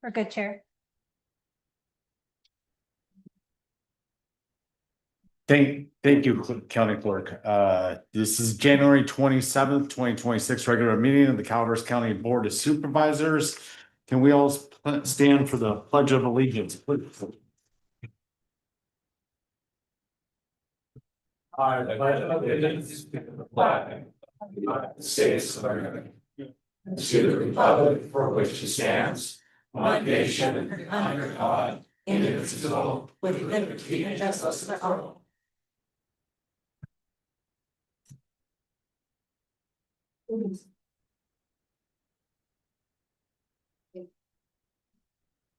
We're good, Chair. Thank you, County Clerk. This is January 27th, 2026, regular meeting of the Calaveras County Board of Supervisors. Can we all stand for the Pledge of Allegiance, please? I pledge allegiance to the flag of the United States of America, and to the republic for which it stands, one nation under God, indivisible, with liberty and justice for all.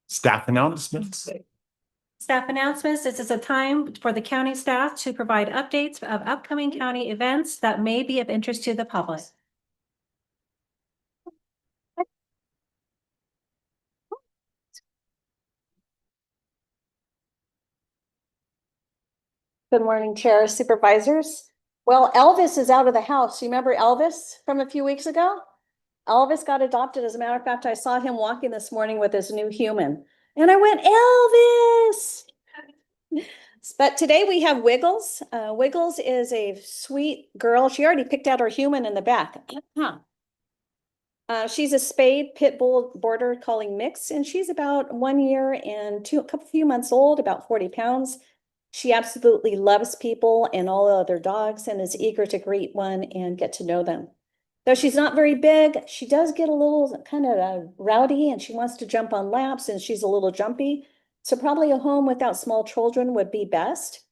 Staff announcements. Staff announcements. This is a time for the county staff to provide updates of upcoming county events that may be of interest to the public. Good morning, Chair, Supervisors. Well, Elvis is out of the house. You remember Elvis from a few weeks ago? Elvis got adopted. As a matter of fact, I saw him walking this morning with his new human. And I went, Elvis! But today we have Wiggles. Wiggles is a sweet girl. She already picked out her human in the back. She's a spayed pit bull border collie mix, and she's about 1 year and a few months old, about 40 pounds. She absolutely loves people and all other dogs and is eager to greet one and get to know them. Though she's not very big, she does get a little kind of rowdy and she wants to jump on laps and she's a little jumpy. So probably a home without small children would be best.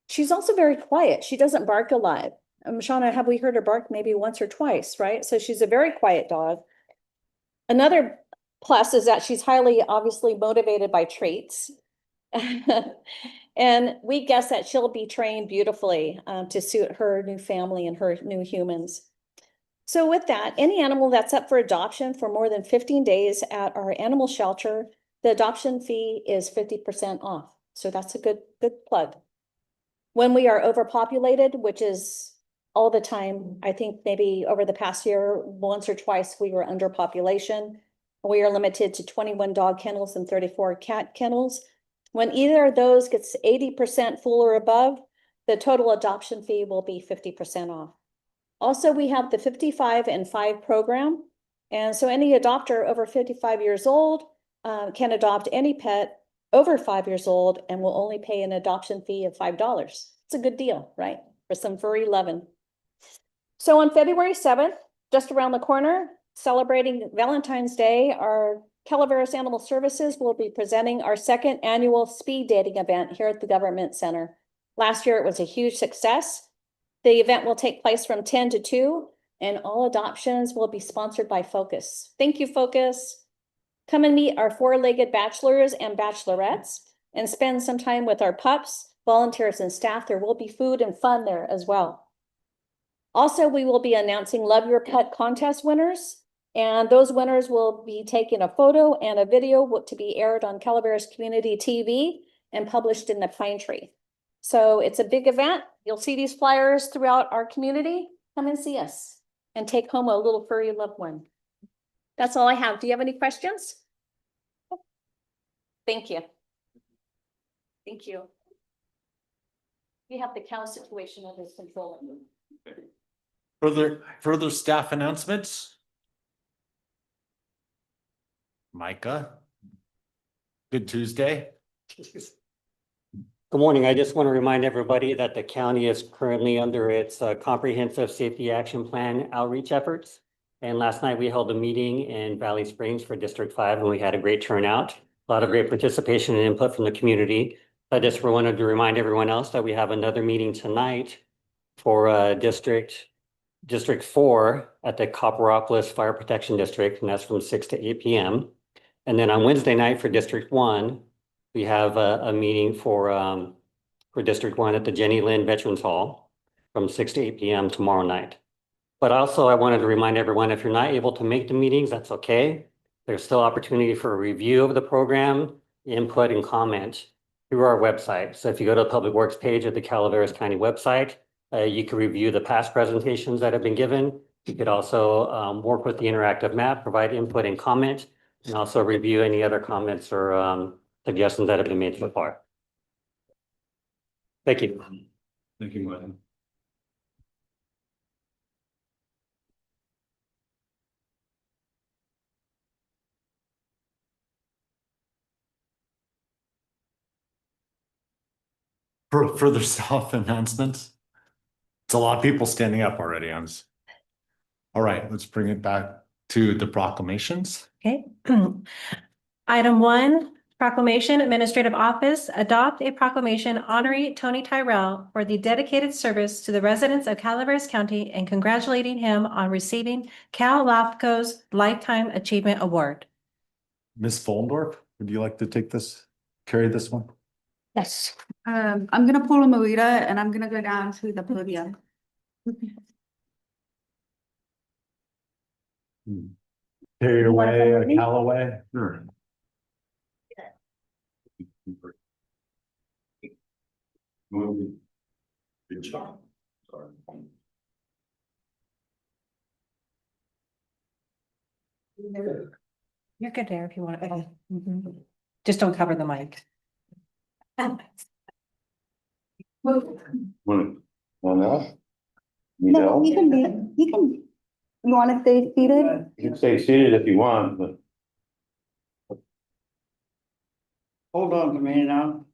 She's also very quiet. She doesn't bark a lot. Shauna, have we heard her bark maybe once or twice, right? So she's a very quiet dog. Another plus is that she's highly obviously motivated by traits. And we guess that she'll be trained beautifully to suit her new family and her new humans. So with that, any animal that's up for adoption for more than 15 days at our animal shelter, the adoption fee is 50% off. So that's a good plug. When we are overpopulated, which is all the time, I think maybe over the past year, once or twice we were under population. We are limited to 21 dog kennels and 34 cat kennels. When either of those gets 80% full or above, the total adoption fee will be 50% off. Also, we have the 55 and 5 program. And so any adopter over 55 years old can adopt any pet over 5 years old and will only pay an adoption fee of $5. It's a good deal, right? For some furry loving. So on February 7th, just around the corner, celebrating Valentine's Day, our Calaveras Animal Services will be presenting our 2nd annual speed dating event here at the Government Center. Last year, it was a huge success. The event will take place from 10 to 2, and all adoptions will be sponsored by Focus. Thank you, Focus. Come and meet our 4-legged bachelors and bachelorettes and spend some time with our pups, volunteers, and staff. There will be food and fun there as well. Also, we will be announcing Love Your Pet contest winners. And those winners will be taking a photo and a video to be aired on Calaveras Community TV and published in the Pine Tree. So it's a big event. You'll see these flyers throughout our community. Come and see us and take home a little furry loved one. That's all I have. Do you have any questions? Thank you. Thank you. We have the cow situation under control. Further staff announcements. Micah. Good Tuesday. Good morning. I just want to remind everybody that the county is currently under its comprehensive safety action plan outreach efforts. And last night we held a meeting in Valley Springs for District 5 and we had a great turnout. A lot of great participation and input from the community. I just wanted to remind everyone else that we have another meeting tonight for District 4 at the Copperopolis Fire Protection District, and that's from 6 to 8 p.m. And then on Wednesday night for District 1, we have a meeting for District 1 at the Jenny Lynn Veterans Hall from 6 to 8 p.m. tomorrow night. But also I wanted to remind everyone, if you're not able to make the meetings, that's okay. There's still opportunity for a review of the program, input and comment through our website. So if you go to the Public Works page of the Calaveras County website, you can review the past presentations that have been given. You could also work with the interactive map, provide input and comment. and also review any other comments or suggestions that have been made so far. Thank you. Thank you, Glenn. For further self announcements. It's a lot of people standing up already. All right, let's bring it back to the proclamations. Okay. Item 1, proclamation, administrative office, adopt a proclamation honoring Tony Tyrrell for the dedicated service to the residents of Calaveras County and congratulating him on receiving CALAFCO's Lifetime Achievement Award. Ms. Foldorf, would you like to carry this one? Yes. I'm gonna pull a Marita and I'm gonna go down to the podium. Carry it You want away, somebody? Callaway. Sure. Good job. Sorry. You're good there if you want to. Just don't cover the mic. One else? No, you can be, you wanna stay seated? You can stay seated if you want, but. Hold on to me now.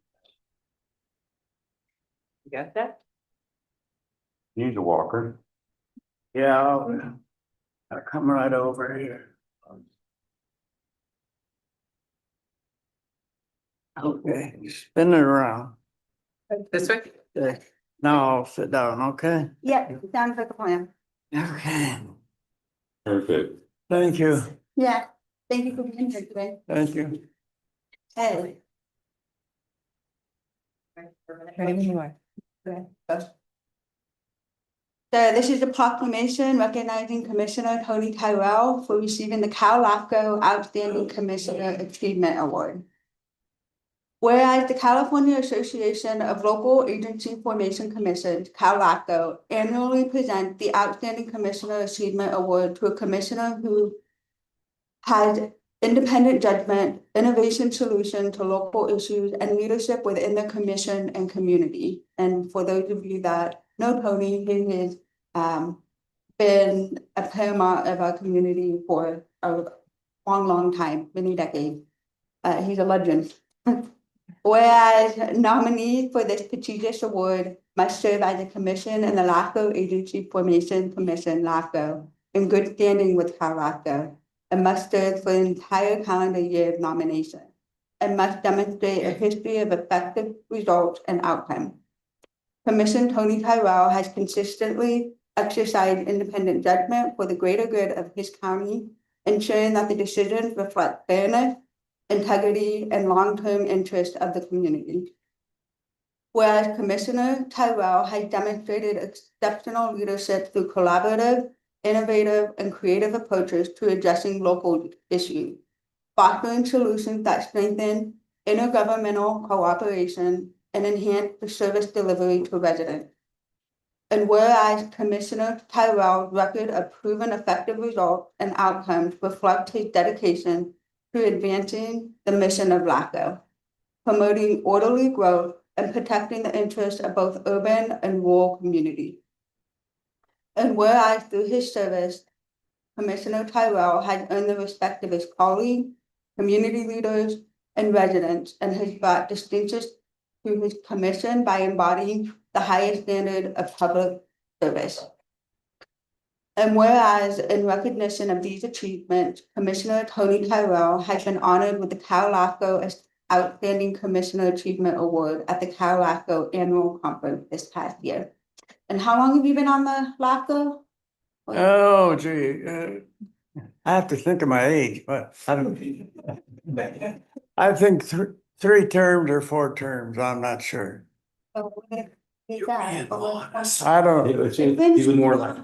You got that? Need a walker. Yeah, I'll come right over here. Okay, spin it around. This way? Okay, now I'll sit down, okay? Yeah, sounds like a plan. Okay, Perfect. thank you, Yeah, thank you for being here today. thank you. Hey. Ready when you are. So this is a proclamation recognizing Commissioner Tony Tyrrell for receiving the CALAFCO Outstanding Commissioner Achievement Award. Whereas the California Association of Local Agency Formation Commissions, CALAFCO, annually presents the Outstanding Commissioner Achievement Award to a commissioner who has independent judgment, innovation solution to local issues, and leadership within the commission and community. And for those of you that know Tony, he has been a paramount of our community for a long time, many decades. He's a legend. Whereas nominees for this prestigious award must serve as a commission in the LAFCO Agency Formation Commission, LAFCO, in good standing with CALAFCO, and must serve for the entire calendar year of nomination, and must demonstrate a history of effective results and outcomes. Commissioner Tony Tyrrell has consistently exercised independent judgment for the greater good of his county, ensuring that the decisions reflect fairness, integrity, and long-term interest of the community. Whereas Commissioner Tyrrell has demonstrated exceptional leadership through collaborative, innovative, and creative approaches to addressing local issues, fostering solutions that strengthen intergovernmental cooperation and enhance the service delivery to residents. And whereas Commissioner Tyrrell's record of proven effective results and outcomes reflect his dedication to advancing the mission of LAFCO, promoting orderly growth and protecting the interests of both urban and rural communities. And whereas through his service, Commissioner Tyrrell has earned the respect of his colleagues, community leaders, and residents, and has brought distinctions to his commission by embodying the highest standard of public service. And whereas in recognition of these achievements, Commissioner Tony Tyrrell has been honored with the CALAFCO Outstanding Commissioner Achievement Award at the CALAFCO Annual Conference this past year. And how long have you been on the LAFCO? Oh, gee, I have to think of my age, but I think 3 terms or 4 terms, I'm not sure. Oh, what is that? I don't, It's even more like.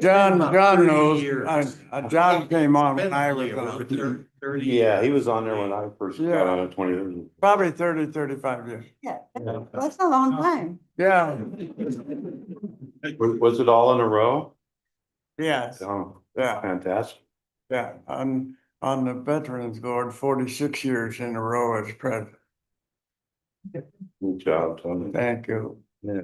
John about 30 knows, years. John came on when I was on, Yeah, he was on there when I first got Yeah. on in 20. probably 30, 35 years. Yeah, that's a long time. Yeah, Was it all in a row? yes, Oh, yeah, fantastic. yeah, on the Veterans Board 46 years in a row as president. Good job, Tony. Thank you. Yeah.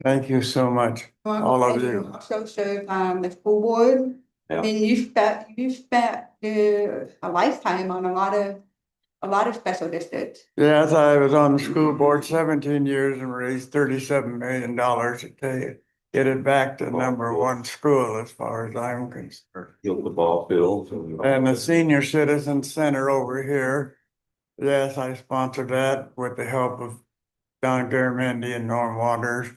Thank you so much, all of you. Also served on the school board. Yeah. And you spent a lifetime on a lot of special districts. Yes, I was on the school board 17 years and raised $37 million to get it back to #1 school as far as I'm concerned. Get the ball field. And the senior citizen center over here, yes, I sponsored that with the help of Don Garamendi and Norm Waters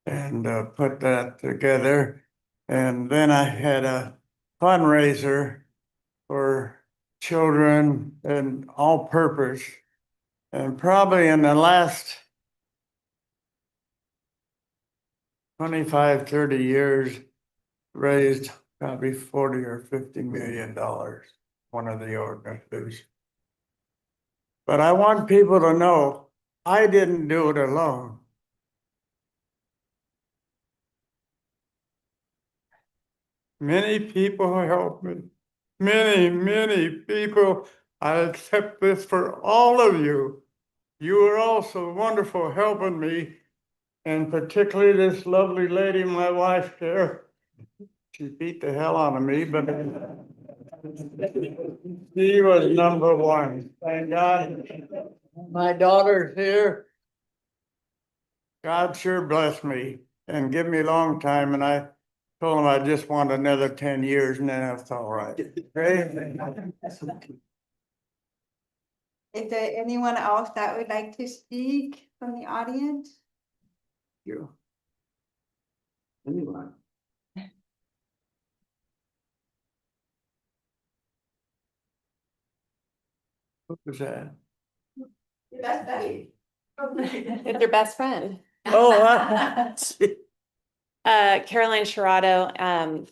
and put that together. And then I had a fundraiser for children and all purpose. And probably in the last 25, 30 years, raised probably 40 or $50 million, one of the organizations. But I want people to know, I didn't do it alone. Many people helped me. Many people. I accept this for all of you. You are also wonderful helping me. And particularly this lovely lady, my wife here. She beat the hell out of me, but she was #1. Thank God. My daughter's here. God sure blessed me and give me a long time, and I told him I just want another 10 years and then that's all right. Is there anyone else that would like to speak from the audience? You. Anyone? What was that? That's right. It's your best friend. Oh, Caroline Sherrado,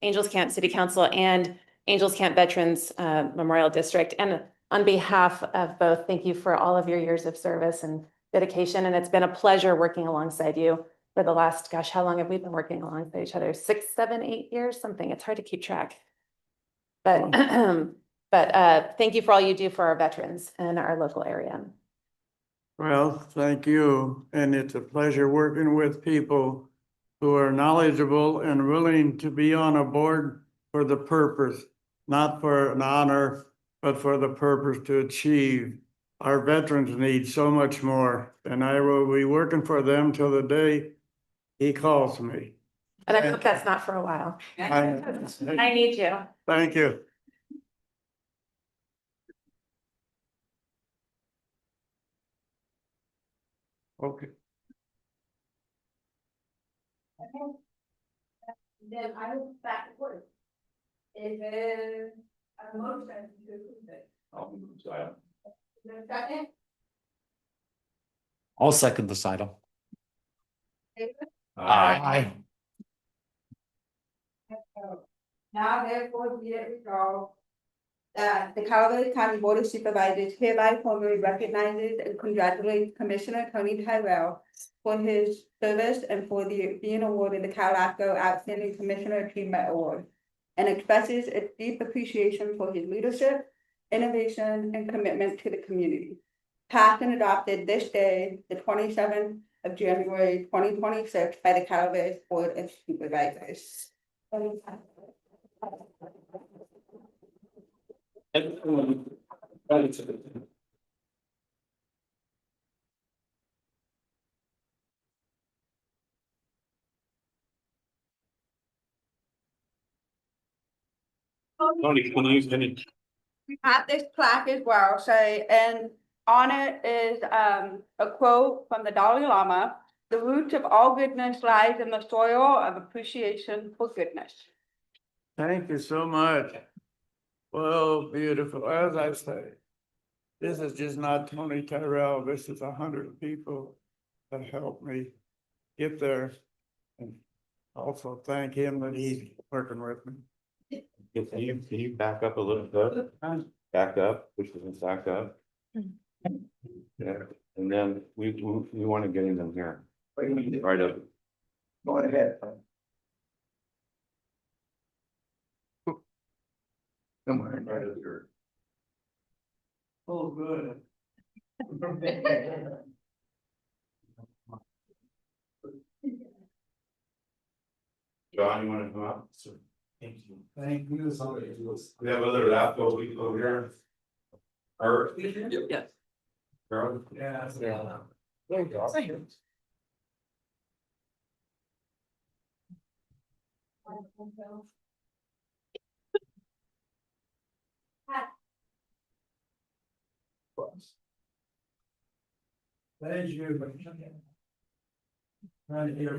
Angels Camp City Council and Angels Camp Veterans Memorial District. And on behalf of both, thank you for all of your years of service and dedication. And it's been a pleasure working alongside you for the last, gosh, how long have we been working alongside each other? 6, 7, 8 years, something. It's hard to keep track. But thank you for all you do for our veterans in our local area. well, thank you. And it's a pleasure working with people who are knowledgeable and willing to be on a board for the purpose, not for an honor, but for the purpose to achieve. Our veterans need so much more, and I will be working for them till the day he calls me. And I hope that's not for a while. I need you. Thank you. Okay. Then I will back to work. Is there a motion to approve it? Is there a second? I'll second this item. David? Aye. Now therefore be it resolved that the Calaveras County Board of Supervisors hereby formally recognizes and congratulates Commissioner Tony Tyrrell for his service and for being awarded the CALAFCO Outstanding Commissioner Achievement Award, and expresses its deep appreciation for his leadership, innovation, and commitment to the community. Passed and adopted this day, the 27th of January, 2026, by the Calaveras Board of Supervisors. Tony, can you finish? We have this plaque as well, and on it is a quote from the Dalai Lama: "The root of all goodness lies in the soil of appreciation for goodness." Thank you so much. Well, beautiful. As I say, this is just not Tony Tyrrell. This is 100 people that helped me get there. And also thank him that he's working with me. Can you back up a little bit? Back up, push this back up. Yeah, and then we want to get in them here. Right up. Go ahead. Come on. Right up here. Oh, good. John, you wanna come up? Thank you. Thank you. We have other laptop people over here. Or? Yes. Carol? Yeah. There you go. Thank you. Right here.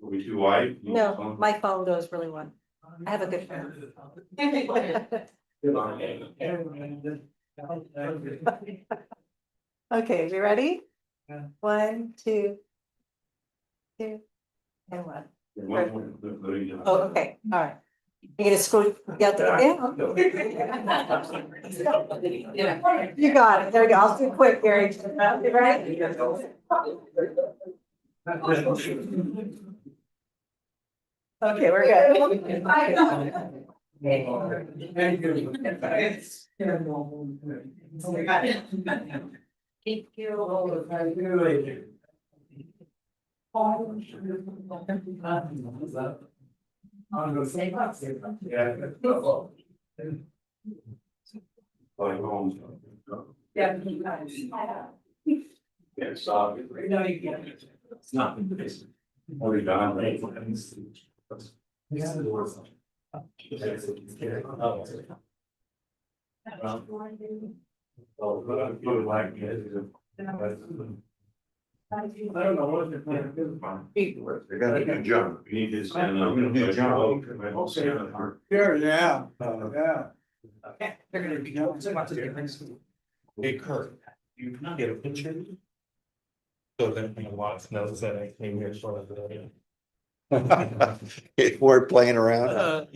Will be too wide? No, my phone goes really well. I have a good phone. Okay, we ready? Yeah. 1, 2, 2, and 1. Oh, okay, all right. You're gonna screw, yeah, you got it, there we go, I'll do it quick, Gary. You ready? Okay, we're good. Thank you. Yeah, stop. No, you can't. It's not. Already done, right? Yeah, the door's Oh, but I feel like it. I don't know what the plan is. They gotta do jump. We need to stand up. I'm gonna do jump. Sure, yeah, yeah. They're gonna be doing so much difference. Hey Kurt, you can get a picture. So then a lot of snows that I came here for the. We're playing around.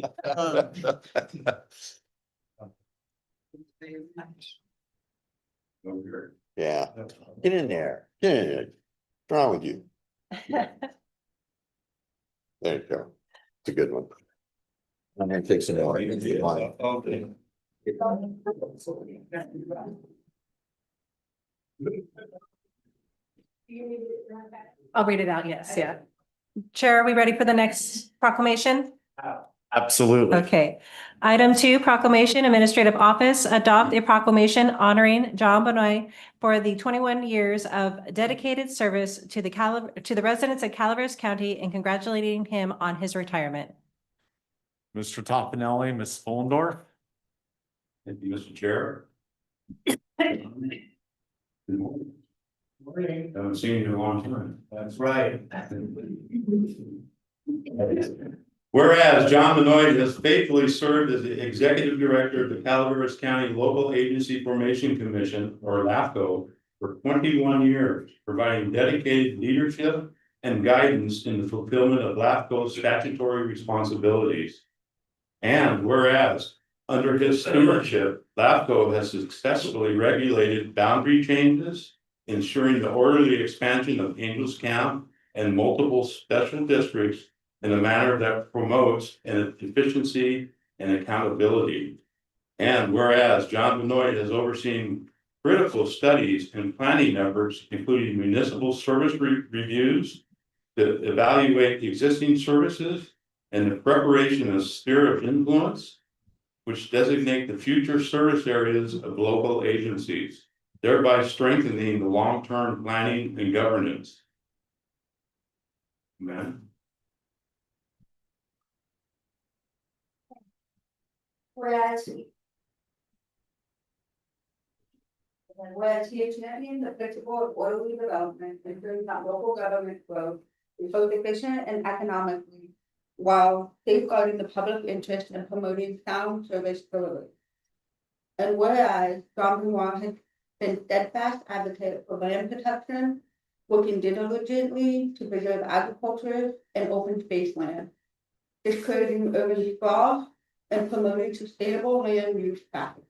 Yeah, get in there, get in there. What's wrong with you? There you go. It's a good one. I'm gonna take some more. If you want. Okay. I'll read it out, yes, yeah. Chair, are we ready for the next proclamation? Absolutely. Okay. Item 2, proclamation, administrative office, adopt a proclamation honoring John Benoit for the 21 years of dedicated service to the residents of Calaveras County and congratulating him on his retirement. Mr. Toppinelli, Ms. Fullendorf. Thank you, Mr. Chair. Good morning. Haven't seen you in a long time. That's right. Whereas John Benoit has faithfully served as the Executive Director of the Calaveras County Local Agency Formation Commission, or LAFCO, for 21 years, providing dedicated leadership and guidance in the fulfillment of LAFCO's statutory responsibilities. And whereas under his stewardship, LAFCO has successfully regulated boundary changes, ensuring the orderly expansion of Angels Camp and multiple special districts in a manner that promotes an efficiency and accountability. And whereas John Benoit has overseen critical studies and planning efforts, including municipal service reviews to evaluate the existing services and the preparation of sphere of influence, which designate the future service areas of local agencies, thereby strengthening the long-term planning and governance. Amen. Whereas he is championing the principle of orderly development, ensuring that local government growth is both efficient and economically, while safeguarding the public interest and promoting sound service delivery. And whereas John Benoit has been steadfast advocate for land protection, working diligently to preserve agriculture and open space land, discouraging urban sprawl, and promoting sustainable land use practices.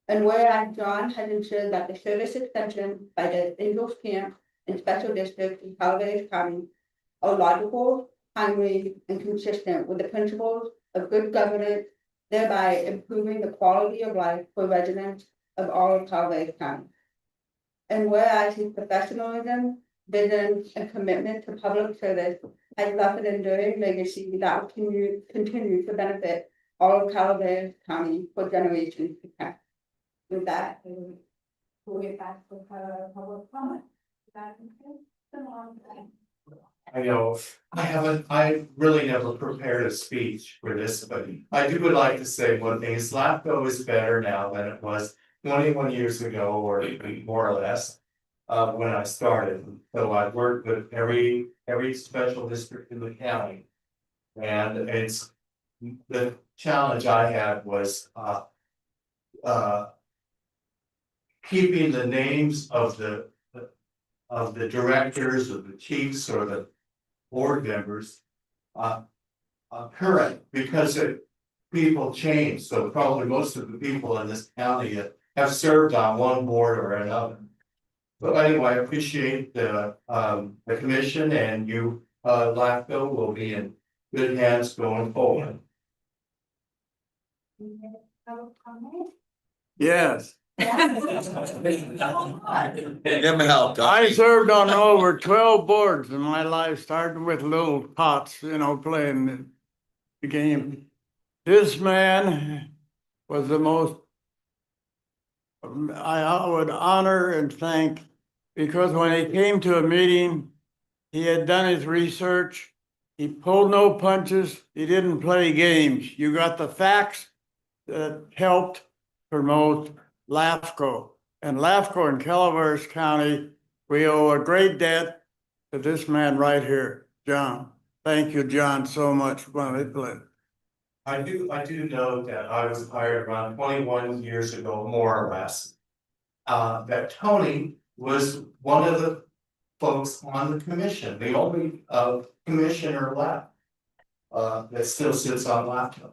And whereas John has ensured that the service extension by the Angels Camp and Special District in Calaveras County are logical, timely, and consistent with the principles of good governance, thereby improving the quality of life for residents of all of Calaveras County. And whereas his professionalism, vision, and commitment to public service has left an enduring legacy that will continue to benefit all of Calaveras County for generations to come. With that, we'll get back to public comment. Is that okay? Come on. I know, I really never prepared a speech for this, but I would like to say one thing, is LAFCO is better now than it was 21 years ago, or more or less. When I started, so I've worked with every special district in the county. And it's, the challenge I had was, keeping the names of the directors, of the chiefs, or the board members current, because people change, so probably most of the people in this county have served on one board or another. But anyway, I appreciate the commission, and you, LAFCO, will be in good hands going forward. Yes. Give him help. I served on over 12 boards in my life, starting with little tots, playing the game. This man was the most I would honor and thank, because when he came to a meeting, he had done his research. He pulled no punches. He didn't play games. You got the facts that helped promote LAFCO. And LAFCO in Calaveras County, we owe a great debt to this man right here, John. Thank you, John, so much. I do know that I was hired around 21 years ago, more or less. That Tony was one of the folks on the commission, the only commissioner left. That still sits on LAFCO.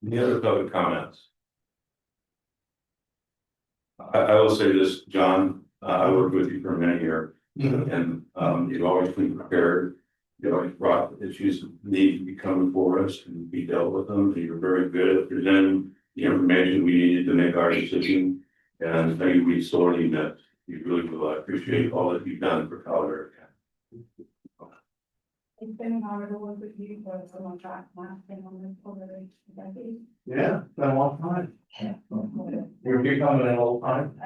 Any other public comments? I will say this, John, I worked with you for many years, and you've always been prepared. You always brought issues that need to be coming for us and be dealt with them. You're very good at presenting the information we needed to make our decision. And thank you, we sorely that you really will. I appreciate all that you've done for Calaveras. It's been an honor to work with you for so long time. Over the decades. Yeah, been a long time. You're becoming an old time.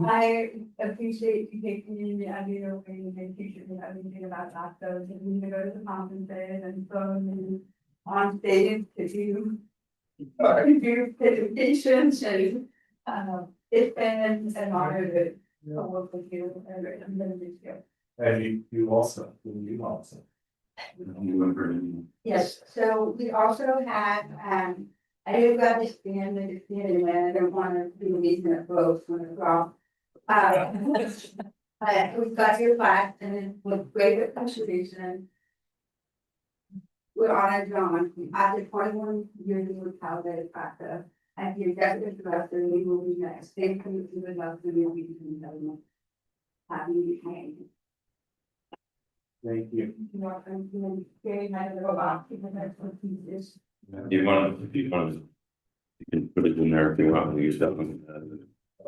I appreciate you taking me under your wing and teaching me everything about LAFCO, and me to go to the conferences and phone and on stage to do presentations, and it's been an honor to work with you and I'm gonna miss you. And you also. Yes, so we also have, I didn't understand the decision, and I don't want to be reason it both when it's wrong. But we've got your class and then with great appreciation. We're honored John, after 21 years with Calaveras LAFCO, as the executive director, we will be next. Thank you, we would love to be a regional government. Happy weekend. Thank you. You're welcome. And very nice to go back, because that's what pieces. If you want, you can put it in there if you want to use that one.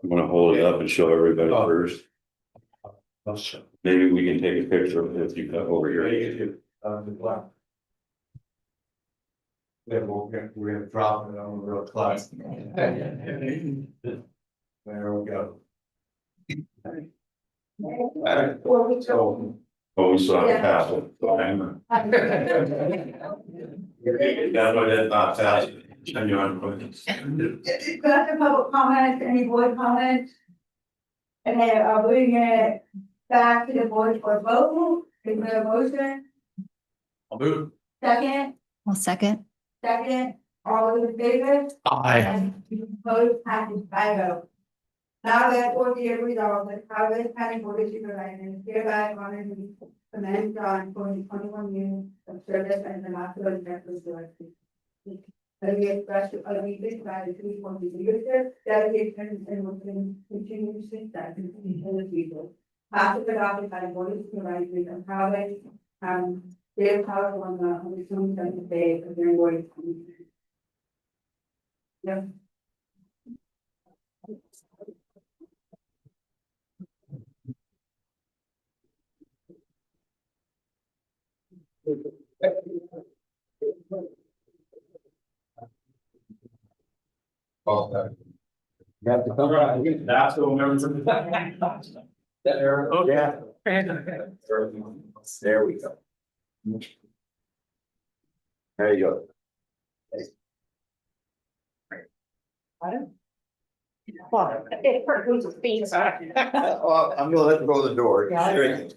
I'm gonna hold it up and show everybody first. Maybe we can take a picture of it if you got over here. Then we're gonna drop it on the real class. There we go. Well, we told. Oh, we saw it pass it. So hang on. That's why that's not fast. Send you on. Got the public comments, any board comments? And then I'll bring it back to the board for vote, is there a motion? I'll move. Second, I'll second. all those in favor? Aye. Opposed, passes 5-0. Now that will be a result, the Calaveras County Board of Supervisors hereby honors commend John for his 21 years of service as the National Executive Director. And we express our deepest gratitude for his leadership, dedication, and will continue to success in the future. After adopted by the Board of Supervisors of Calaveras, Dale Power on the 27th day of their board. Yeah. Got to come right. That's what members of the. Oh, yeah. There we go. There you go. Well, it hurts his feet. Well, I'm gonna let him go to the door. There you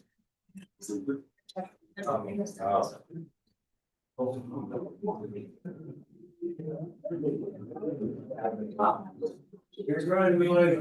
Here's Ryan, we like.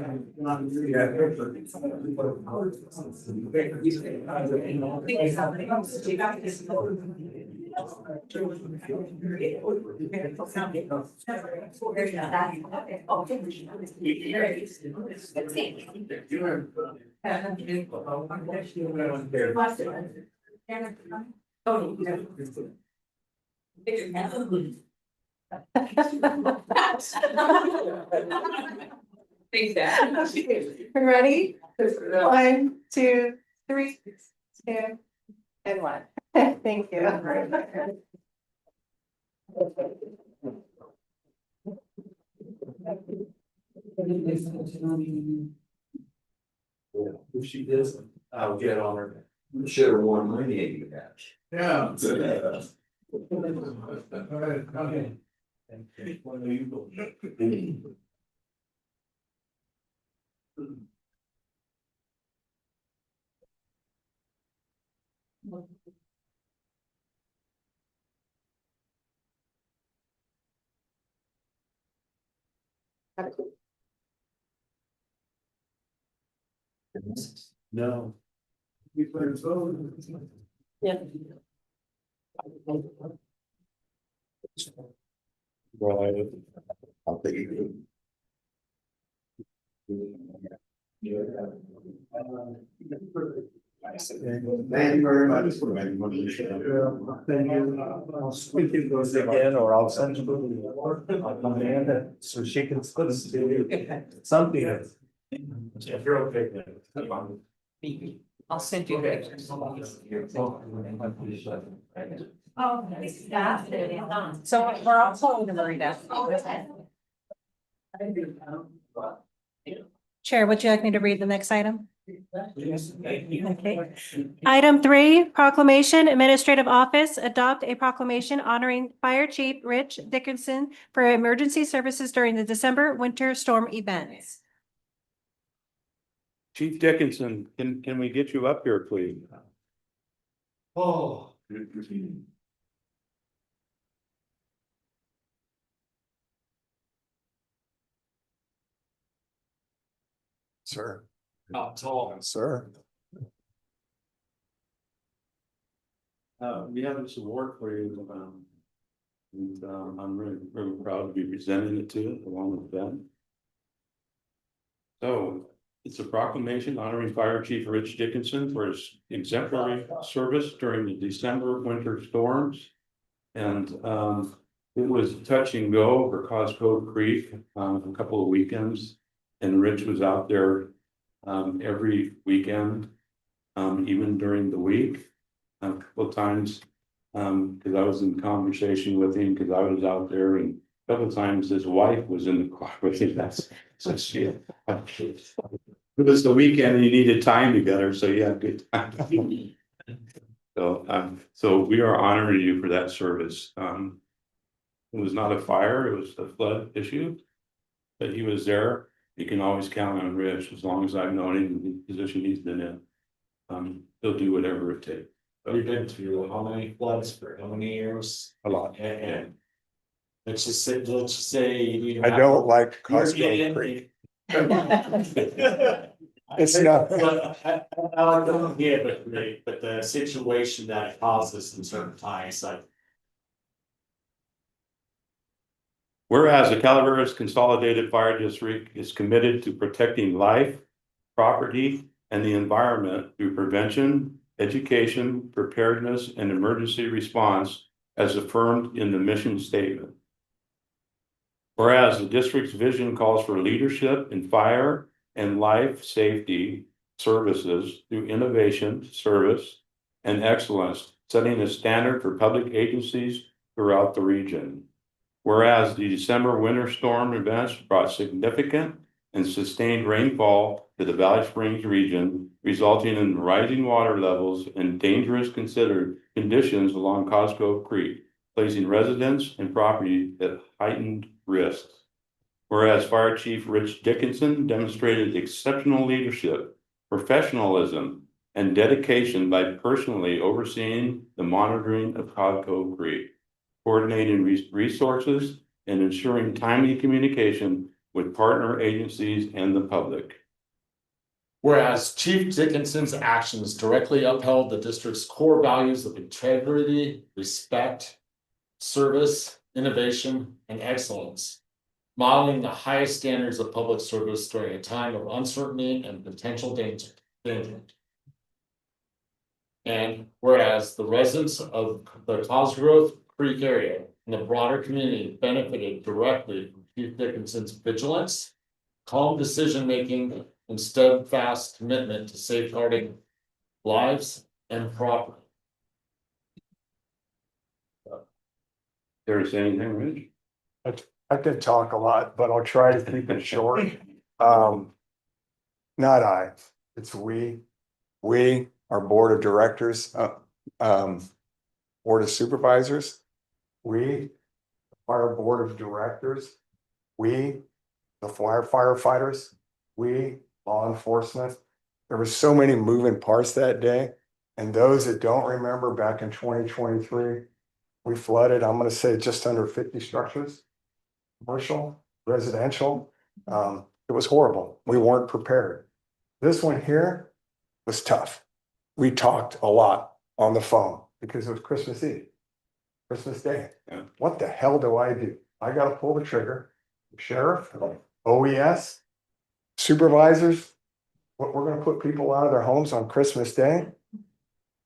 Ready? 1, 2, 3, 2, and 1. Thank you. If she isn't, I'll get on her. Should have worn my name badge. Yeah. Yeah. All right, okay. When you go. No. Yeah. Right. I'll take it. Thank you very much for making money. Then I'll speak to those again, or I'll send you Amanda, so she can split us something. If you're okay with it. I'll send you pictures. Oh, that's So we're all told to Marita. Chair, would you like me to read the next item? Okay. Item 3, proclamation, administrative office, adopt a proclamation honoring Fire Chief Rich Dickinson for emergency services during the December winter storm events. Chief Dickinson, can we get you up here, please? Oh. Sir. Not tall. Sir. We have this award for you, and I'm really proud to be presenting it to you along with Ben. So it's a proclamation honoring Fire Chief Rich Dickinson for his exemplary service during the December winter storms. And it was touch and go for Cosgrove Creek a couple of weekends. And Rich was out there every weekend, even during the week. A couple of times, because I was in conversation with him, because I was out there, and a couple of times his wife was in the car with him. That's so she. It was the weekend and you needed time together, so you had a good time. So we are honoring you for that service. It was not a fire, it was a flood issue, but he was there. You can always count on Rich as long as I've known him, the position he's been in. He'll do whatever it takes. You've been through how many floods for how many years? A lot. And let's just say. I don't like You're Cosgrove getting- Creek. It's not. I like the idea, but the situation that it causes in certain times, like. Whereas the Calaveras Consolidated Fire District is committed to protecting life, property, and the environment through prevention, education, preparedness, and emergency response as affirmed in the mission statement. Whereas the district's vision calls for leadership in fire and life safety services through innovation, service, and excellence, setting a standard for public agencies throughout the region. Whereas the December winter storm events brought significant and sustained rainfall to the Valley Springs region, resulting in rising water levels and dangerous considered conditions along Cosgrove Creek, placing residents and property at heightened risks. Whereas Fire Chief Rich Dickinson demonstrated exceptional leadership, professionalism, and dedication by personally overseeing the monitoring of Cosgrove Creek, coordinating resources, and ensuring timely communication with partner agencies and the public. Whereas Chief Dickinson's actions directly upheld the district's core values of integrity, respect, service, innovation, and excellence, modeling the highest standards of public service during a time of uncertainty and potential danger. And whereas the residents of the Cosgrove Creek area and the broader community benefited directly from Chief Dickinson's vigilance, calm decision-making, and steadfast commitment to safeguarding lives and property. Care to say anything, Rich? I could talk a lot, but I'll try to keep it short. Not I, it's we, our board of directors, board of supervisors, we, our board of directors, we, the firefighters, we, law enforcement. There were so many moving parts that day. And those that don't remember, back in 2023, we flooded, I'm gonna say just under 50 structures, commercial, residential. It was horrible. We weren't prepared. This one here was tough. We talked a lot on the phone because it was Christmas Eve, Christmas Day. Yeah. What the hell do? I gotta pull the trigger. Sheriff, OES, supervisors, we're gonna put people out of their homes on Christmas Day.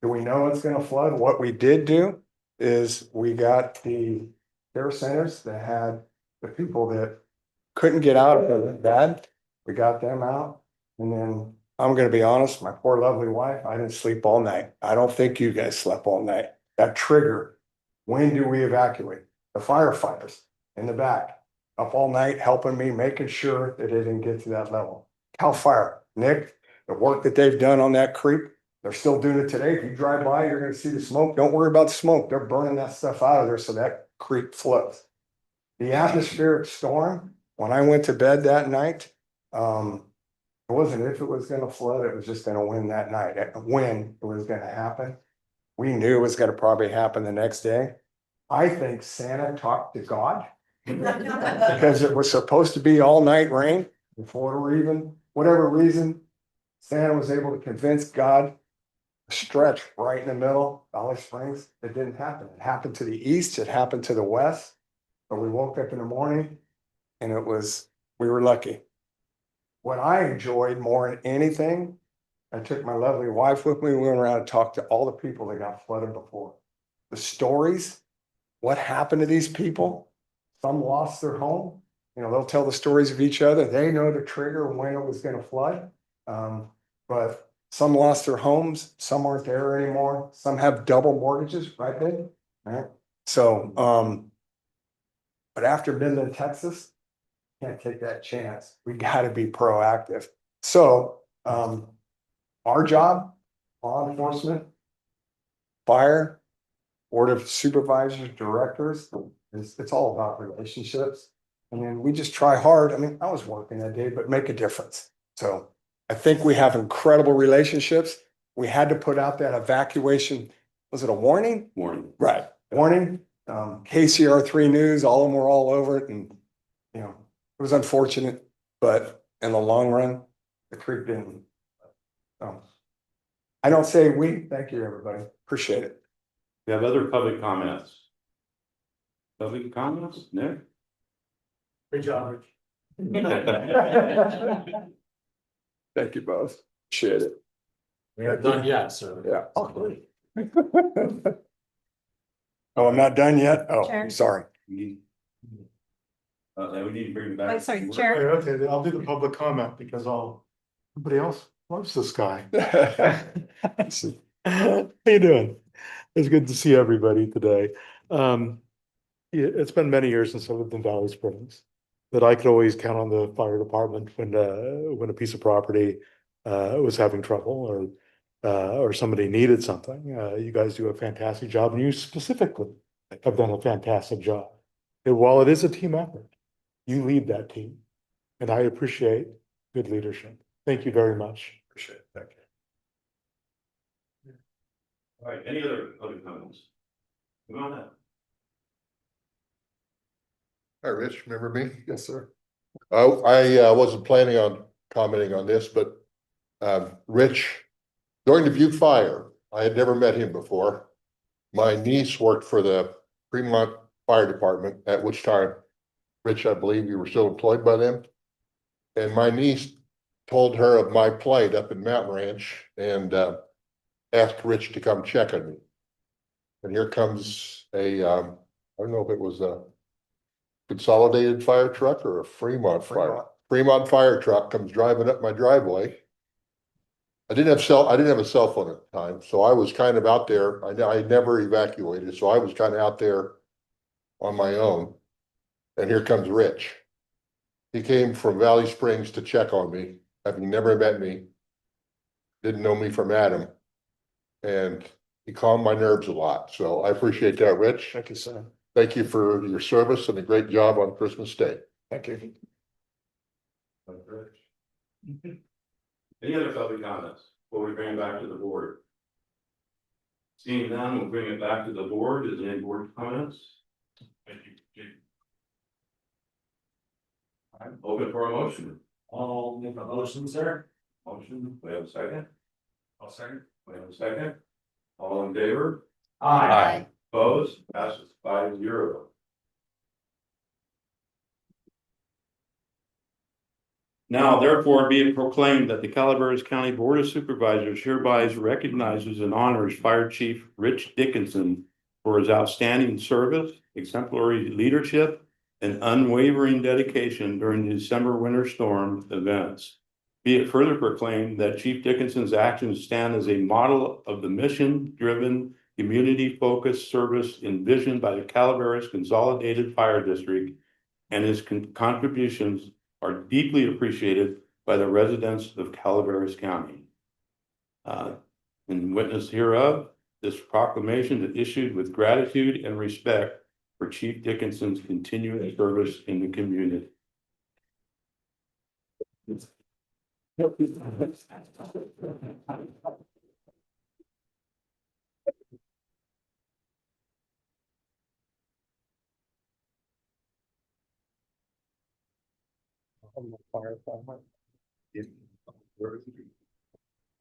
Do we know it's gonna flood? What we did do is we got the care centers that had the people that couldn't get out of it bad. We got them out. And then I'm gonna be honest, my poor lovely wife, I didn't sleep all night. I don't think you guys slept all night. That trigger, when do we evacuate? The firefighters in the back, up all night, helping me, making sure that it didn't get to that level. Cal Fire, Nick, the work that they've done on that creek, they're still doing it today. If you drive by, you're gonna see the smoke. Don't worry about the smoke. They're burning that stuff out of there so that creek flows. The atmospheric storm, when I went to bed that night, it wasn't if it was gonna flood, it was just gonna win that night. When it was gonna happen, we knew it was gonna probably happen the next day. I think Santa talked to God because it was supposed to be all night rain before whatever reason, Santa was able to convince God to stretch right in the middle, Valley Springs. It didn't happen. It happened to the east, it happened to the west. But we woke up in the morning and we were lucky. What I enjoyed more than anything, I took my lovely wife with me. We went around and talked to all the people that got flooded before. The stories, what happened to these people? Some lost their home. You know, they'll tell the stories of each other. They know the trigger when it was going to flood. But some lost their homes. Some aren't there anymore. Some have double mortgages, right, babe? Right. So, but after Midland, Texas, can't take that chance. We got to be proactive. So, our job, law enforcement, fire, board of supervisors, directors, it's all about relationships. And then we just try hard. I mean, I was working that day, but make a difference. So I think we have incredible relationships. We had to put out that evacuation. Was it a warning? Warning. Right. Warning. KCR3 News, all of them were all over it. And, you know, it was unfortunate, but in the long run, the creek didn't. I don't say we, thank you, everybody, appreciate it. We have other public comments. Public comments, Nick? Good job. Thank you both, appreciate it. We are done yet, sir. Yeah. Oh, I'm not done yet? Oh, Chair. sorry. We need to bring it back. Wait, sorry, Chair. Okay, I'll do the public comment because nobody else loves this guy. How you doing? It's good to see everybody today. It's been many years since I lived in Valley Springs, but I could always count on the fire department when a piece of property was having trouble or somebody needed something. You guys do a fantastic job, and you specifically have done a fantastic job. And while it is a team effort, you lead that team, and I appreciate good leadership. Thank you very much. Appreciate it, thank you. All right, any other public comments? Come on up. Hi, Rich, remember me? Yes, sir. I wasn't planning on commenting on this, but Rich, during the Butte fire, I had never met him before. My niece worked for the Fremont Fire Department, at which time, Rich, I believe you were still employed by them. And my niece told her of my plight up in Mountain Ranch and asked Rich to come check on me. And here comes I don't know if it was a Consolidated fire truck or a Fremont Fremont fire truck comes driving up my driveway. I didn't have a cell phone at the time, so I was kind of out there. I never evacuated, so I was kind of out there on my own. And here comes Rich. He came from Valley Springs to check on me, having never met me, didn't know me from Adam, and he calmed my nerves a lot. So I appreciate that, Rich. Thank you, sir. Thank you for your service and a great job on Christmas Day. Thank you. Any other public comments before we bring it back to the board? Seeing none, we'll bring it back to the board. Is there any board comments? Thank you. I'm open for a motion. I'll make a motion, sir. Motion, we have a second. I'll second. We have a second. All in favor? Aye. Opposed? Passes 5-0. Now therefore be it proclaimed that the Calaveras County Board of Supervisors hereby recognizes and honors Fire Chief Rich Dickinson for his outstanding service, exemplary leadership, and unwavering dedication during the December winter storm events. Be it further proclaimed that Chief Dickinson's actions stand as a model of the mission-driven, community-focused service envisioned by the Calaveras Consolidated Fire District, and his contributions are deeply appreciated by the residents of Calaveras County. In witness hereof, this proclamation is issued with gratitude and respect for Chief Dickinson's continuing service in the community.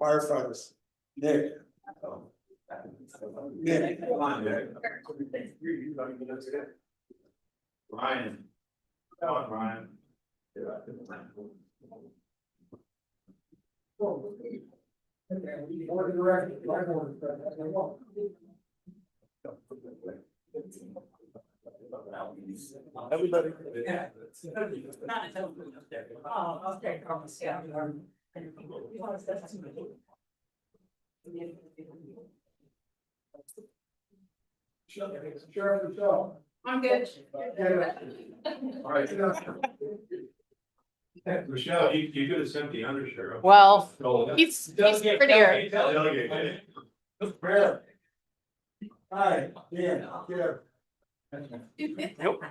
Firefighters. Nick. Nick. Come on, Nick. Ryan. Come on, Ryan. Everybody. Oh, okay. I'm good. All right. Michelle, you could have sent the undersheriff. Well, Oh, he's prettier. Delegate. Hi, yeah, here. Nope.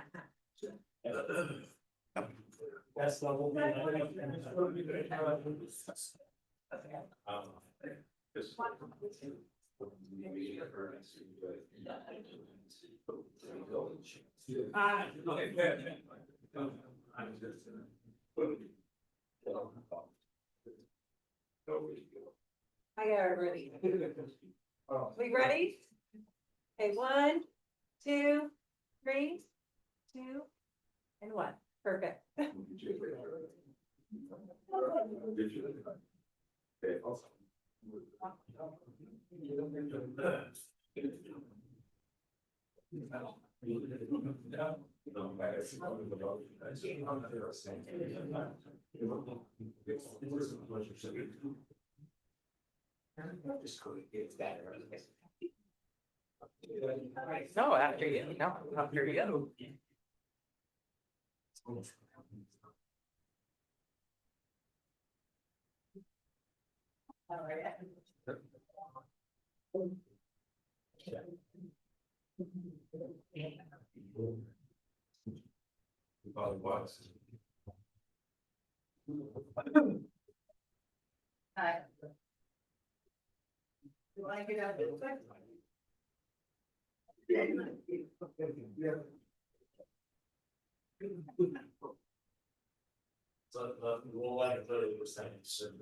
That's the whole. I got it ready. We ready? Okay, 1, 2, 3, 2, and 1. Perfect. No, after you, no, after you. All right. Hi. You want to get out this way? So, we'll like 30%.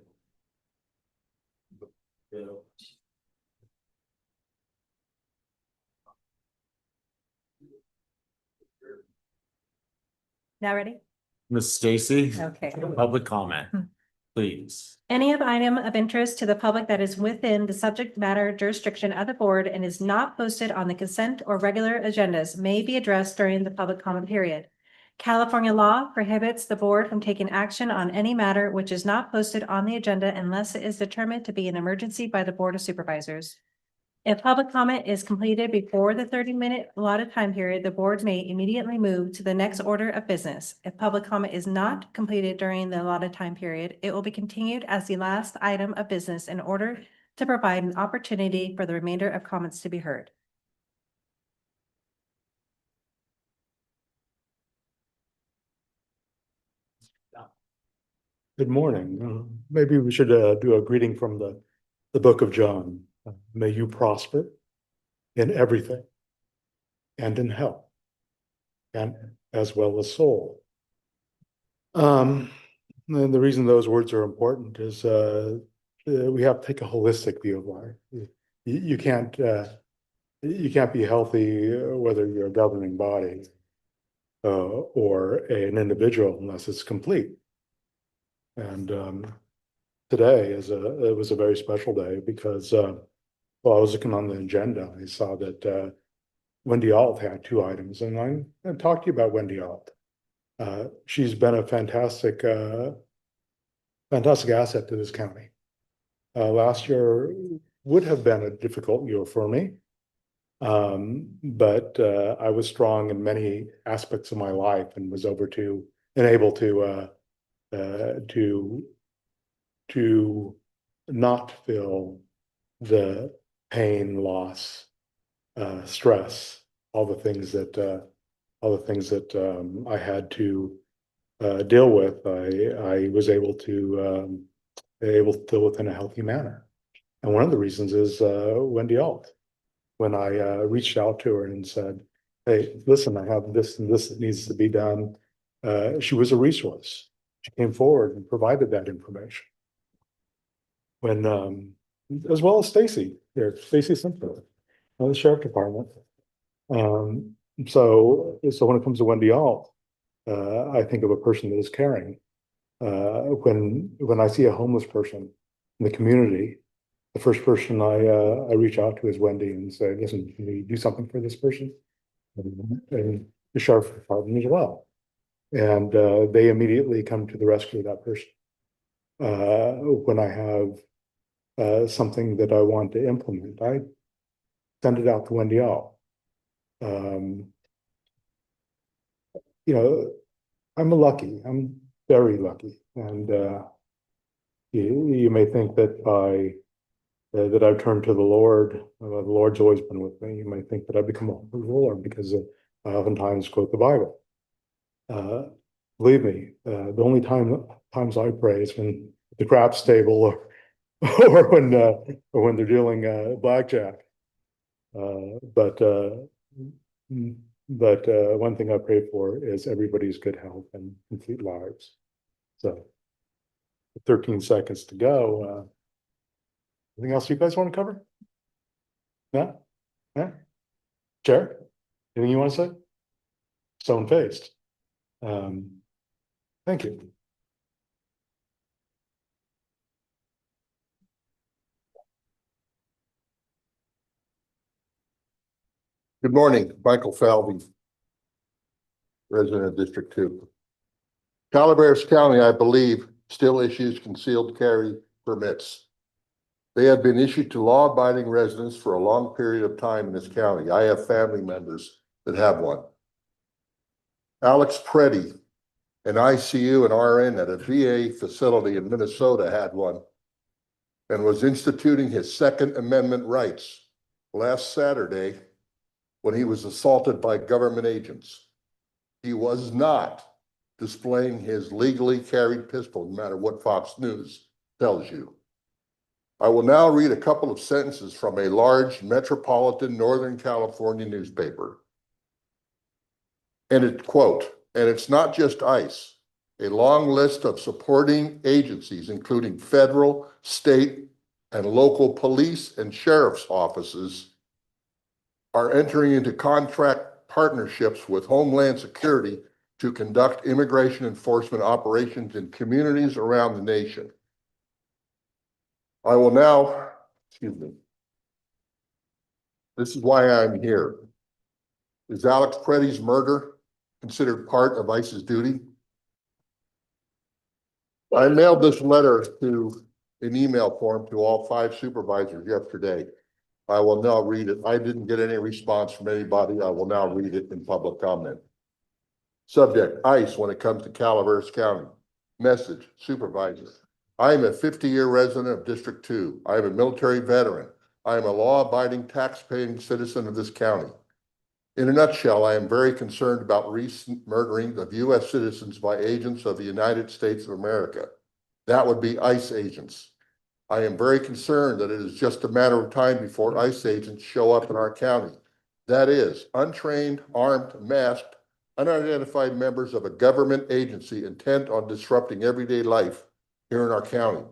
Now ready? Ms. Stacy, Okay. public comment, please. Any item of interest to the public that is within the subject matter jurisdiction of the board and is not posted on the consent or regular agendas may be addressed during the public comment period. California law prohibits the board from taking action on any matter which is not posted on the agenda unless it is determined to be an emergency by the Board of Supervisors. If public comment is completed before the 30-minute allotted time period, the board may immediately move to the next order of business. If public comment is not completed during the allotted time period, it will be continued as the last item of business in order to provide an opportunity for the remainder of comments to be heard. Good morning. Maybe we should do a greeting from the book of John. May you prosper in everything and in health and as well as soul. And the reason those words are important is we have to take a holistic view of life. You can't be healthy whether you're a governing body or an individual unless it's complete. And today it was a very special day because while I was looking on the agenda, I saw that Wendy Alt had 2 items, and I'm going to talk to you about Wendy Alt. She's been a fantastic asset to this county. Last year would have been a difficult year for me, but I was strong in many aspects of my life and was able to not feel the pain, loss, stress, all the things that I had to deal with. I was able to deal with in a healthy manner, and one of the reasons is Wendy Alt. When I reached out to her and said, "Hey, listen, I have this and this that needs to be done," she was a resource. She came forward and provided that information. When, as well as Stacy here, Stacy Simpson, the sheriff department. So when it comes to Wendy Alt, I think of a person that is caring. When I see a homeless person in the community, the first person I reach out to is Wendy and say, "Listen, can we do something for this person?" And the sheriff department as well. And they immediately come to the rescue of that person. When I have something that I want to implement, I send it out to Wendy Alt. I'm very lucky. And you may think that that I've turned to the Lord. The Lord's always been with me. You may think that I've become a ruler because I oftentimes quote the Bible. Believe me, the only times I pray is when the craps table or when they're dealing blackjack. But one thing I pray for is everybody's good health and complete lives. So 13 seconds to go. Anything else you guys want to cover? No? Yeah? Chair? Anything you want to say? Stone faced. Thank you. Good morning, Michael Falvey, resident of District 2. Calaveras County, I believe, still issues concealed carry permits. They have been issued to law-abiding residents for a long period of time in this county. I have family members that have one. Alex Preddy, an ICU and RN at a VA facility in Minnesota, had one and was instituting his Second Amendment rights last Saturday when he was assaulted by government agents. He was not displaying his legally carried pistol, no matter what Fox News tells you. I will now read a couple of sentences from a large metropolitan Northern California newspaper. And it, quote, and it's not just ICE, a long list of supporting agencies, including federal, state, and local police and sheriff's offices, are entering into contract partnerships with Homeland Security to conduct immigration enforcement operations in communities around the nation. I will now, excuse me. This is why I'm here. Is Alex Preddy's murder considered part of ICE's duty? I mailed this letter to an email form to all 5 supervisors yesterday. I will now read it. I didn't get any response from anybody. I will now read it in public comment. Subject, ICE when it comes to Calaveras County. Message, supervisor. I am a 50-year resident of District 2. I am a military veteran. I am a law-abiding, tax-paying citizen of this county. In a nutshell, I am very concerned about recent murdering of U.S. citizens by agents of the United States of America. That would be ICE agents. I am very concerned that it is just a matter of time before ICE agents show up in our county. That is, untrained, armed, masked, unidentified members of a government agency intent on disrupting everyday life here in our county.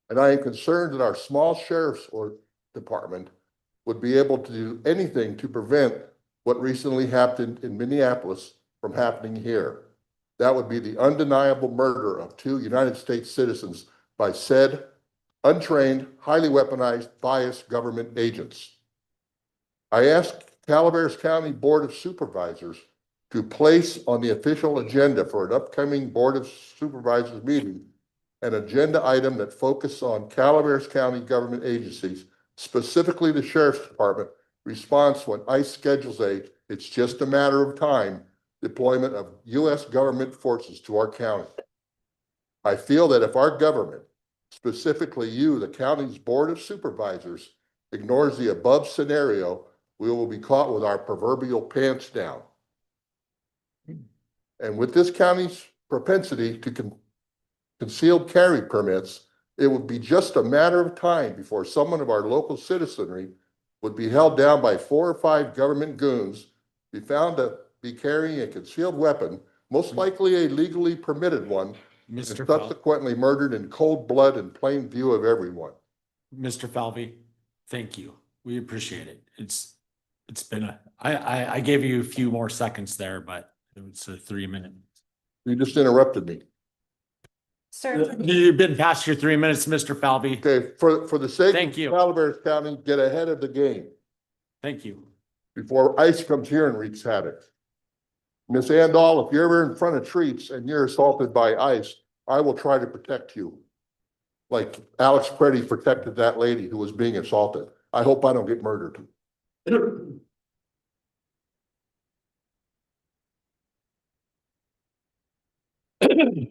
And I am concerned that our small sheriff's department would be able to do anything to prevent what recently happened in Minneapolis from happening here. That would be the undeniable murder of 2 United States citizens by said untrained, highly weaponized, biased government agents. I asked Calaveras County Board of Supervisors to place on the official agenda for an upcoming Board of Supervisors meeting an agenda item that focused on Calaveras County government agencies, specifically the Sheriff's Department, response when ICE schedules it's just a matter of time, deployment of U.S. government forces to our county. I feel that if our government, specifically you, the county's Board of Supervisors, ignores the above scenario, we will be caught with our proverbial pants down. And with this county's propensity to concealed carry permits, it would be just a matter of time before someone of our local citizenry would be held down by 4 or 5 government goons, be found to be carrying a concealed weapon, most likely a legally permitted one, and subsequently murdered in cold blood in plain view of everyone. Mr. Falvey, thank you. We appreciate it. It's been I gave you a few more seconds there, but it's a 3 minute. You just interrupted me. Sir, You've been past your 3 minutes, Mr. Falvey. Okay, for the sake Thank of you. Calaveras County, get ahead of the game Thank you. before ICE comes here and wreaks havoc. Miss Andall, if you're ever in front of treats and you're assaulted by ICE, I will try to protect you. Like Alex Preddy protected that lady who was being assaulted. I hope I don't get murdered.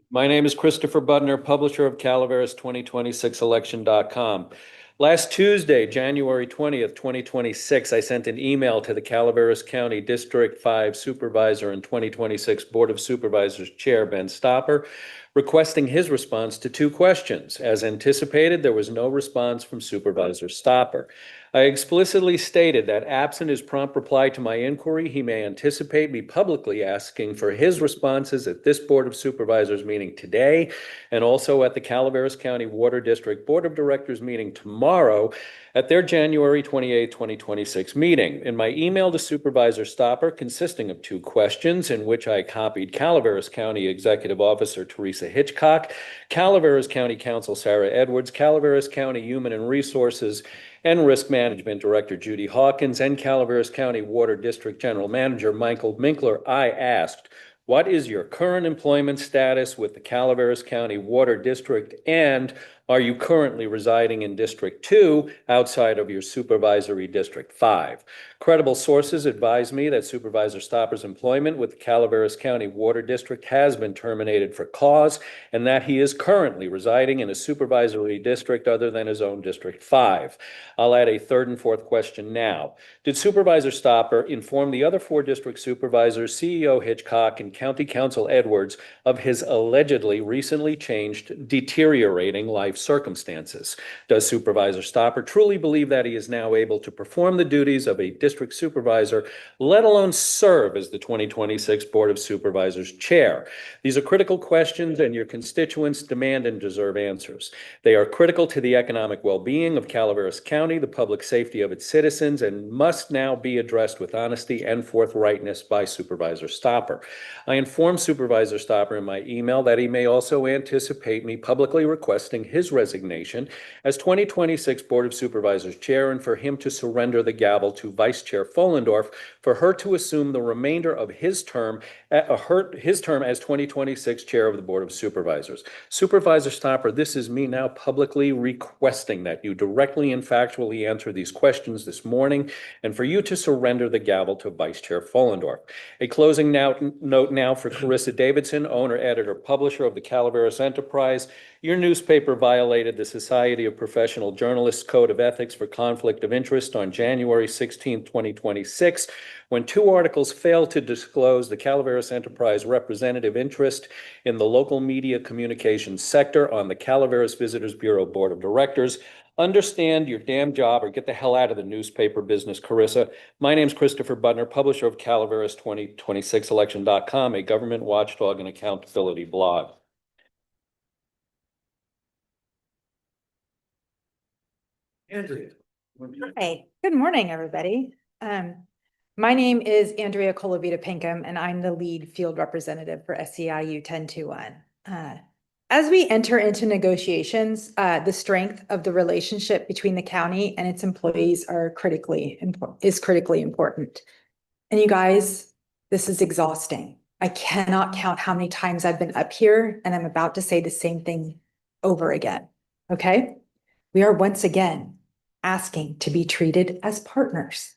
My name is Christopher Budner, publisher of Calaveras 2026election.com. Last Tuesday, January 20th, 2026, I sent an email to the Calaveras County District 5 Supervisor and 2026 Board of Supervisors Chair Ben Stopper, requesting his response to 2 questions. As anticipated, there was no response from Supervisor Stopper. I explicitly stated that absent his prompt reply to my inquiry, he may anticipate me publicly asking for his responses at this Board of Supervisors meeting today and also at the Calaveras County Water District Board of Directors meeting tomorrow at their January 28, 2026 meeting. In my email to Supervisor Stopper, consisting of 2 questions in which I copied Calaveras County Executive Officer Teresa Hitchcock, Calaveras County Counsel Sarah Edwards, Calaveras County Human and Resources and Risk Management Director Judy Hawkins, and Calaveras County Water District General Manager Michael Minkler, I asked, what is your current employment status with the Calaveras County Water District, and are you currently residing in District 2 outside of your supervisory District 5? Credible sources advise me that Supervisor Stopper's employment with the Calaveras County Water District has been terminated for cause and that he is currently residing in a supervisory district other than his own District 5. I'll add a 3rd and 4th question now. Did Supervisor Stopper inform the other 4 district supervisors, CEO Hitchcock and County Counsel Edwards, of his allegedly recently changed, deteriorating life circumstances? Does Supervisor Stopper truly believe that he is now able to perform the duties of a district supervisor, let alone serve as the 2026 Board of Supervisors chair? These are critical questions, and your constituents demand and deserve answers. They are critical to the economic well-being of Calaveras County, the public safety of its citizens, and must now be addressed with honesty and forthrightness by Supervisor Stopper. I informed Supervisor Stopper in my email that he may also anticipate me publicly requesting his resignation as 2026 Board of Supervisors chair and for him to surrender the gavel to Vice Chair Follendorf for her to assume the remainder of his term as 2026 chair of the Board of Supervisors. Supervisor Stopper, this is me now publicly requesting that you directly and factually answer these questions this morning and for you to surrender the gavel to Vice Chair Follendorf. A closing note now for Carissa Davidson, owner, editor, publisher of the Calaveras Enterprise. Your newspaper violated the Society of Professional Journalists Code of Ethics for Conflict of Interest on January 16, 2026, when 2 articles failed to disclose the Calaveras Enterprise representative interest in the local media communications sector on the Calaveras Visitors Bureau Board of Directors. Understand your damn job or get the hell out of the newspaper business, Carissa. My name's Christopher Butner, publisher of Calaveras2026election.com, a government watchdog and accountability blog. Andrea. Hey, good morning, everybody. My name is Andrea Colavita Pinkham, and I'm the lead field representative for SEIU 1021. As we enter into negotiations, the strength of the relationship between the county and its employees is critically important. And you guys, this is exhausting. I cannot count how many times I've been up here, and I'm about to say the same thing over again. Okay? We are once again asking to be treated as partners.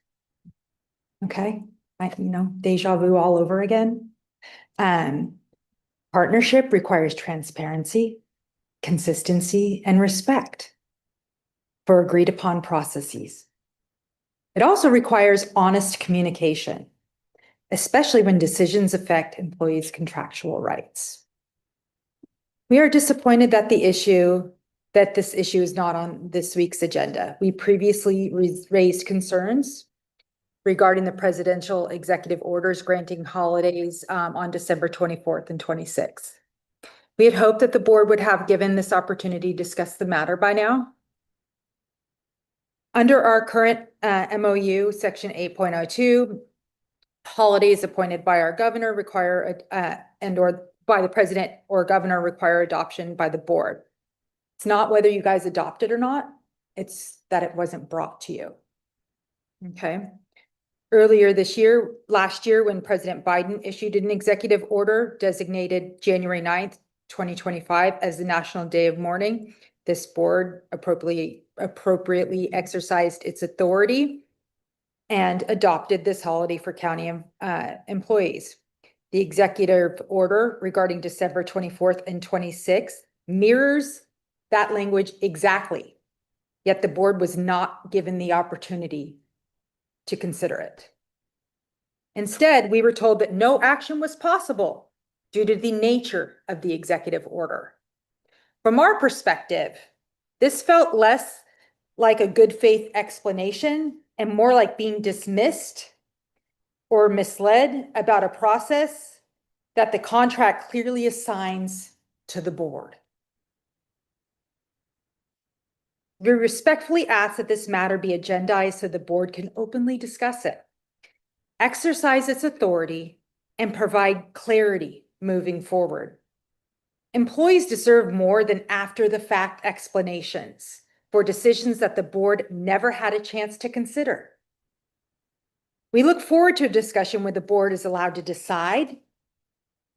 Okay, deja vu all over again. Partnership requires transparency, consistency, and respect for agreed upon processes. It also requires honest communication, especially when decisions affect employees' contractual rights. We are disappointed that this issue is not on this week's agenda. We previously raised concerns regarding the presidential executive orders granting holidays on December 24th and 26th. We had hoped that the board would have given this opportunity to discuss the matter by now. Under our current MOU, Section 8.02, holidays appointed by our governor require or by the president or governor require adoption by the board. It's not whether you guys adopt it or not, it's that it wasn't brought to you. Okay. Earlier last year, when President Biden issued an executive order designated January 9th, 2025 as the National Day of Mourning, this board appropriately exercised its authority and adopted this holiday for county employees. The executive order regarding December 24th and 26th mirrors that language exactly, yet the board was not given the opportunity to consider it. Instead, we were told that no action was possible due to the nature of the executive order. From our perspective, this felt less like a good faith explanation and more like being dismissed or misled about a process that the contract clearly assigns to the board. We respectfully ask that this matter be agendized so the board can openly discuss it, exercise its authority, and provide clarity moving forward. Employees deserve more than after-the-fact explanations for decisions that the board never had a chance to consider. We look forward to a discussion where the board is allowed to decide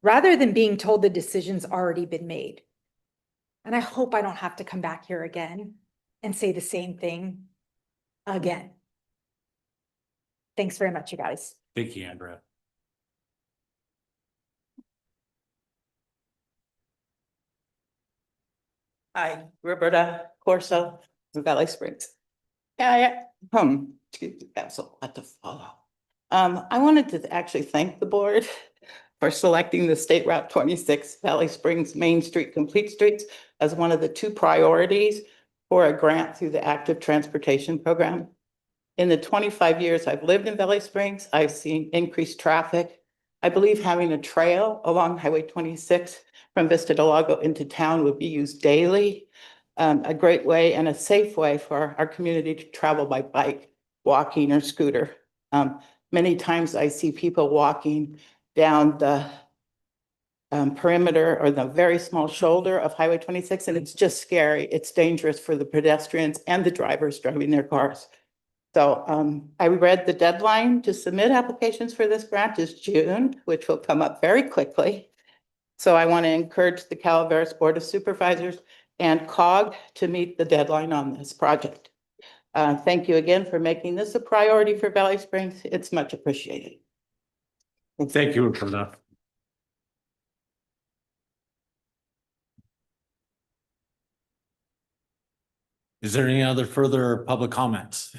rather than being told the decision's already been made. And I hope I don't have to come back here again and say the same thing again. Thanks very much, you guys. Thank you, Andrea. Hi, Roberta Corso from Valley Springs. Excuse me, that's a lot to follow. I wanted to actually thank the board for selecting the State Route 26 Valley Springs Main Street Complete Streets as one of the 2 priorities for a grant through the Active Transportation Program. In the 25 years I've lived in Valley Springs, I've seen increased traffic. I believe having a trail along Highway 26 from Vista del Lago into town would be used daily. A great way and a safe way for our community to travel by bike, walking, or scooter. Many times I see people walking down the perimeter or the very small shoulder of Highway 26, and it's just scary. It's dangerous for the pedestrians and the drivers driving their cars. So I read the deadline to submit applications for this grant is June, which will come up very quickly. So I want to encourage the Calaveras Board of Supervisors and COG to meet the deadline on this project. Thank you again for making this a priority for Valley Springs. It's much appreciated. Well, thank you for that. Is there any other further public comments?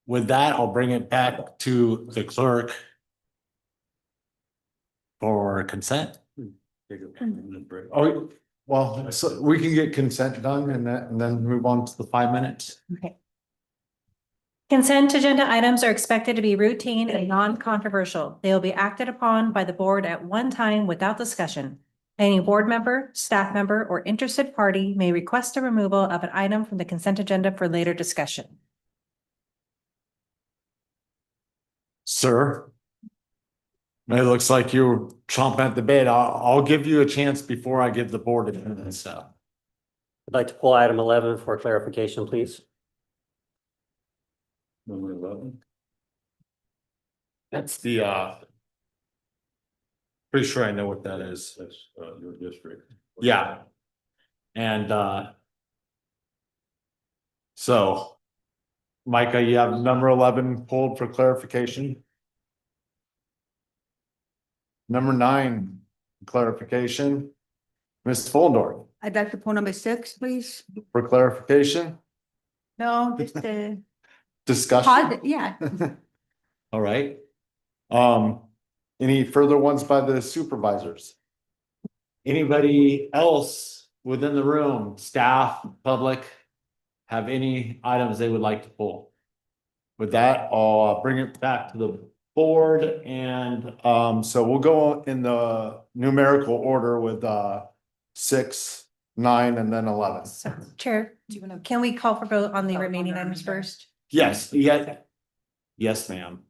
With that, I'll bring it back to the clerk for consent. Oh, well, so we can get consent done and then move on to the 5 minutes. Okay. Consent agenda items are expected to be routine and non-controversial. They will be acted upon by the board at one time without discussion. Any board member, staff member, or interested party may request a removal of an item from the consent agenda for later discussion. Sir, it looks like you're chomping at the bit. I'll give you a chance before I give the board a so. I'd like to pull item 11 for clarification, please. Number 11. That's the pretty sure I know what that is. That's your district. Yeah. And so Micah, you have number 11 pulled for clarification. Number 9, clarification. Ms. Fullendorf, I'd like to pull number 6, please. for clarification, No, just the, discussion. yeah. All right. Any further ones by the supervisors? Anybody else within the room, staff, public, have any items they would like to pull? With that, I'll bring it back to the board, and so we'll go in the numerical order with 6, 9, and then 11. So, Chair, can we call for vote on the remaining items first? Yes, yeah. Yes, ma'am.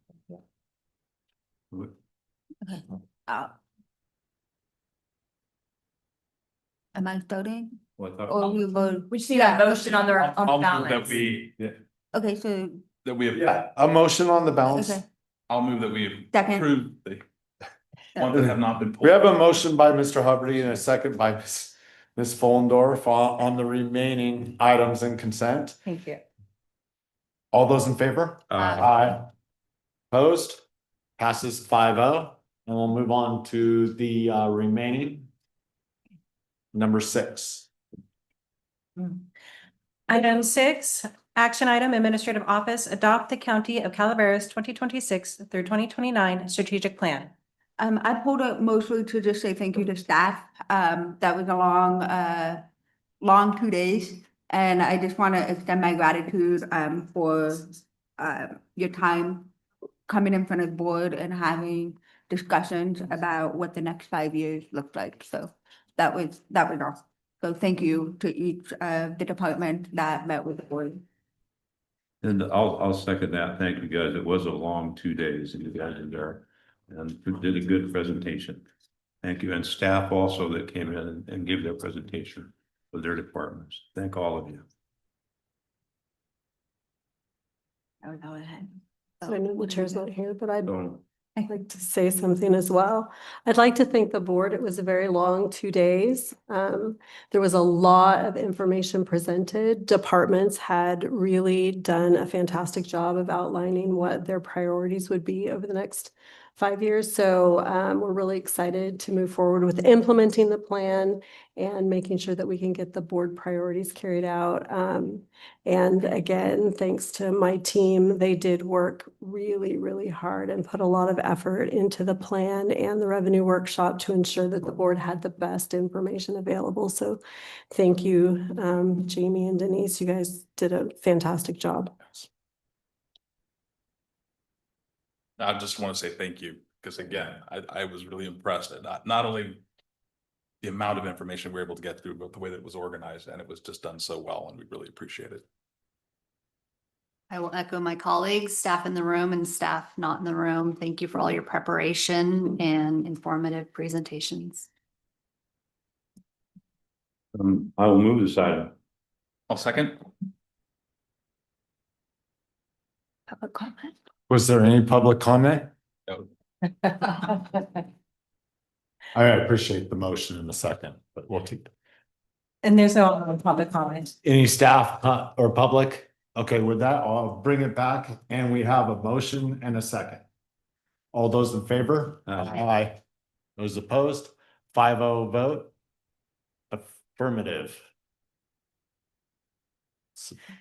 Am I voting? Well, I thought- Or we vote? We just need a motion on the I'll move that balance. we, Okay, so, Yeah, a motion on the balance. okay, I'll move that we second. approve the ones that have not been pulled. We have a motion by Mr. Hubbard and a second by Ms. Fullendorf on the remaining items in consent. Thank you. All those in favor? Aye. Opposed? Passes 5-0, and we'll move on to the remaining. Number 6. Item 6, action item, administrative office, adopt the County of Calaveras 2026 through 2029 strategic plan. I pulled up mostly to just say thank you to staff. That was a long 2 days. And I just want to extend my gratitude, for, your time coming in front of the board and having discussions about what the next 5 years looks like. So that was all. So thank you to each of the department that met with the board. And I'll second that. Thank you, guys. It was a long 2 days and you guys are there and did a good presentation. Thank you. And staff also that came in and gave their presentation for their departments. Thank all of you. I would go ahead. I know the chair's not here, but I'd So, like to say something as well. I'd like to thank the board. It was a very long 2 days. There was a lot of information presented. Departments had really done a fantastic job of outlining what their priorities would be over the next 5 years. So we're really excited to move forward with implementing the plan and making sure that we can get the board priorities carried out. And again, thanks to my team, they did work really, really hard and put a lot of effort into the plan and the revenue workshop to ensure that the board had the best information available. So thank you, Jamie and Denise. You guys did a fantastic job. I just want to say thank you, because again, I was really impressed at not only the amount of information we were able to get through, but the way that it was organized, and it was just done so well, and we really appreciate it. I will echo my colleagues, staff in the room and staff not in the room. Thank you for all your preparation and informative presentations. I will move this item. I'll second. Public comment. Was there any public comment? No. I appreciate the motion in a second, but we'll keep. And there's no public comment. Any staff or public? Okay, with that, I'll bring it back and we have a motion and a second. All those in favor? Aye. Those opposed? 5-0 vote. Affirmative.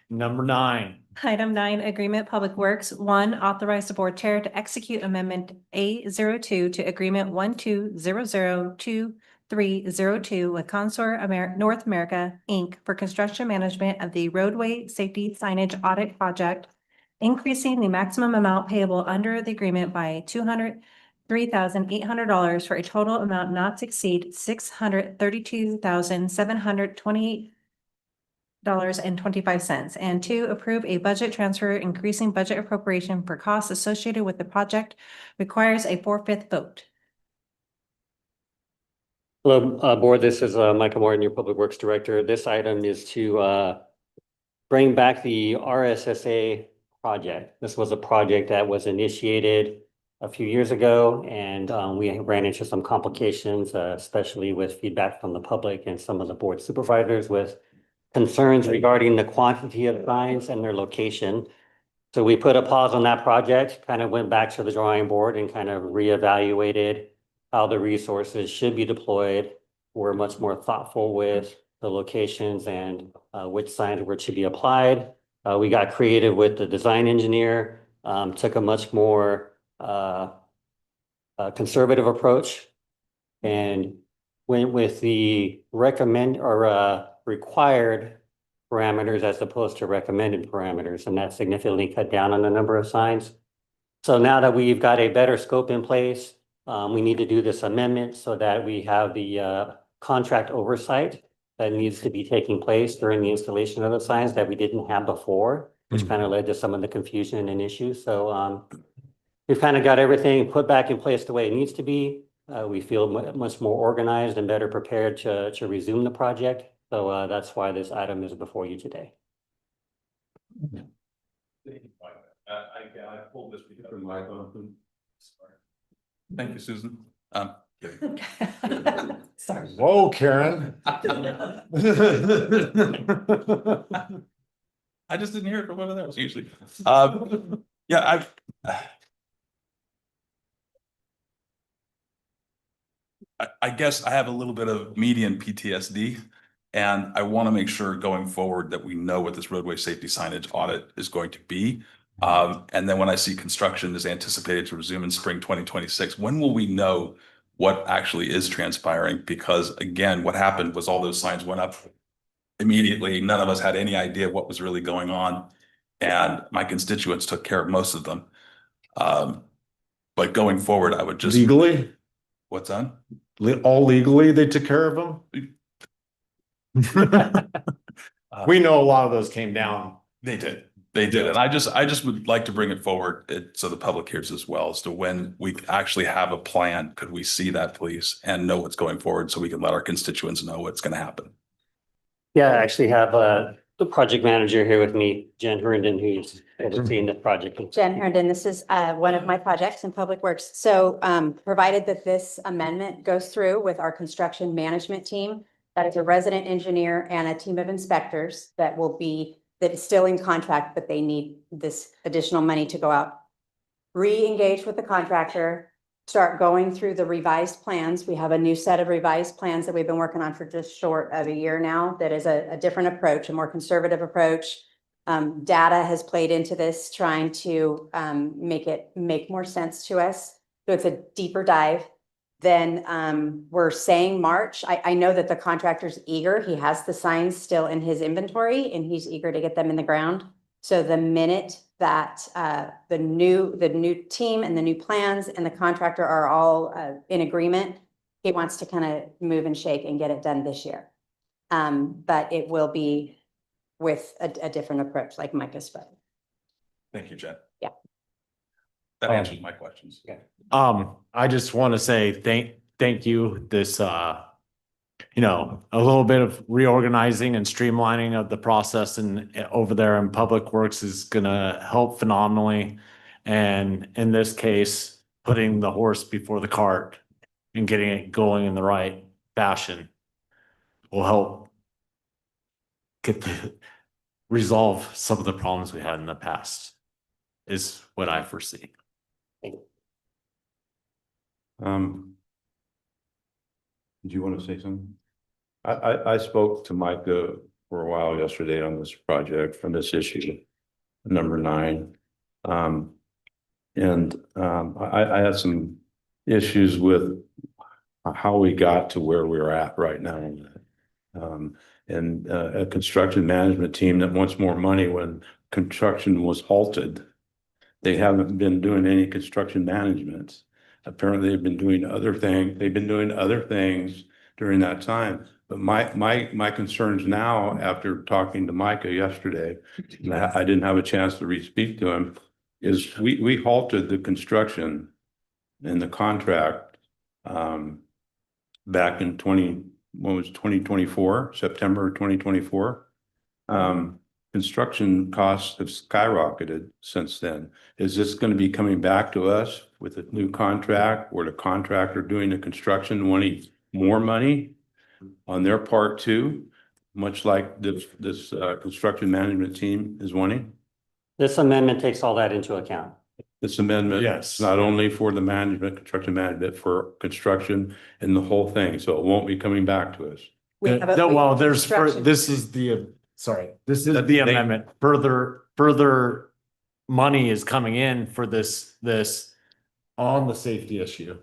Number 9. Item 9, Agreement Public Works. 1, authorize the board chair to execute amendment A02 to agreement 12002302 with Consor North America, Inc. for construction management of the roadway safety signage audit project, increasing the maximum amount payable under the agreement by $203,800 for a total amount not to exceed $632,728.25, and 2, approve a budget transfer increasing budget appropriation for costs associated with the project requires a 4/5 vote. Hello, board. This is Michael Morton, your Public Works Director. This item is to bring back the RSSA project. This was a project that was initiated a few years ago, and we ran into some complications, especially with feedback from the public and some of the board supervisors with concerns regarding the quantity of signs and their location. So we put a pause on that project, kind of went back to the drawing board and kind of reevaluated how the resources should be deployed. We're much more thoughtful with the locations and which signs were to be applied. We got creative with the design engineer, took a much more conservative approach, and went with the required parameters as opposed to recommended parameters, and that significantly cut down on the number of signs. So now that we've got a better scope in place, we need to do this amendment so that we have the contract oversight that needs to be taking place during the installation of the signs that we didn't have before, which kind of led to some of the confusion and issues. So we've kind of got everything put back in place the way it needs to be. We feel much more organized and better prepared to resume the project. So that's why this item is before you today. I pulled this because thank you, Susan. Sorry. Whoa, Karen. I just didn't hear it from one of those usually. Yeah, I guess I have a little bit of median PTSD, and I want to make sure going forward that we know what this roadway safety signage audit is going to be. And then when I see construction is anticipated to resume in spring 2026, when will we know what actually is transpiring? Because again, what happened was all those signs went up immediately. None of us had any idea what was really going on. And my constituents took care of most of them. But going forward, I would just. Legally, What's that? all legally, they took care of them. We know a lot of those came down. They did. They did. And I just would like to bring it forward so the public hears as well as to when we actually have a plan. Could we see that, please, and know what's going forward so we can let our constituents know what's going to happen? Yeah, I actually have the project manager here with me, Jen Herndon, who's overseeing the project. Jen Herndon, this is one of my projects in Public Works. So provided that this amendment goes through with our construction management team, that is a resident engineer and a team of inspectors that is still in contract, but they need this additional money to go out. Re-engage with the contractor, start going through the revised plans. We have a new set of revised plans that we've been working on for just short of a year now. That is a different approach, a more conservative approach. Data has played into this, trying to make more sense to us. So it's a deeper dive. Then we're saying March. I know that the contractor's eager. He has the signs still in his inventory and he's eager to get them in the ground. So the minute that the new team and the new plans and the contractor are all in agreement, he wants to kind of move and shake and get it done this year. But it will be with a different approach, like Micah spoke. Thank you, Jen. Yeah. That answers my questions. Yeah. I just want to say thank you. This a little bit of reorganizing and streamlining of the process and over there in Public Works is gonna help phenomenally. And in this case, putting the horse before the cart and getting it going in the right fashion will help resolve some of the problems we had in the past, is what I foresee. Do you want to say something? I spoke to Micah for a while yesterday on this project, from this issue, number 9. I had some issues with how we got to where we're at right now. A construction management team that wants more money when construction was halted. They haven't been doing any construction management. Apparently they've been doing other things. They've been doing other things during that time. But my concerns now, after talking to Micah yesterday, I didn't have a chance to re-speak to him, is we halted the construction and the contract back in 2024, September 2024. Construction costs have skyrocketed since then. Is this going to be coming back to us with a new contract, or the contractor doing the construction wanting more money on their part too, much like this construction management team is wanting? This amendment takes all that into account. This amendment, Yes. not only for the management, construction management, for construction and the whole thing, so it won't be coming back to us. This is the amendment. Further money is coming in for this on the safety issue.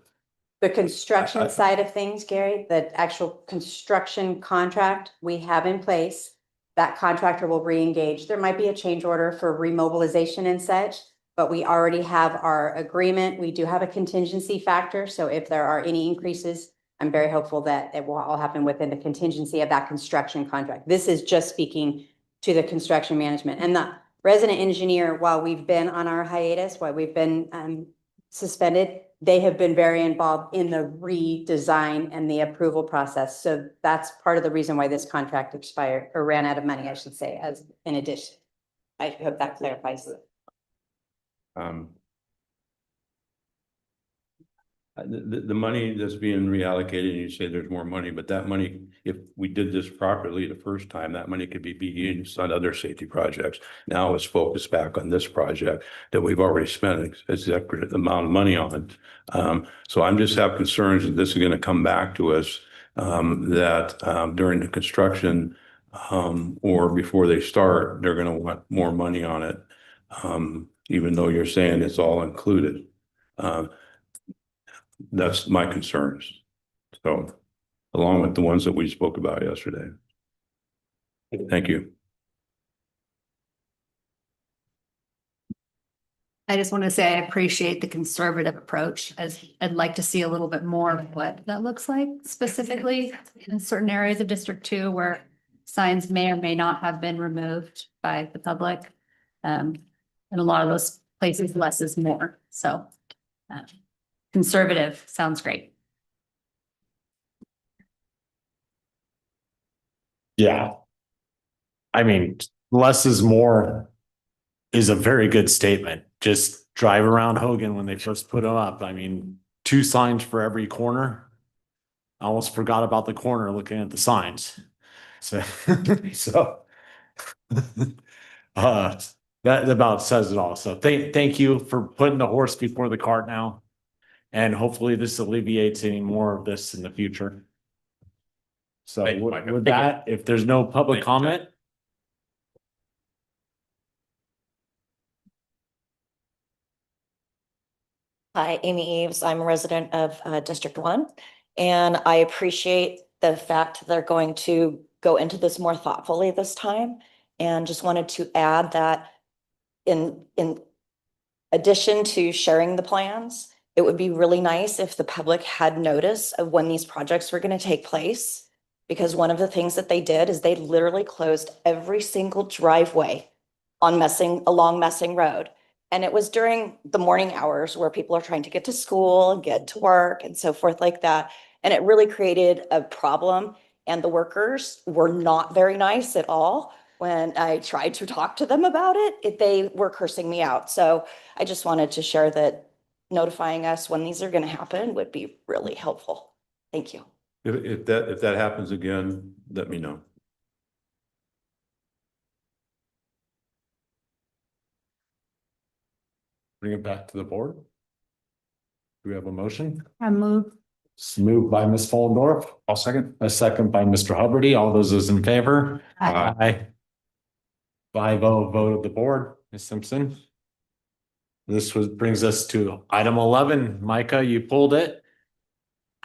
The construction side of things, Gary, the actual construction contract we have in place, that contractor will re-engage. There might be a change order for remobilization and such, but we already have our agreement. We do have a contingency factor. So if there are any increases, I'm very hopeful that it will all happen within the contingency of that construction contract. This is just speaking to the construction management. And the resident engineer, while we've been on our hiatus, while we've been suspended, they have been very involved in the redesign and the approval process. So that's part of the reason why this contract expired, or ran out of money, I should say, as in addition. I hope that clarifies it. The money that's being reallocated, and you say there's more money, but that money, if we did this properly the first time, that money could be used on other safety projects. Now it's focused back on this project that we've already spent a separate amount of money on. So I'm just have concerns that this is going to come back to us, that during the construction or before they start, they're going to want more money on it. even though you're saying it's all included. That's my concerns. So, along with the ones that we spoke about yesterday. Thank you. I just want to say I appreciate the conservative approach, as I'd like to see a little bit more of what that looks like specifically in certain areas of District 2 where signs may or may not have been removed by the public. In a lot of those places, less is more. So conservative sounds great. Yeah. I mean, less is more is a very good statement. Just drive around Hogan when they first put them up. I mean, 2 signs for every corner. I almost forgot about the corner looking at the signs. So, that about says it all. So thank you for putting the horse before the cart now. And hopefully this alleviates any more of this in the future. So Thank you, Micah. with that, if there's no public comment. Hi, Amy Eves. I'm a resident of District 1, and I appreciate the fact they're going to go into this more thoughtfully this time. And just wanted to add that in addition to sharing the plans, it would be really nice if the public had notice of when these projects were going to take place. Because one of the things that they did is they literally closed every single driveway along Messing Road. And it was during the morning hours where people are trying to get to school and get to work and so forth like that. And it really created a problem. And the workers were not very nice at all. When I tried to talk to them about it, they were cursing me out. So I just wanted to share that notifying us when these are going to happen would be really helpful. Thank you. If that happens again, let me know. Bring it back to the board. Do we have a motion? I move. It's moved by Ms. Fullendorf. I'll second. A second by Mr. Hubbard. All those in favor? Aye. Aye. 5-0 vote of the board. Ms. Simpson. Brings us to item 11. Micah, you pulled it.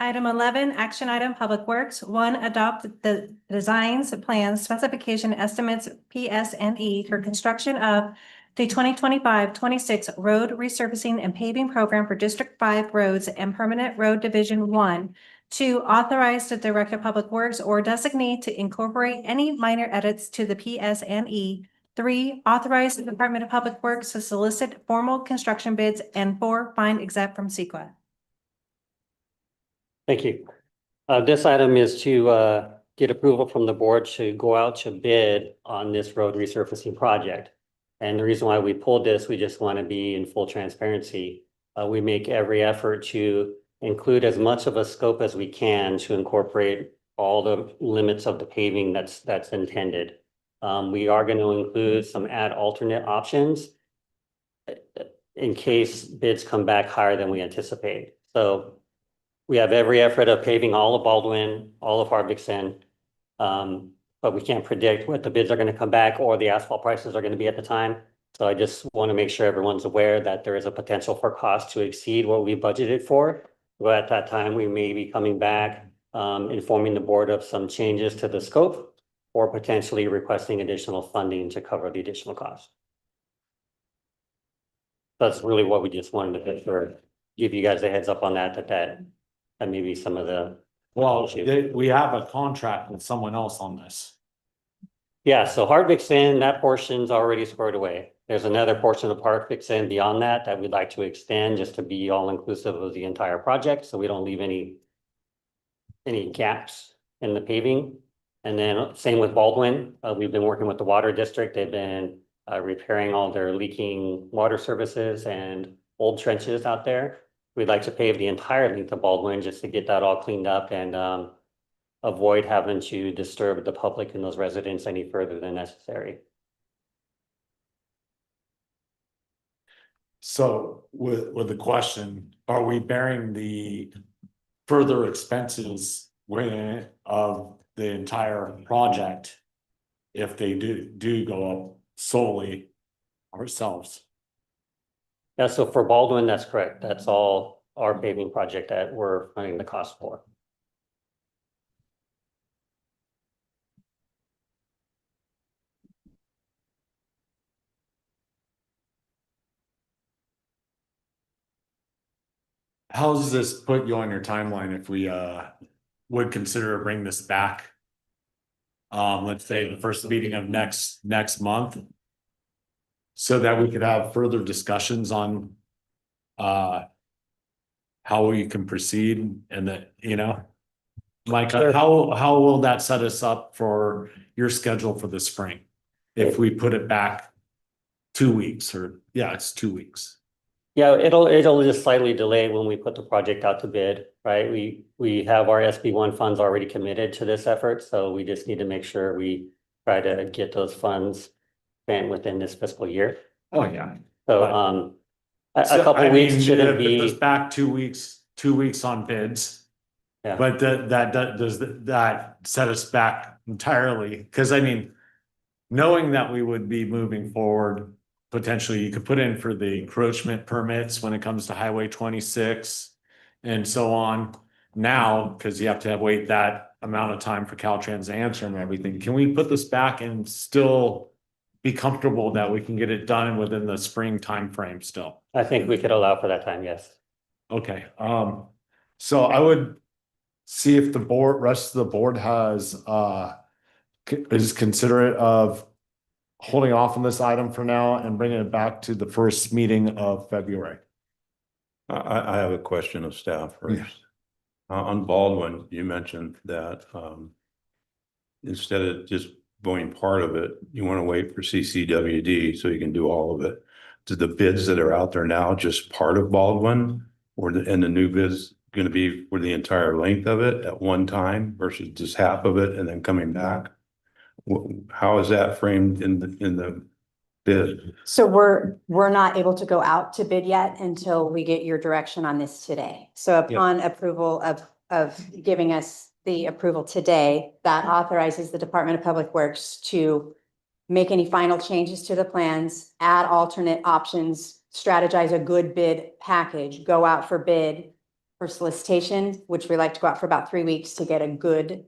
Item 11, action item, Public Works. 1, adopt the designs, plans, specification, estimates, PS&E for construction of the 2025-26 road resurfacing and paving program for District 5 roads and Permanent Road Division 1. 2, authorize the Director of Public Works or designate to incorporate any minor edits to the PS&E. 3, authorize the Department of Public Works to solicit formal construction bids. And 4, find exempt from CEQA. Thank you. This item is to get approval from the board to go out to bid on this road resurfacing project. And the reason why we pulled this, we just want to be in full transparency. We make every effort to include as much of a scope as we can to incorporate all the limits of the paving that's intended. We are going to include some alternate options in case bids come back higher than we anticipate. So we have every effort of paving all of Baldwin, all of Hardwickson, but we can't predict what the bids are going to come back or the asphalt prices are going to be at the time. So I just want to make sure everyone's aware that there is a potential for cost to exceed what we budgeted for. But at that time, we may be coming back, informing the board of some changes to the scope or potentially requesting additional funding to cover the additional cost. That's really what we just wanted to give you guys a heads up on that may be some of the. Well, we have a contract with someone else on this. Yeah, so Hardwickson, that portion's already squared away. There's another portion of Hardwickson beyond that we'd like to extend just to be all inclusive of the entire project, so we don't leave any gaps in the paving. And then same with Baldwin. We've been working with the water district. They've been repairing all their leaking water services and old trenches out there. We'd like to pave the entire length of Baldwin just to get that all cleaned up and avoid having to disturb the public and those residents any further than necessary. So with the question, are we bearing the further expenses of the entire project if they do go up solely ourselves? Yeah, so for Baldwin, that's correct. That's all our paving project that we're funding the cost for. How does this put you on your timeline if we would consider bring this back? Let's say the first meeting of next month. So that we could have further discussions on how we can proceed and that, you know. Like, Sure. how will that set us up for your schedule for the spring? If we put it back 2 weeks or, yeah, it's 2 weeks. Yeah, it'll just slightly delay when we put the project out to bid, right? We have our SB1 funds already committed to this effort, so we just need to make sure we try to get those funds spent within this fiscal year. Oh, yeah. So, a So, couple I weeks mean, shouldn't if it goes be, back 2 weeks, 2 weeks on bids. Yeah. But does that set us back entirely? Cause I mean, knowing that we would be moving forward, potentially you could put in for the encroachment permits when it comes to Highway 26 and so on. Now, cause you have to wait that amount of time for Caltrans to answer and everything. Can we put this back and still be comfortable that we can get it done within the spring timeframe still? I think we could allow for that time, yes. Okay, so I would see if the rest of the board is considerate of holding off on this item for now and bringing it back to the first meeting of February. I have a question of staff first. Yeah. On Baldwin, you mentioned that instead of just going part of it, you want to wait for CCWD so you can do all of it. Do the bids that are out there now just part of Baldwin, and the new bids going to be for the entire length of it at one time versus just half of it and then coming back? How is that framed in the bid? So we're not able to go out to bid yet until we get your direction on this today. So upon approval of giving us the approval today, that authorizes the Department of Public Works to make any final changes to the plans, add alternate options, strategize a good bid package, go out for bid for solicitation, which we like to go out for about 3 weeks to get a good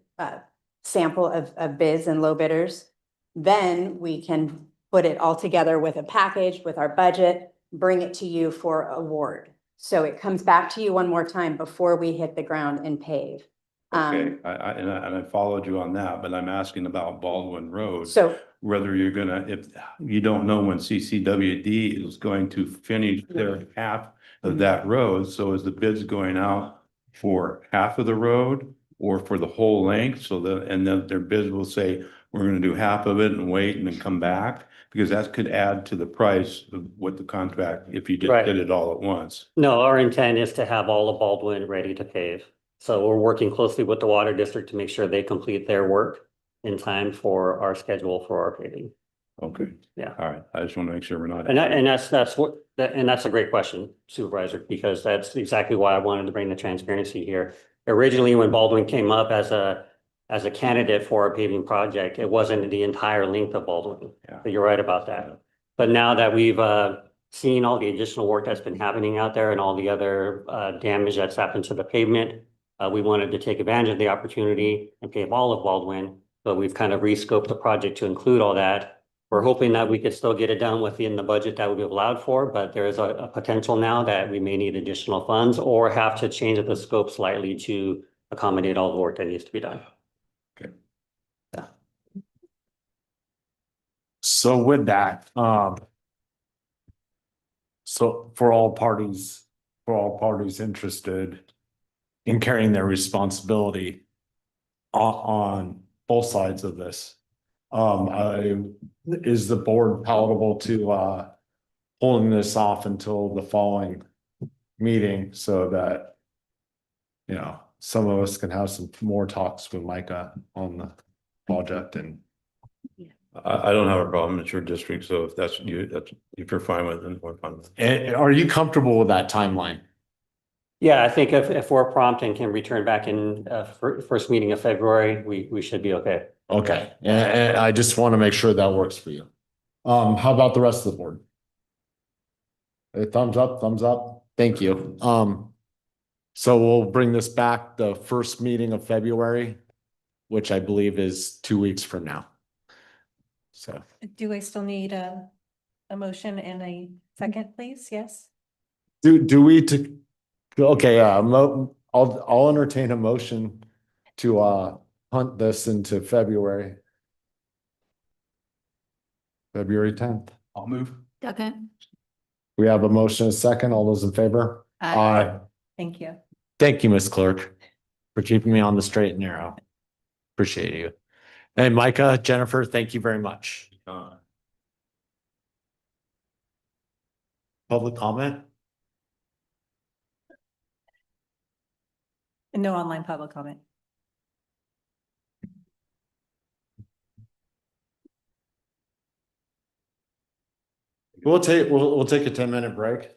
sample of bids and low bidders. Then we can put it all together with a package, with our budget, bring it to you for award. So it comes back to you one more time before we hit the ground and pave. Okay, I followed you on that, but I'm asking about Baldwin Road. So Whether you're gonna, if you don't know when CCWD is going to finish their half of that road, so is the bids going out for half of the road or for the whole length? So and then their bids will say, we're gonna do half of it and wait and then come back? Because that could add to the price of what the contract, if you just Right. did it all at once. No, our intent is to have all of Baldwin ready to pave. So we're working closely with the water district to make sure they complete their work in time for our schedule for our paving. Okay. Yeah. All right, I just want to make sure we're not. And that's a great question, Supervisor, because that's exactly why I wanted to bring the transparency here. Originally, when Baldwin came up as a candidate for a paving project, it wasn't the entire length of Baldwin. Yeah. So you're right about that. But now that we've seen all the additional work that's been happening out there and all the other damage that's happened to the pavement, we wanted to take advantage of the opportunity and pave all of Baldwin. So we've kind of rescoped the project to include all that. We're hoping that we could still get it done within the budget that we've allowed for, but there is a potential now that we may need additional funds or have to change the scope slightly to accommodate all the work that needs to be done. Okay. Yeah. So with that, so for all parties interested in carrying their responsibility on both sides of this, is the board palatable to holding this off until the following meeting so that, you know, some of us can have some more talks with Micah on the project? And I don't have a problem. It's your district, so if that's if you're fine with it, we're fine with it. and are you comfortable with that timeline? Yeah, I think if we're prompt and can return back in first meeting of February, we should be okay. Okay, and I just want to make sure that works for you. How about the rest of the board? A thumbs up, thumbs up. Thank you. So we'll bring this back the first meeting of February, which I believe is 2 weeks from now. So, Do I still need a motion and a second, please? Yes? do we okay, I'll entertain a motion to hunt this into February. February 10th. I'll move. Second. We have a motion, a second. All those in favor? Aye. Thank you. Thank you, Ms. Clerk, for keeping me on the straight and narrow. Appreciate you. And Micah, Jennifer, thank you very much. Public comment? And no online public comment. We'll take a 10-minute break.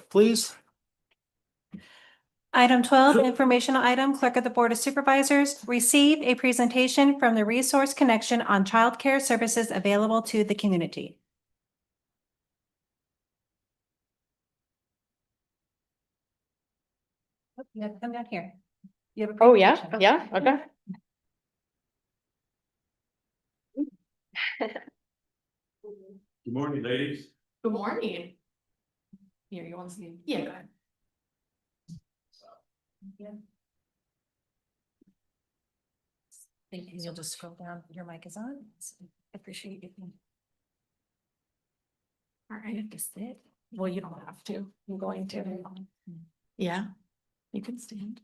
Please. Item 12, informational item, Clerk of the Board of Supervisors, receive a presentation from the Resource Connection on childcare services available to the community. Oh, you have to come down here. You have a Oh, yeah, presentation. yeah, okay. Good morning, ladies. Good morning. Here, you want to see? Yeah, go ahead. Thank you. You'll just scroll down. Your mic is on. I appreciate you. All right, I just did. Well, you don't have to. I'm going to. Yeah, you can stand.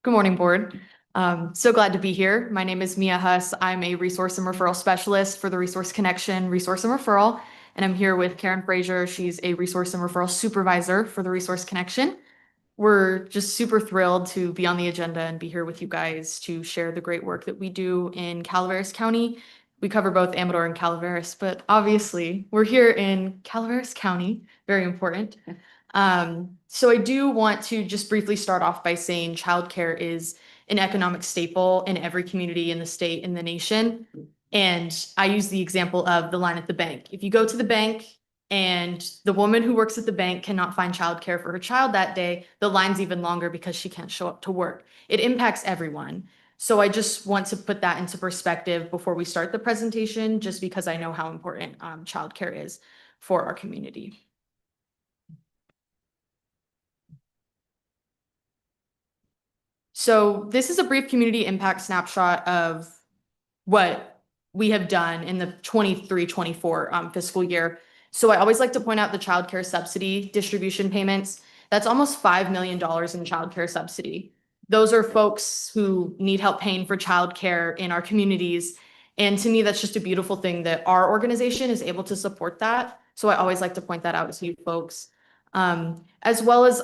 Good morning, board. So glad to be here. My name is Mia Huss. I'm a resource and referral specialist for the Resource Connection Resource and Referral. And I'm here with Karen Frazier. She's a resource and referral supervisor for the Resource Connection. We're just super thrilled to be on the agenda and be here with you guys to share the great work that we do in Calaveras County. We cover both Amador and Calaveras, but obviously we're here in Calaveras County, very important. So I do want to just briefly start off by saying childcare is an economic staple in every community in the state and the nation. And I use the example of the line at the bank. If you go to the bank and the woman who works at the bank cannot find childcare for her child that day, the line's even longer because she can't show up to work. It impacts everyone. So I just want to put that into perspective before we start the presentation, just because I know how important childcare is for our community. So this is a brief community impact snapshot of what we have done in the 23-24 fiscal year. So I always like to point out the childcare subsidy distribution payments. That's almost $5 million in childcare subsidy. Those are folks who need help paying for childcare in our communities. And to me, that's just a beautiful thing that our organization is able to support that. So I always like to point that out to you folks. As well as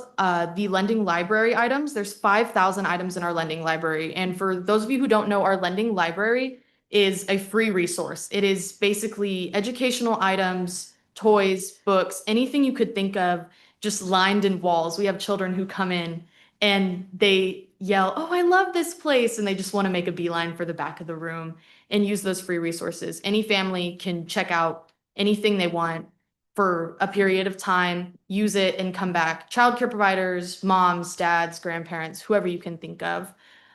the lending library items. There's 5,000 items in our lending library. And for those of you who don't know, our lending library is a free resource. It is basically educational items, toys, books, anything you could think of, just lined in walls. We have children who come in and they yell, "Oh, I love this place." And they just want to make a beeline for the back of the room and use those free resources. Any family can check out anything they want for a period of time, use it and come back. Childcare providers, moms, dads, grandparents, whoever you can think of.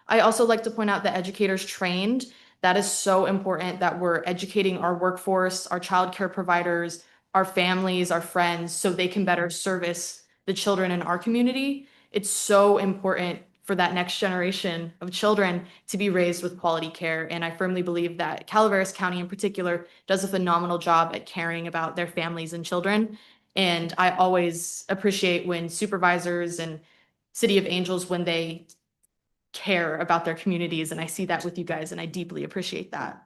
I also like to point out that educators trained. That is so important that we're educating our workforce, our childcare providers, our families, our friends, so they can better service the children in our community. It's so important for that next generation of children to be raised with quality care. And I firmly believe that Calaveras County in particular does a phenomenal job at caring about their families and children. And I always appreciate when supervisors and City of Angels, when they care about their communities. And I see that with you guys, and I deeply appreciate that.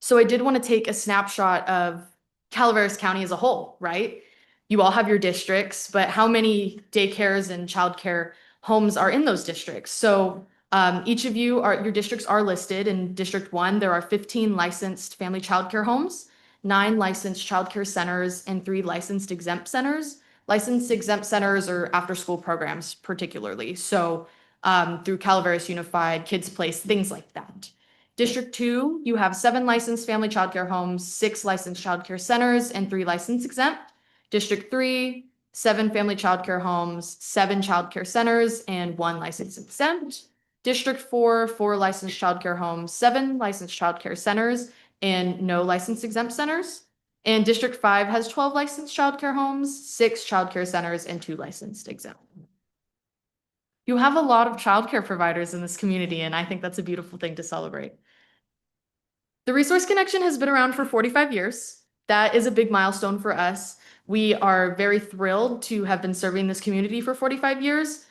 So I did want to take a snapshot of Calaveras County as a whole, right? You all have your districts, but how many daycares and childcare homes are in those districts? So each of your districts are listed. In District 1, there are 15 licensed family childcare homes, 9 licensed childcare centers, and 3 licensed exempt centers. Licensed exempt centers are after-school programs particularly. So through Calaveras Unified, Kids Place, things like that. District 2, you have 7 licensed family childcare homes, 6 licensed childcare centers, and 3 licensed exempt. District 3, 7 family childcare homes, 7 childcare centers, and 1 licensed exempt. District 4, 4 licensed childcare homes, 7 licensed childcare centers, and no licensed exempt centers. And District 5 has 12 licensed childcare homes, 6 childcare centers, and 2 licensed exempt. You have a lot of childcare providers in this community, and I think that's a beautiful thing to celebrate. The Resource Connection has been around for 45 years. That is a big milestone for us. We are very thrilled to have been serving this community for 45 years.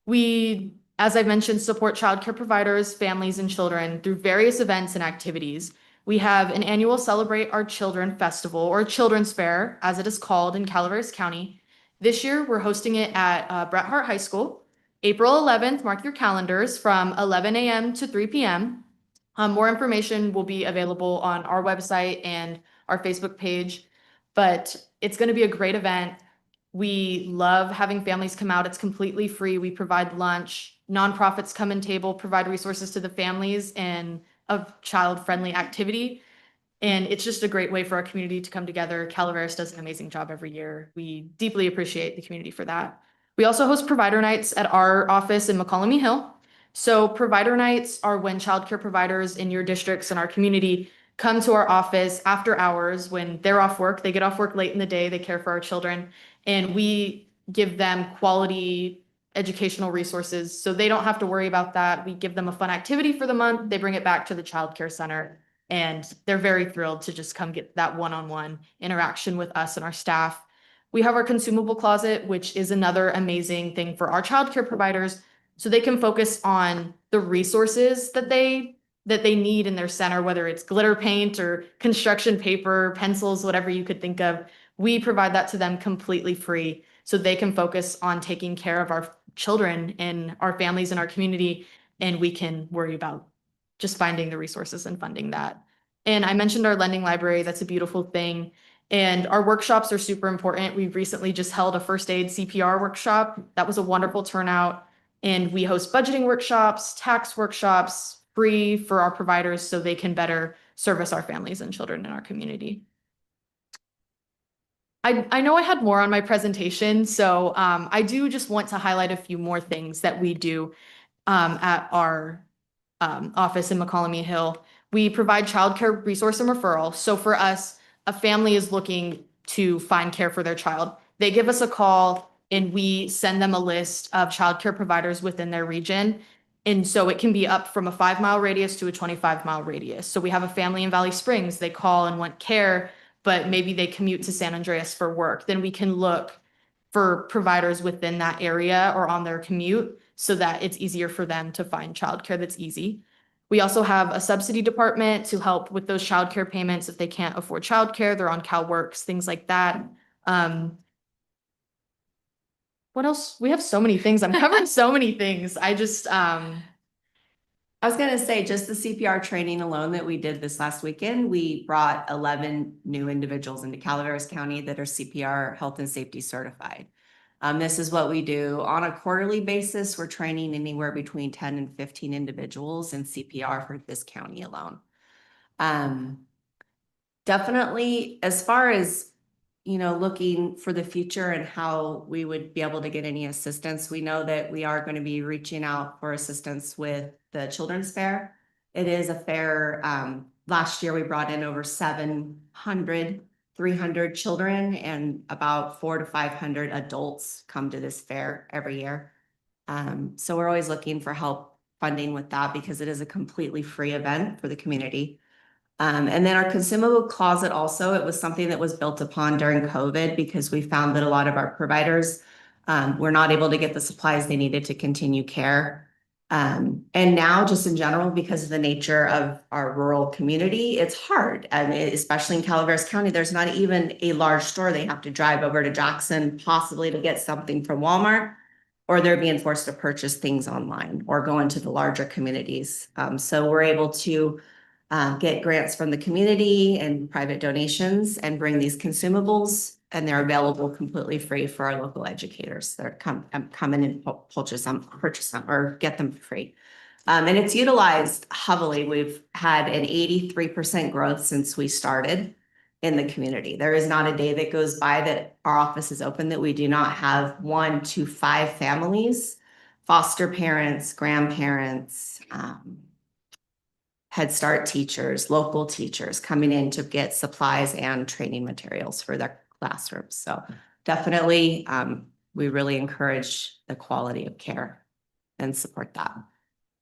We, as I mentioned, support childcare providers, families, and children through various events and activities. We have an annual Celebrate Our Children Festival, or Children's Fair, as it is called in Calaveras County. This year, we're hosting it at Bret Harte High School. April 11th, mark your calendars, from 11 a.m. to 3 p.m. More information will be available on our website and our Facebook page. but it's going to be a great event. We love having families come out. It's completely free. We provide lunch. Nonprofits come and table, provide resources to the families and a child-friendly activity. And it's just a great way for our community to come together. Calaveras does an amazing job every year. We deeply appreciate the community for that. We also host provider nights at our office in McCollum Hill. So provider nights are when childcare providers in your districts and our community come to our office after hours when they're off work. They get off work late in the day, they care for our children, and we give them quality educational resources so they don't have to worry about that. We give them a fun activity for the month. They bring it back to the childcare center. And they're very thrilled to just come get that one-on-one interaction with us and our staff. We have our consumable closet, which is another amazing thing for our childcare providers, so they can focus on the resources that they need in their center, whether it's glitter paint or construction paper, pencils, whatever you could think of. We provide that to them completely free, so they can focus on taking care of our children and our families in our community, and we can worry about just finding the resources and funding that. And I mentioned our lending library. That's a beautiful thing. And our workshops are super important. We recently just held a first aid CPR workshop. That was a wonderful turnout. And we host budgeting workshops, tax workshops, free for our providers so they can better service our families and children in our community. I know I had more on my presentation, so I do just want to highlight a few more things that we do at our office in McCollum Hill. We provide childcare resource and referral. So for us, a family is looking to find care for their child. They give us a call and we send them a list of childcare providers within their region. And so it can be up from a 5-mile radius to a 25-mile radius. So we have a family in Valley Springs. They call and want care, but maybe they commute to San Andreas for work. Then we can look for providers within that area or on their commute, so that it's easier for them to find childcare that's easy. We also have a subsidy department to help with those childcare payments if they can't afford childcare. They're on CalWorks, things like that. What else? We have so many things. I'm covering so many things. I was going to say, just the CPR training alone that we did this last weekend, we brought 11 new individuals into Calaveras County that are CPR health and safety certified. This is what we do on a quarterly basis. We're training anywhere between 10 and 15 individuals in CPR for this county alone. Definitely, as far as, looking for the future and how we would be able to get any assistance, we know that we are going to be reaching out for assistance with the children's fair. It is a fair. Last year, we brought in over 300 children, and about 400 to 500 adults come to this fair every year. So we're always looking for help funding with that because it is a completely free event for the community. And then our consumable closet also, it was something that was built upon during COVID because we found that a lot of our providers were not able to get the supplies they needed to continue care. And now just in general, because of the nature of our rural community, it's hard. Especially in Calaveras County, there's not even a large store. They have to drive over to Jackson possibly to get something from Walmart, or they're being forced to purchase things online or go into the larger communities. So we're able to get grants from the community and private donations and bring these consumables, and they're available completely free for our local educators that come in and purchase them or get them for free. And it's utilized heavily. We've had an 83% growth since we started in the community. There is not a day that goes by that our office is open that we do not have 1 to 5 families, foster parents, grandparents, Head Start teachers, local teachers coming in to get supplies and training materials for their classrooms. So definitely, we really encourage the quality of care and support that.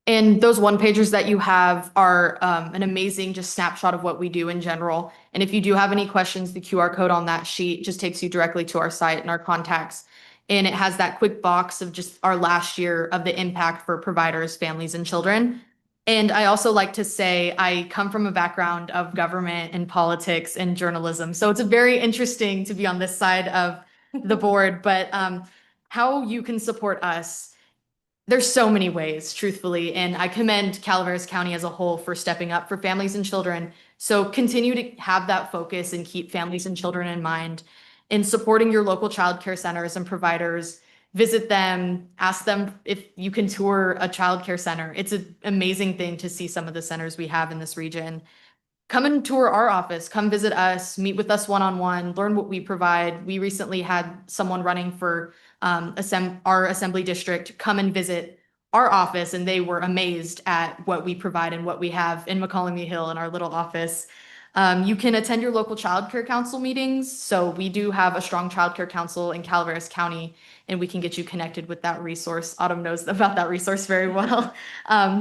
And those one-pagers that you have are an amazing just snapshot of what we do in general. And if you do have any questions, the QR code on that sheet just takes you directly to our site and our contacts. And it has that quick box of just our last year of the impact for providers, families, and children. And I also like to say I come from a background of government and politics and journalism. So it's very interesting to be on this side of the board. But how you can support us, there's so many ways, truthfully. And I commend Calaveras County as a whole for stepping up for families and children So continue to have that focus and keep families and children in mind in supporting your local childcare centers and providers. Visit them, ask them if you can tour a childcare center. It's an amazing thing to see some of the centers we have in this region. Come and tour our office, come visit us, meet with us one-on-one, learn what we provide. We recently had someone running for our assembly district come and visit our office, and they were amazed at what we provide and what we have in McCollum Hill in our little office. You can attend your local child care council meetings. So we do have a strong child care council in Calaveras County, and we can get you connected with that resource. Autumn knows about that resource very well.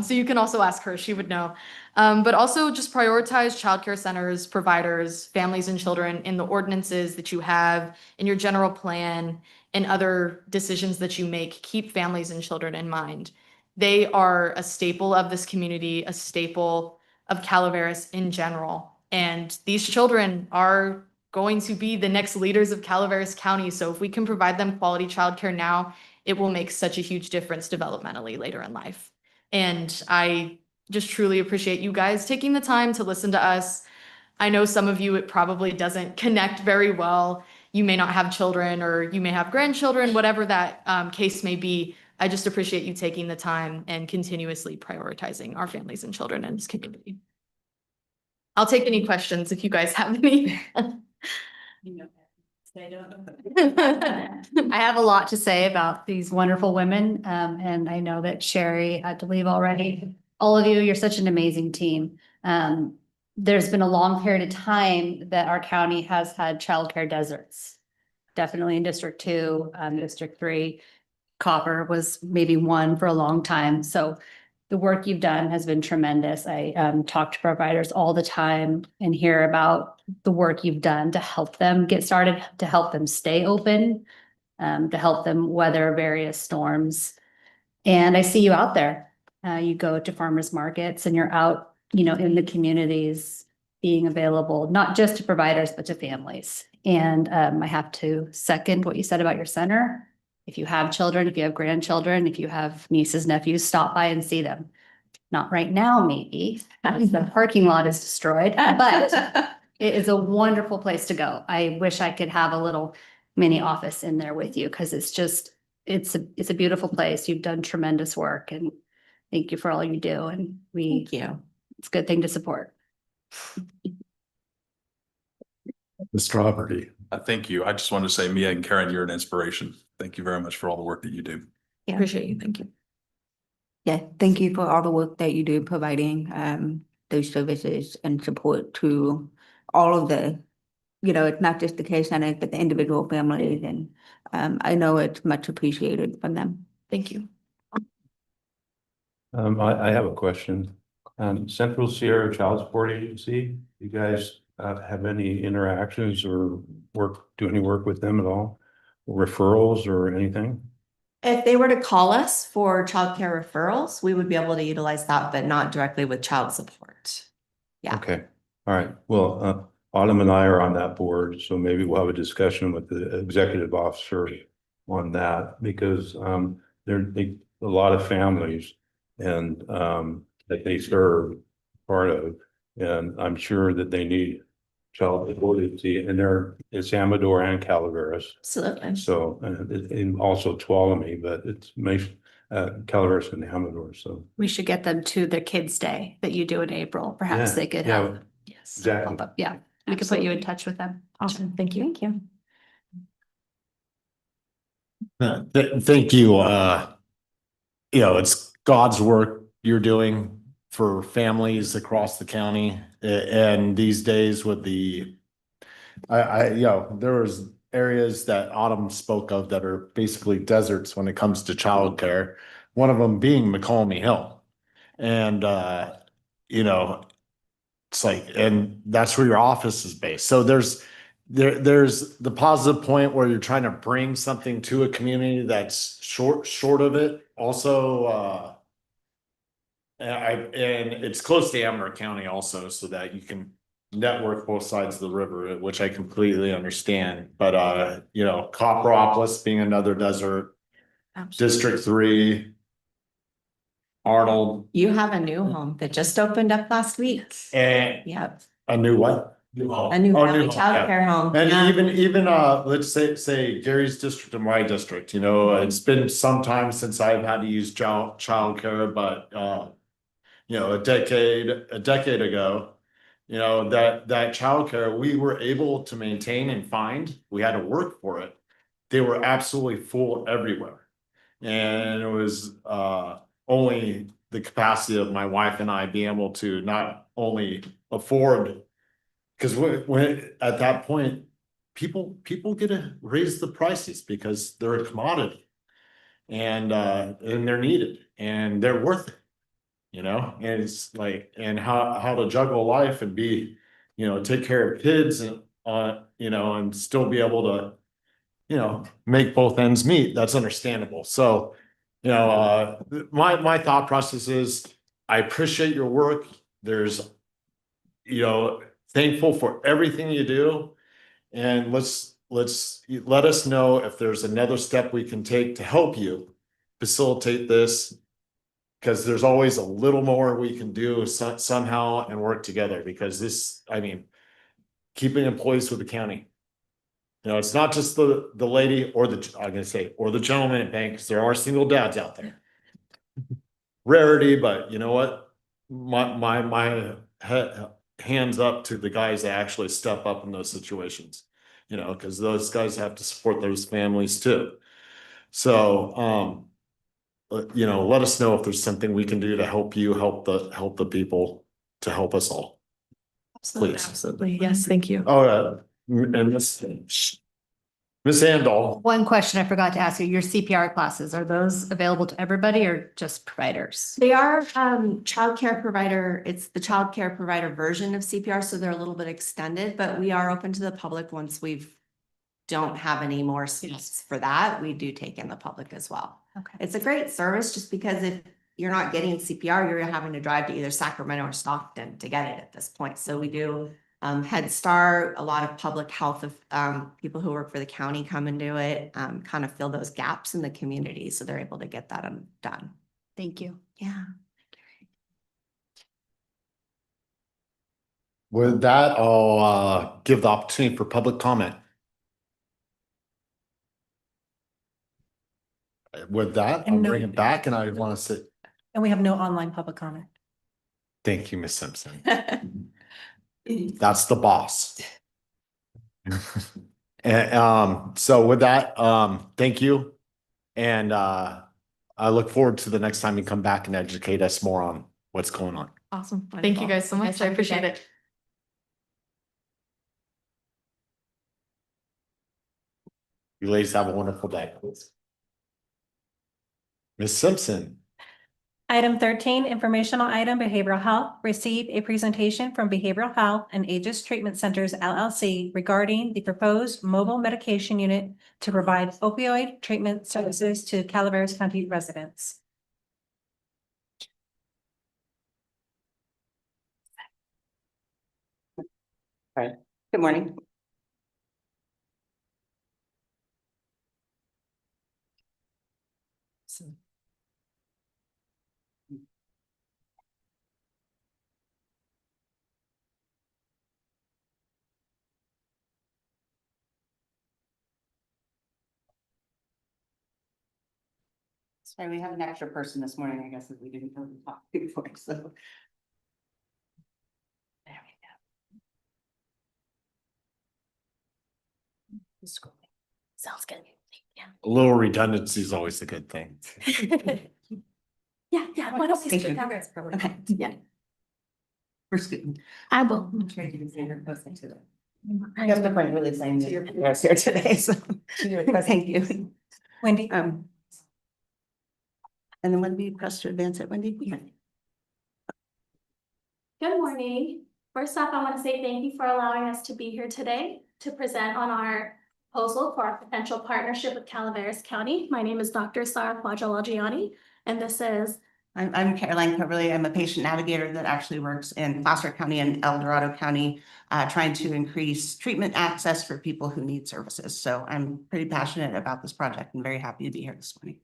So you can also ask her, she would know. But also just prioritize childcare centers, providers, families and children in the ordinances that you have, in your general plan, and other decisions that you make. Keep families and children in mind. They are a staple of this community, a staple of Calaveras in general. And these children are going to be the next leaders of Calaveras County. So if we can provide them quality childcare now, it will make such a huge difference developmentally later in life. And I just truly appreciate you guys taking the time to listen to us. I know some of you, it probably doesn't connect very well. You may not have children, or you may have grandchildren, whatever that case may be. I just appreciate you taking the time and continuously prioritizing our families and children in this community. I'll take any questions if you guys have any. I have a lot to say about these wonderful women, and I know that Sherry had to leave already. All of you, you're such an amazing team. There's been a long period of time that our county has had childcare deserts. Definitely in District 2, District 3. Copper was maybe 1 for a long time. So the work you've done has been tremendous. I talk to providers all the time and hear about the work you've done to help them get started, to help them stay open, to help them weather various storms. And I see you out there. You go to farmers markets and you're out, in the communities, being available, not just to providers, but to families. And I have to second what you said about your center. If you have children, if you have grandchildren, if you have nieces, nephews, stop by and see them. Not right now, maybe, as the parking lot is destroyed, but it is a wonderful place to go. I wish I could have a little mini office in there with you, because it's a beautiful place. You've done tremendous work, and thank you for all you do. And Thank you. it's a good thing to support. Mr. Aubrey. Thank you. I just wanted to say, Mia and Karen, you're an inspiration. Thank you very much for all the work that you do. Yeah. Appreciate you. Thank you. Yeah, thank you for all the work that you do providing those services and support to all of the, it's not just the care centers, but the individual families, and I know it's much appreciated from them. Thank you. I have a question. Central Sierra Child Support Agency, you guys have any interactions or do any work with them at all? Referrals or anything? If they were to call us for childcare referrals, we would be able to utilize that, but not directly with child support. Yeah. Okay, all right. Well, Autumn and I are on that board, so maybe we'll have a discussion with the executive officer on that, because there a lot of families and that they serve part of, and I'm sure that they need child support agency, and it's Amador and Calaveras. Absolutely. So and also Tuolumne, but it's Calaveras and Amador. So We should get them to the Kids Day that you do in April. Perhaps they could have. Yes. exactly. Yeah, we could put you in touch with them. Awesome. Thank you. Thank you. Thank you. It's God's work you're doing for families across the county. And these days with there was areas that Autumn spoke of that are basically deserts when it comes to childcare. One of them being McCollum Hill. And, it's like, and that's where your office is based. So there's the positive point where you're trying to bring something to a community that's short of it. Also, and it's close to Amador County also, so that you can network both sides of the river, which I completely understand. But Copperopolis being another desert, District 3, Arnold. You have a new home that just opened up last week. And Yep. A new what? A new Oh, family new home, yeah. childcare home. And Yeah. even, let's say Gary's district and my district, you know, it's been some time since I've had to use childcare, but, you know, a decade ago, you know, that childcare, we were able to maintain and find, we had to work for it. They were absolutely full everywhere. And it was, only the capacity of my wife and I being able to not only afford, because when at that point, people get to raise the prices because they're a commodity, and they're needed and they're worth it, you know. And it's like, and how to juggle life and be, you know, take care of kids and you know, and still be able to, you know, make both ends meet. That's understandable. So, you know, my thought process is, I appreciate your work. There's, you know, thankful for everything you do. And let us know if there's another step we can take to help you facilitate this. Because there's always a little more we can do somehow and work together, because this, I mean, keeping employees with the county. You know, it's not just the lady or I'm gonna say, or the gentleman at bank, because there are single dads out there. Rarity, but you know what? My hands up to the guys that actually step up in those situations. You know, because those guys have to support those families too. So, you know, let us know if there's something we can do to help you, help the people, to help us all. Please. Absolutely. Yes, thank you. Oh, and Miss Andal. One question I forgot to ask you, your CPR classes, are those available to everybody or just providers? They are childcare provider. It's the childcare provider version of CPR, so they're a little bit extended, but we are open to the public once we've don't have any more seats for that. We do take in the public as well. Okay. It's a great service just because if you're not getting CPR, you're having to drive to either Sacramento or Stockton to get it at this point. So we do Head Start, a lot of public health of people who work for the county come and do it, kind of fill those gaps in the community. So they're able to get that done. Thank you. Yeah. With that, I'll give the opportunity for public comment. With that, I'll And no- bring it back, and I want to say And we have no online public comment. thank you, Miss Simpson. That's the boss. And so with that, thank you. And I look forward to the next time you come back and educate us more on what's going on. Awesome. Thank you guys so much. I appreciate it. You ladies have a wonderful day. Miss Simpson. Item 13, informational item, behavioral health. Receive a presentation from Behavioral Health and Aegis Treatment Centers LLC regarding the proposed mobile medication unit to provide opioid treatment services to Calaveras County residents. Right. Good morning. Sorry, we have an extra person this morning, I guess, that we didn't really talk before, so. There we go. Sounds good. Yeah. A little redundancy is always a good thing. Yeah, why don't we Thank sit you. down? Okay. Yeah, We're scooting. I will. I'm trying to say her posting to them. I guess the point really saying that you're here today, so. Thank you. Wendy? And then when we press to advance it, Wendy? Good morning. First off, I want to say thank you for allowing us to be here today to present on our proposal for our potential partnership with Calaveras County. My name is Dr. Sarah Quadrilagiani, and this is I'm Caroline Coverly. I'm a patient navigator that actually works in Placer County and El Dorado County, trying to increase treatment access for people who need services. So I'm pretty passionate about this project and very happy to be here this morning.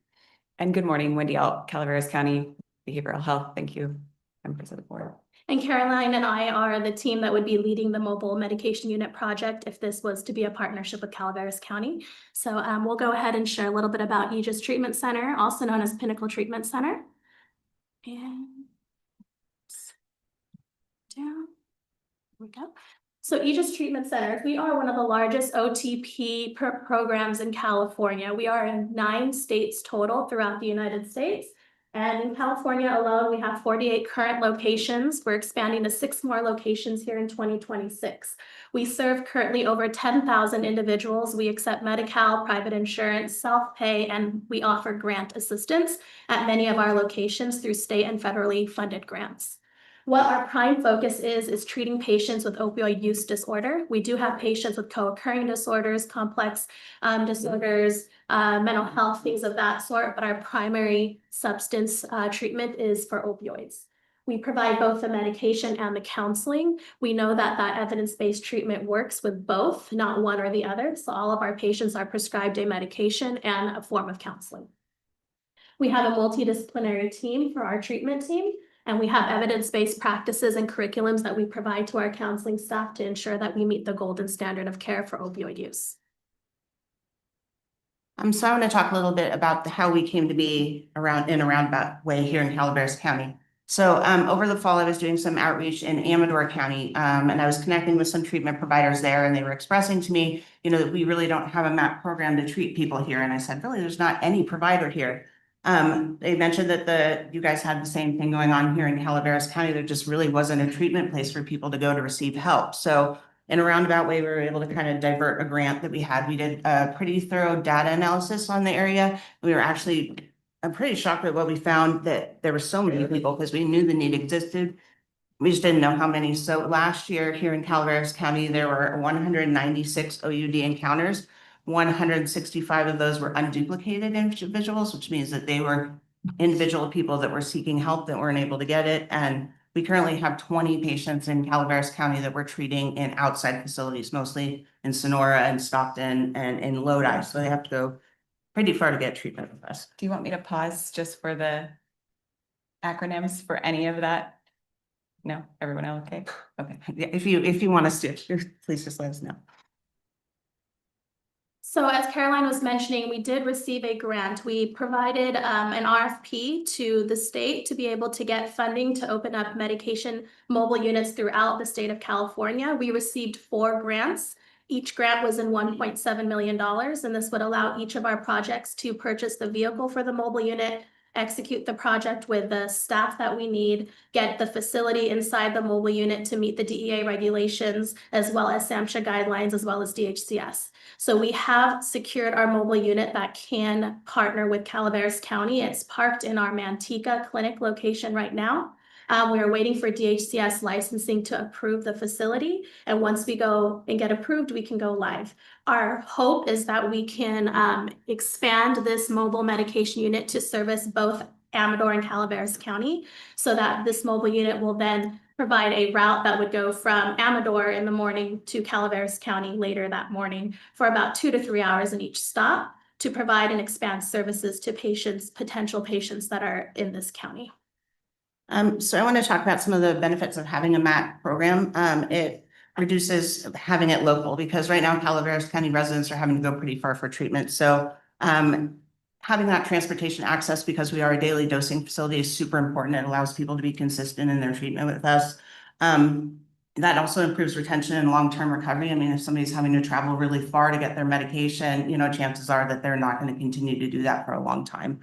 And good morning, Wendy Alt, Calaveras County Behavioral Health. Thank you, members of the board. And Caroline and I are the team that would be leading the mobile medication unit project if this was to be a partnership with Calaveras County. So we'll go ahead and share a little bit about Aegis Treatment Center, also known as Pinnacle Treatment Center. And down, here we go. So Aegis Treatment Center, we are one of the largest OTP programs in California. We are in 9 states total throughout the United States. And in California alone, we have 48 current locations. We're expanding to 6 more locations here in 2026. We serve currently over 10,000 individuals. We accept Medi-Cal, private insurance, self-pay, and we offer grant assistance at many of our locations through state and federally funded grants. What our prime focus is treating patients with opioid use disorder. We do have patients with co-occurring disorders, complex disorders, mental health, things of that sort, but our primary substance treatment is for opioids. We provide both the medication and the counseling. We know that evidence-based treatment works with both, not one or the other. So all of our patients are prescribed a medication and a form of counseling. We have a multidisciplinary team for our treatment team. And we have evidence-based practices and curriculums that we provide to our counseling staff to ensure that we meet the golden standard of care for opioid use. So I want to talk a little bit about how we came to be in a roundabout way here in Calaveras County. So over the fall, I was doing some outreach in Amador County, and I was connecting with some treatment providers there, and they were expressing to me, that we really don't have a MAP program to treat people here. And I said, really, there's not any provider here. They mentioned that you guys had the same thing going on here in Calaveras County. There just really wasn't a treatment place for people to go to receive help. So in a roundabout way, we were able to kind of divert a grant that we had. We did a pretty thorough data analysis on the area. I'm pretty shocked at what we found, that there were so many people, because we knew the need existed. We just didn't know how many. So last year here in Calaveras County, there were 196 OUD encounters. 165 of those were unduplicated individuals, which means that they were individual people that were seeking help that weren't able to get it. And we currently have 20 patients in Calaveras County that we're treating in outside facilities, mostly in Sonora and Stockton and in Lodi. So they have to go pretty far to get treatment with us. Do you want me to pause just for the acronyms for any of that? No, everyone okay? Okay. Yeah, if you want us to, please just let us know. So as Caroline was mentioning, we did receive a grant. We provided an RFP to the state to be able to get funding to open up medication mobile units throughout the state of California. We received 4 grants. Each grant was in $1.7 million, and this would allow each of our projects to purchase the vehicle for the mobile unit, execute the project with the staff that we need, get the facility inside the mobile unit to meet the DEA regulations, as well as SAMHSA guidelines, as well as DHCS. So we have secured our mobile unit that can partner with Calaveras County. It's parked in our Manteca clinic location right now. We are waiting for DHCS licensing to approve the facility. And once we go and get approved, we can go live. Our hope is that we can expand this mobile medication unit to service both Amador and Calaveras County, so that this mobile unit will then provide a route that would go from Amador in the morning to Calaveras County later that morning for about 2 to 3 hours in each stop, to provide and expand services to patients, potential patients that are in this county. So I want to talk about some of the benefits of having a MAT program. It reduces having it local, because right now Calaveras County residents are having to go pretty far for treatment. So having that transportation access, because we are a daily dosing facility, is super important. It allows people to be consistent in their treatment with us. That also improves retention and long-term recovery. I mean, if somebody's having to travel really far to get their medication, chances are that they're not going to continue to do that for a long time.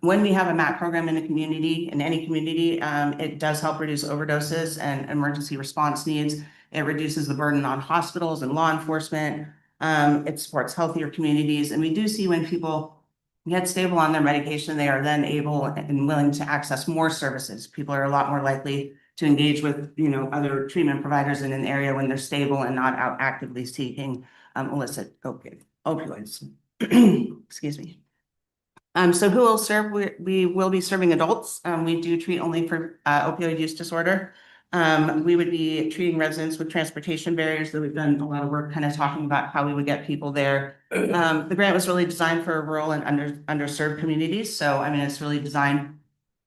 When we have a MAT program in a community, in any community, it does help reduce overdoses and emergency response needs. It reduces the burden on hospitals and law enforcement. It supports healthier communities. And we do see when people get stable on their medication, they are then able and willing to access more services. People are a lot more likely to engage with, other treatment providers in an area when they're stable and not out actively seeking illicit opioids. Excuse me. So who will serve? We will be serving adults. We do treat only for opioid use disorder. We would be treating residents with transportation barriers, that we've done a lot of work kind of talking about how we would get people there. The grant was really designed for rural and underserved communities. So, I mean, it's really designed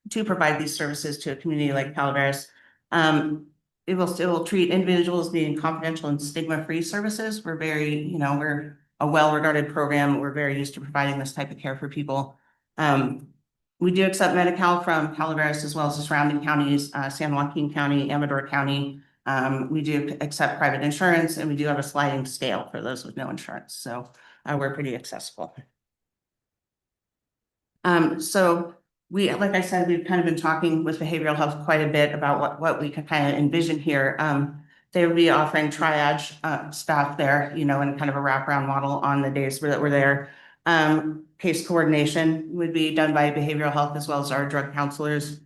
to provide these services to a community like Calaveras. It will still treat individuals needing confidential and stigma-free services. We're very, we're a well-regarded program. We're very used to providing this type of care for people. We do accept Medi-Cal from Calaveras as well as the surrounding counties, San Joaquin County, Amador County. We do accept private insurance, and we do have a sliding scale for those with no insurance. So we're pretty accessible. So like I said, we've kind of been talking with behavioral health quite a bit about what we can kind of envision here. They would be offering triage staff there, in kind of a wraparound model on the days that we're there. Case coordination would be done by behavioral health as well as our drug counselors.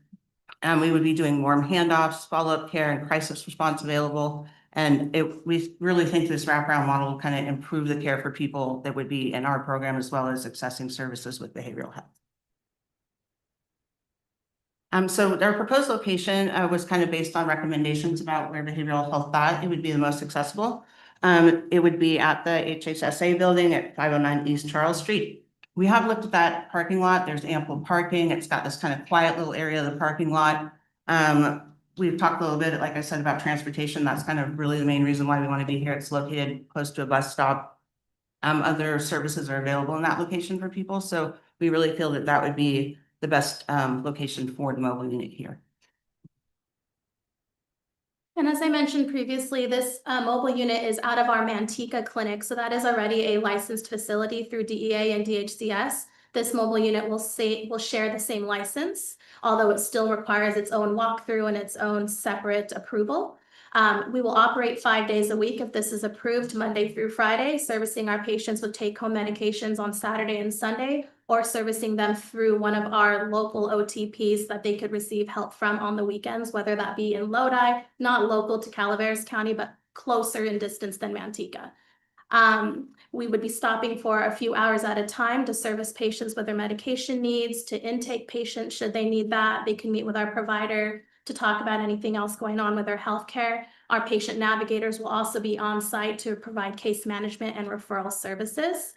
We would be doing warm handoffs, follow-up care, and crisis response available. And we really think this wraparound model will kind of improve the care for people that would be in our program as well as accessing services with behavioral health. So our proposed location was kind of based on recommendations about where behavioral health thought it would be the most accessible. It would be at the HHSA building at 509 East Charles Street. We have looked at that parking lot. There's ample parking. It's got this kind of quiet little area of the parking lot. We've talked a little bit, like I said, about transportation. That's kind of really the main reason why we want to be here. It's located close to a bus stop. Other services are available in that location for people. So we really feel that that would be the best location for the mobile unit here. And as I mentioned previously, this mobile unit is out of our Manteca clinic. So that is already a licensed facility through DEA and DHCS. This mobile unit will share the same license, although it still requires its own walkthrough and its own separate approval. We will operate 5 days a week if this is approved, Monday through Friday, servicing our patients with take-home medications on Saturday and Sunday, or servicing them through one of our local OTPs that they could receive help from on the weekends, whether that be in Lodi, not local to Calaveras County, but closer in distance than Manteca. We would be stopping for a few hours at a time to service patients with their medication needs, to intake patients should they need that. They can meet with our provider to talk about anything else going on with their healthcare. Our patient navigators will also be on site to provide case management and referral services.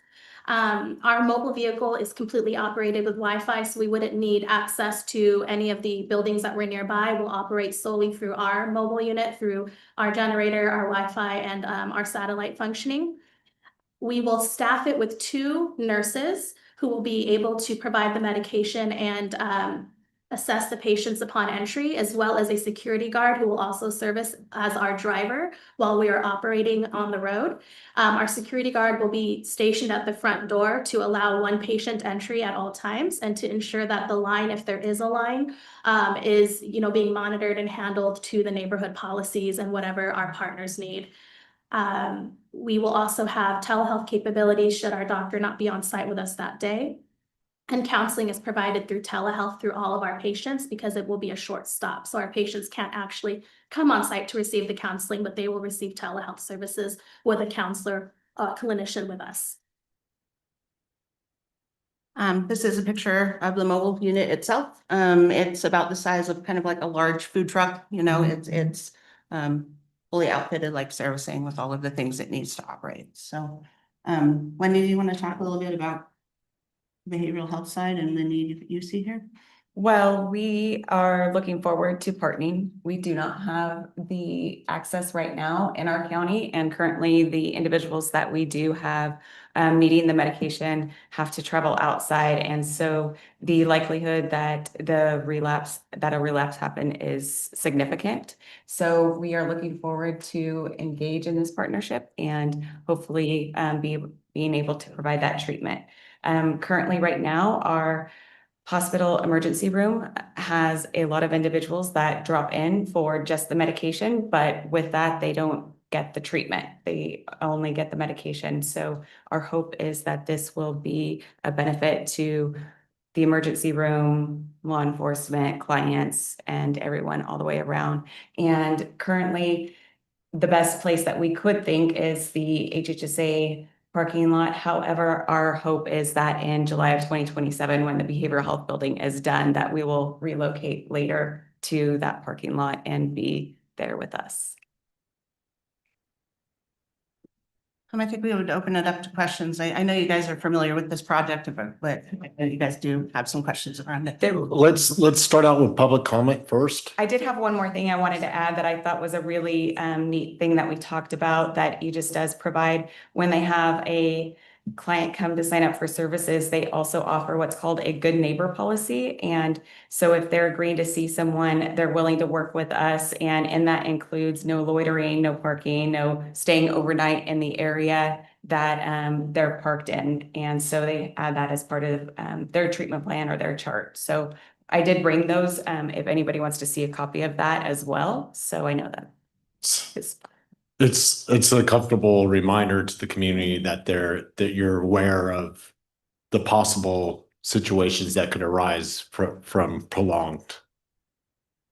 Our mobile vehicle is completely operated with Wi-Fi, so we wouldn't need access to any of the buildings that were nearby. We'll operate solely through our mobile unit, through our generator, our Wi-Fi, and our satellite functioning. We will staff it with 2 nurses who will be able to provide the medication and assess the patients upon entry, as well as a security guard who will also service as our driver while we are operating on the road. Our security guard will be stationed at the front door to allow 1 patient entry at all times and to ensure that the line, if there is a line, is being monitored and handled to the neighborhood policies and whatever our partners need. We will also have telehealth capabilities should our doctor not be on site with us that day. And counseling is provided through telehealth through all of our patients because it will be a short stop. So our patients can't actually come on site to receive the counseling, but they will receive telehealth services with a counselor, clinician with us. This is a picture of the mobile unit itself. It's about the size of kind of like a large food truck. It's fully outfitted, like servicing with all of the things it needs to operate. So Wendy, do you want to talk a little bit about behavioral health side and the need that you see here? Well, we are looking forward to partnering. We do not have the access right now in our county, and currently the individuals that we do have needing the medication have to travel outside. And so the likelihood that a relapse happen is significant. So we are looking forward to engage in this partnership and hopefully being able to provide that treatment. Currently right now, our hospital emergency room has a lot of individuals that drop in for just the medication, but with that, they don't get the treatment. They only get the medication. So our hope is that this will be a benefit to the emergency room, law enforcement, clients, and everyone all the way around. And currently, the best place that we could think is the HHSA parking lot. However, our hope is that in July of 2027, when the behavioral health building is done, that we will relocate later to that parking lot and be there with us. I think we would open it up to questions. I know you guys are familiar with this project, but you guys do have some questions around it. Let's start out with public comment first. I did have one more thing I wanted to add that I thought was a really neat thing that we talked about that Aegis does provide. When they have a client come to sign up for services, they also offer what's called a good neighbor policy. And so if they're agreeing to see someone, they're willing to work with us. And that includes no loitering, no parking, no staying overnight in the area that they're parked in. And so they add that as part of their treatment plan or their chart. So I did bring those if anybody wants to see a copy of that as well. So I know that. It's a comfortable reminder to the community that you're aware of the possible situations that could arise from prolonged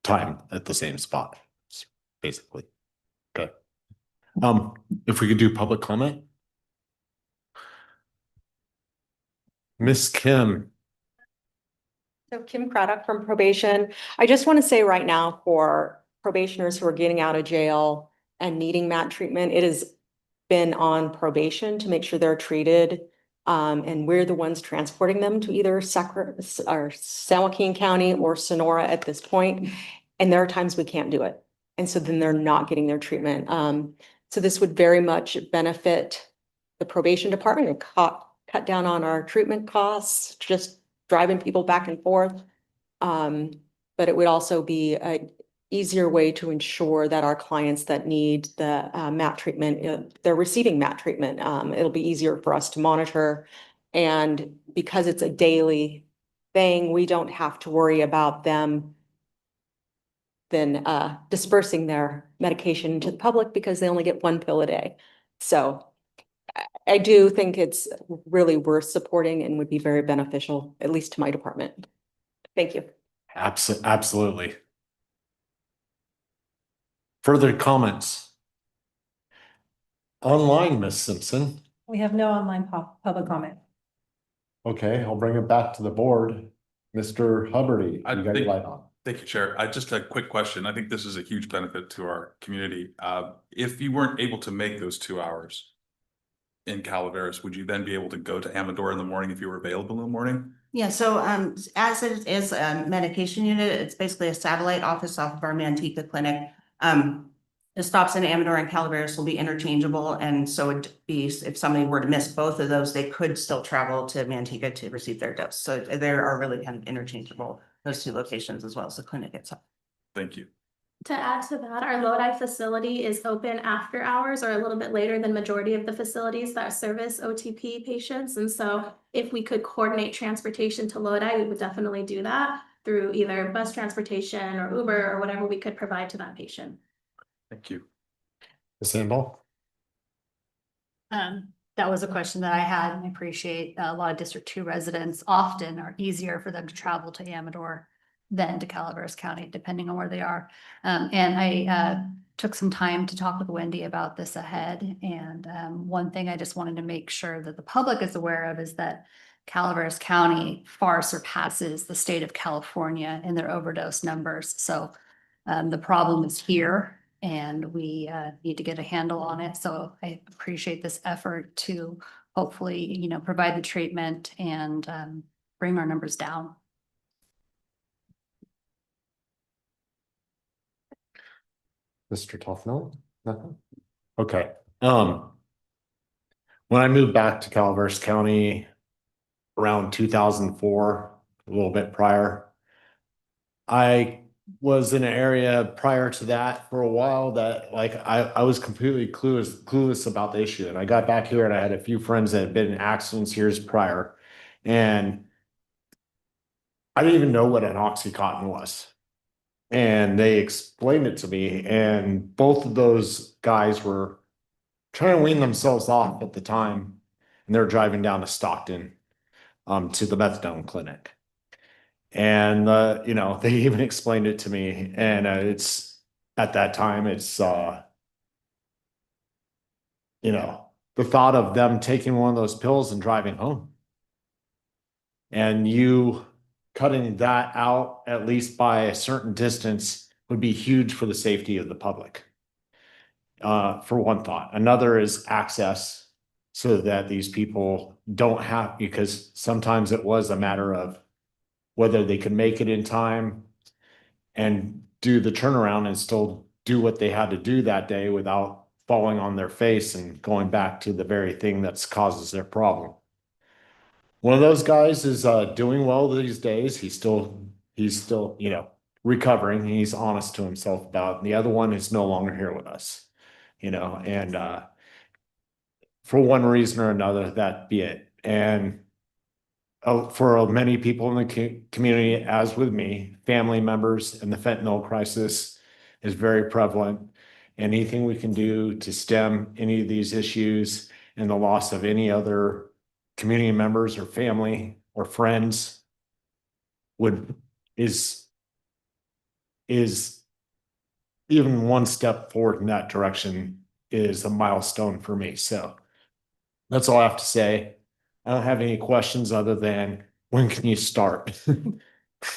time at the same spot, basically. Okay. If we could do public comment. Miss Kim. So Kim Craddock from probation. I just want to say right now for probationers who are getting out of jail and needing MAT treatment, it has been on probation to make sure they're treated. And we're the ones transporting them to either San Joaquin County or Sonora at this point. And there are times we can't do it. And so then they're not getting their treatment. So this would very much benefit the probation department and cut down on our treatment costs, just driving people back and forth. But it would also be an easier way to ensure that our clients that need the MAT treatment, they're receiving MAT treatment. It'll be easier for us to monitor. And because it's a daily thing, we don't have to worry about them then dispersing their medication to the public because they only get one pill a day. So I do think it's really worth supporting and would be very beneficial, at least to my department. Thank you. Absolutely. Further comments? Online, Miss Simpson. We have no online public comment. Okay, I'll bring it back to the board. Mr. Hubbardy, you got your light on. Thank you, Chair. Just a quick question. I think this is a huge benefit to our community. If you weren't able to make those 2 hours in Calaveras, would you then be able to go to Amador in the morning if you were available in the morning? Yeah, so as it is a medication unit, it's basically a satellite office off of our Manteca clinic. The stops in Amador and Calaveras will be interchangeable, and so it'd be if somebody were to miss both of those, they could still travel to Manteca to receive their dose. So they are really kind of interchangeable, those two locations as well as the clinic itself. Thank you. To add to that, our Lodi facility is open after hours or a little bit later than majority of the facilities that service OTP patients. And so if we could coordinate transportation to Lodi, we would definitely do that through either bus transportation or Uber or whatever we could provide to that patient. Thank you. Ms. Sandball? That was a question that I had, and I appreciate a lot of District 2 residents often are easier for them to travel to Amador than to Calaveras County, depending on where they are. And I took some time to talk with Wendy about this ahead. And one thing I just wanted to make sure that the public is aware of is that Calaveras County far surpasses the state of California in their overdose numbers. So the problem is here, and we need to get a handle on it. So I appreciate this effort to hopefully, provide the treatment and bring our numbers down. Mr. Toffnell? Nothing? Okay. When I moved back to Calaveras County around 2004, a little bit prior, I was in an area prior to that for a while that I was completely clueless about the issue. And I got back here and I had a few friends that had been in accidents years prior. And I didn't even know what an Oxycontin was. And they explained it to me. And both of those guys were trying to wean themselves off at the time. And they're driving down to Stockton to the methadone clinic. And, they even explained it to me. And it's at that time, it's, the thought of them taking one of those pills and driving home. And you cutting that out, at least by a certain distance, would be huge for the safety of the public. For one thought. Another is access. so that these people don't have, because sometimes it was a matter of whether they could make it in time and do the turnaround and still do what they had to do that day without falling on their face and going back to the very thing that's causes their problem. One of those guys is doing well these days. He's still, you know, recovering. He's honest to himself about it. And the other one is no longer here with us, you know, and for one reason or another, that be it. And for many people in the community, as with me, family members, and the fentanyl crisis is very prevalent. Anything we can do to stem any of these issues and the loss of any other community members or family or friends is even one step forward in that direction is a milestone for me. So that's all I have to say. I don't have any questions other than when can you start?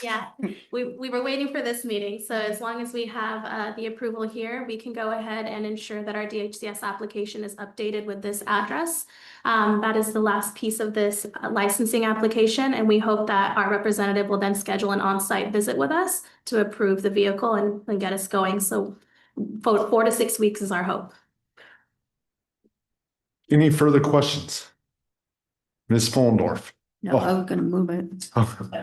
Yeah, we were waiting for this meeting, so as long as we have the approval here, we can go ahead and ensure that our DHCS application is updated with this address. That is the last piece of this licensing application, and we hope that our representative will then schedule an on-site visit with us to approve the vehicle and get us going. So 4 to 6 weeks is our hope. Any further questions? Ms. Follendorf? No, I was gonna move it.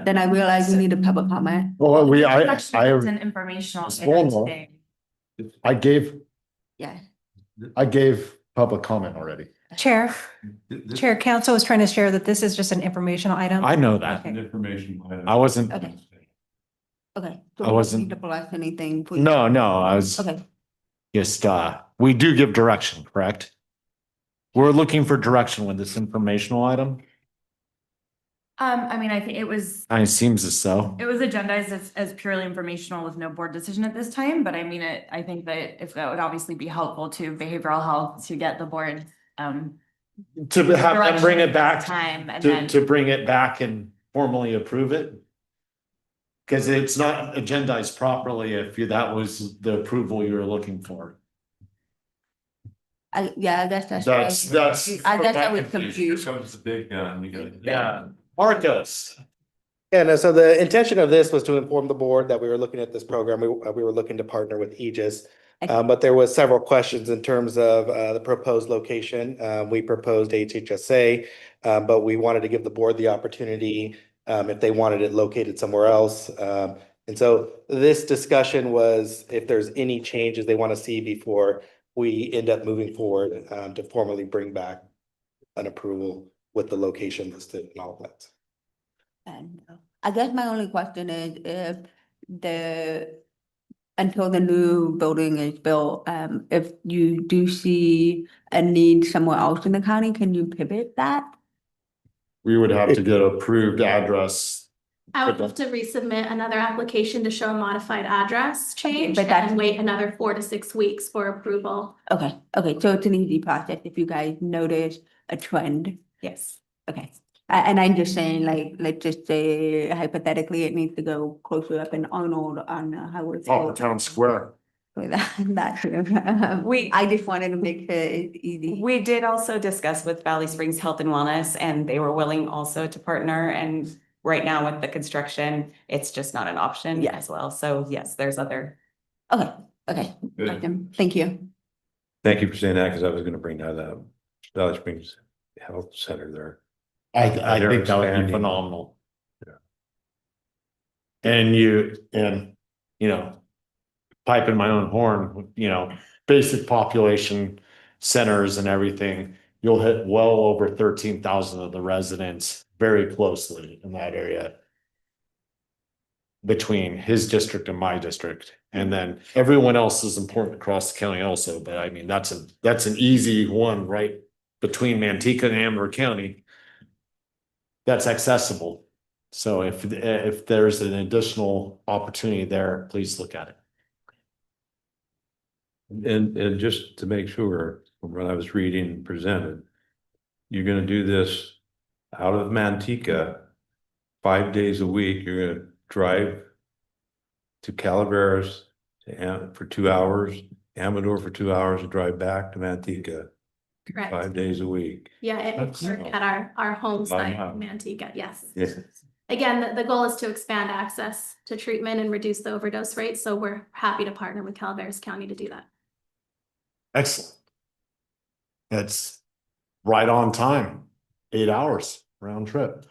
Then I realized we need a public comment. Well, An informational Ms. item Follendorf, today. I Yeah. gave public comment already. Chair, Council was trying to share that this is just an informational item. I know that. Okay. Information. I wasn't, Okay. Okay. I wasn't- Need to bless anything. please. no, I was Okay. just, we do give direction, correct? We're looking for direction with this informational item. I mean, I think it was Seems as so. agendized as purely informational with no board decision at this time, but I mean, I think that if that would obviously be helpful to behavioral health to get the board, To have them bring it back, time and then. to bring it back and formally approve it. Because it's not agendized properly if that was the approval you were looking for. I guess that's. That's. I guess I was Here confused. comes the big gun. We gotta- Yeah, Marcos. Yeah, no, so the intention of this was to inform the board that we were looking at this program. We were looking to partner with Aegis. But there was several questions in terms of the proposed location. We proposed HHSA, but we wanted to give the board the opportunity if they wanted it located somewhere else. And so this discussion was if there's any changes they want to see before we end up moving forward to formally bring back an approval with the location listed and all that. And I guess my only question is until the new building is built, if you do see a need somewhere else in the county, can you pivot that? We would have to get approved address. I would have to resubmit another application to show a modified address change but that's- and wait another 4 to 6 weeks for approval. Okay, so it's an easy process if you guys notice a trend. Yes. Okay, and I'm just saying, like, let's just say hypothetically, it needs to go closer up in Arnold on Howard. Oh, town square. I just wanted to make sure it's easy. We did also discuss with Valley Springs Health and Wellness, and they were willing also to partner. And right now with the construction, it's just not an option as well. So yes, there's other. Okay, Good. thank you. Thank you for saying that, because I was gonna bring that up. Valley Springs Health Center there. I They're think that would be expanding. phenomenal. Yeah. And you know, piping my own horn, basic population centers and everything, you'll hit well over 13,000 of the residents very closely in that area. Between his district and my district, and then everyone else is important across the county also, but I mean, that's an easy one right between Manteca and Amber County. That's accessible. So if there's an additional opportunity there, please look at it. And just to make sure, from what I was reading and presented, you're gonna do this out of Manteca 5 days a week. You're gonna drive to Calaveras for 2 hours, Amador for 2 hours, and drive back to Manteca. Correct. 5 days a week. Yeah, That's- at our home site Wow. in Manteca, yes. Yes. Again, the goal is to expand access to treatment and reduce the overdose rate, so we're happy to partner with Calaveras County to do that. Excellent. That's right on time, 8 hours round trip.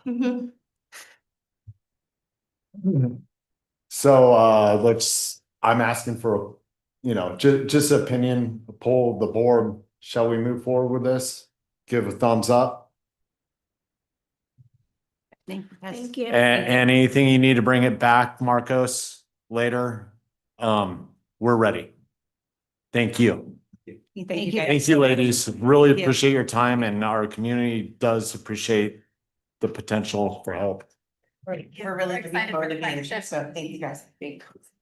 So I'm asking for, just opinion, a poll of the board. Shall we move forward with this? Give a thumbs up. Thank you. And anything you need to bring it back, Marcos, later? We're ready. Thank you. Thank you. Thank you, ladies. Really Thank you. appreciate your time, and our community does appreciate the potential for help. We're really looking forward to being here, so thank you guys.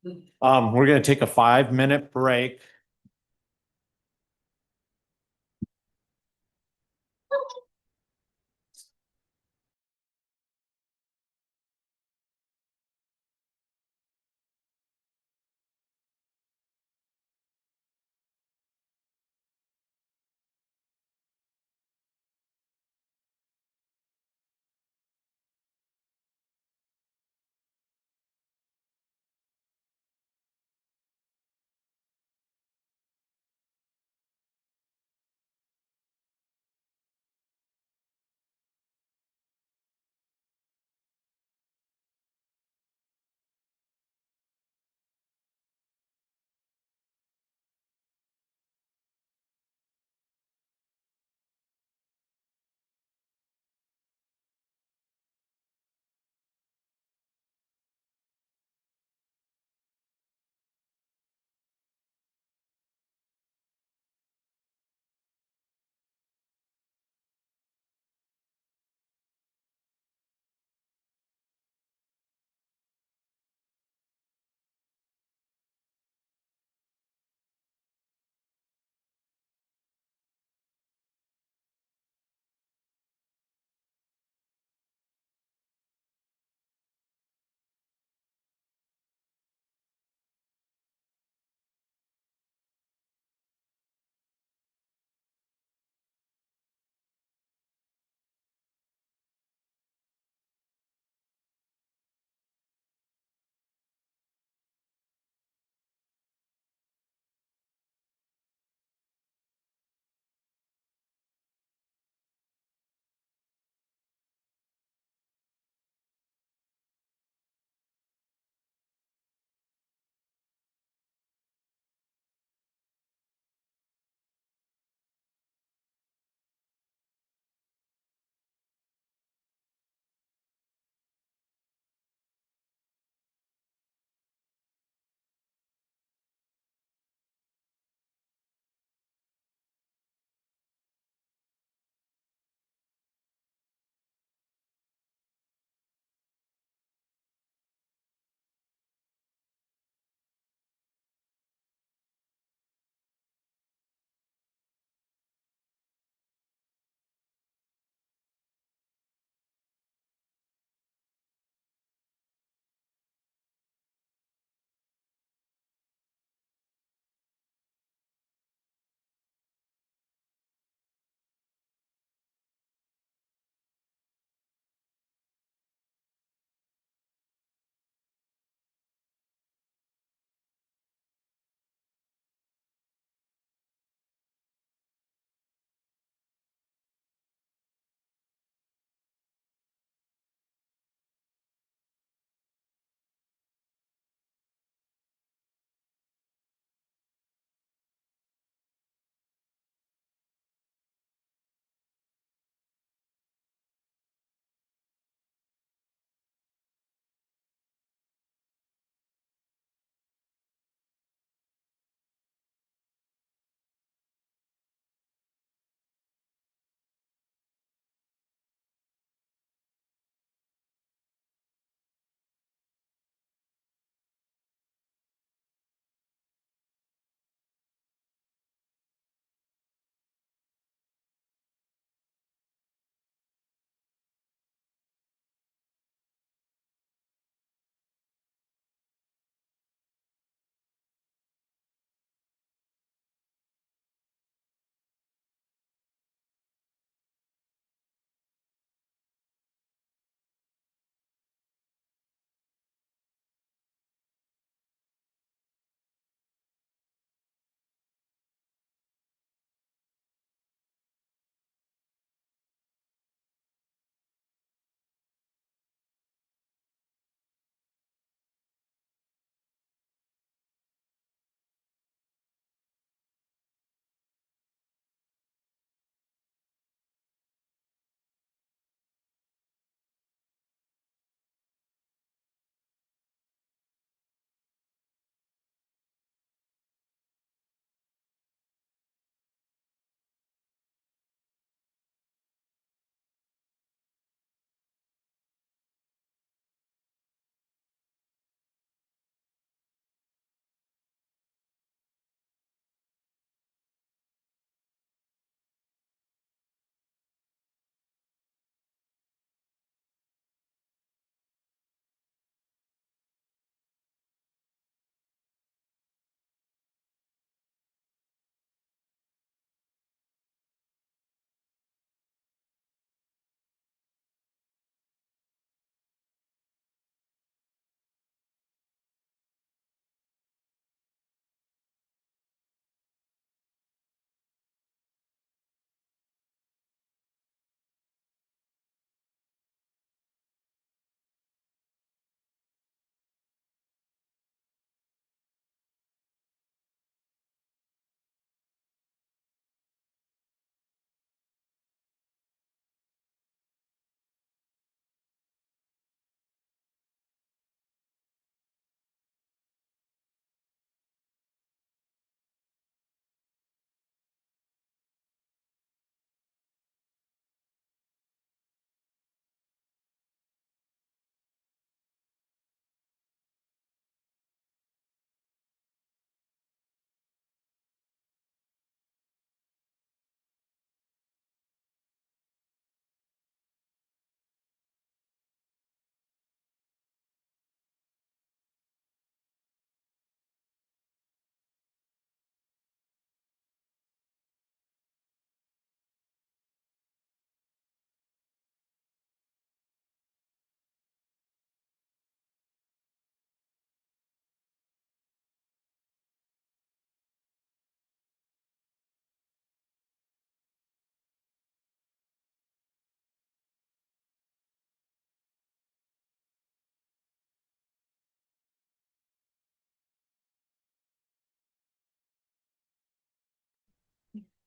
We're gonna take a 5-minute break.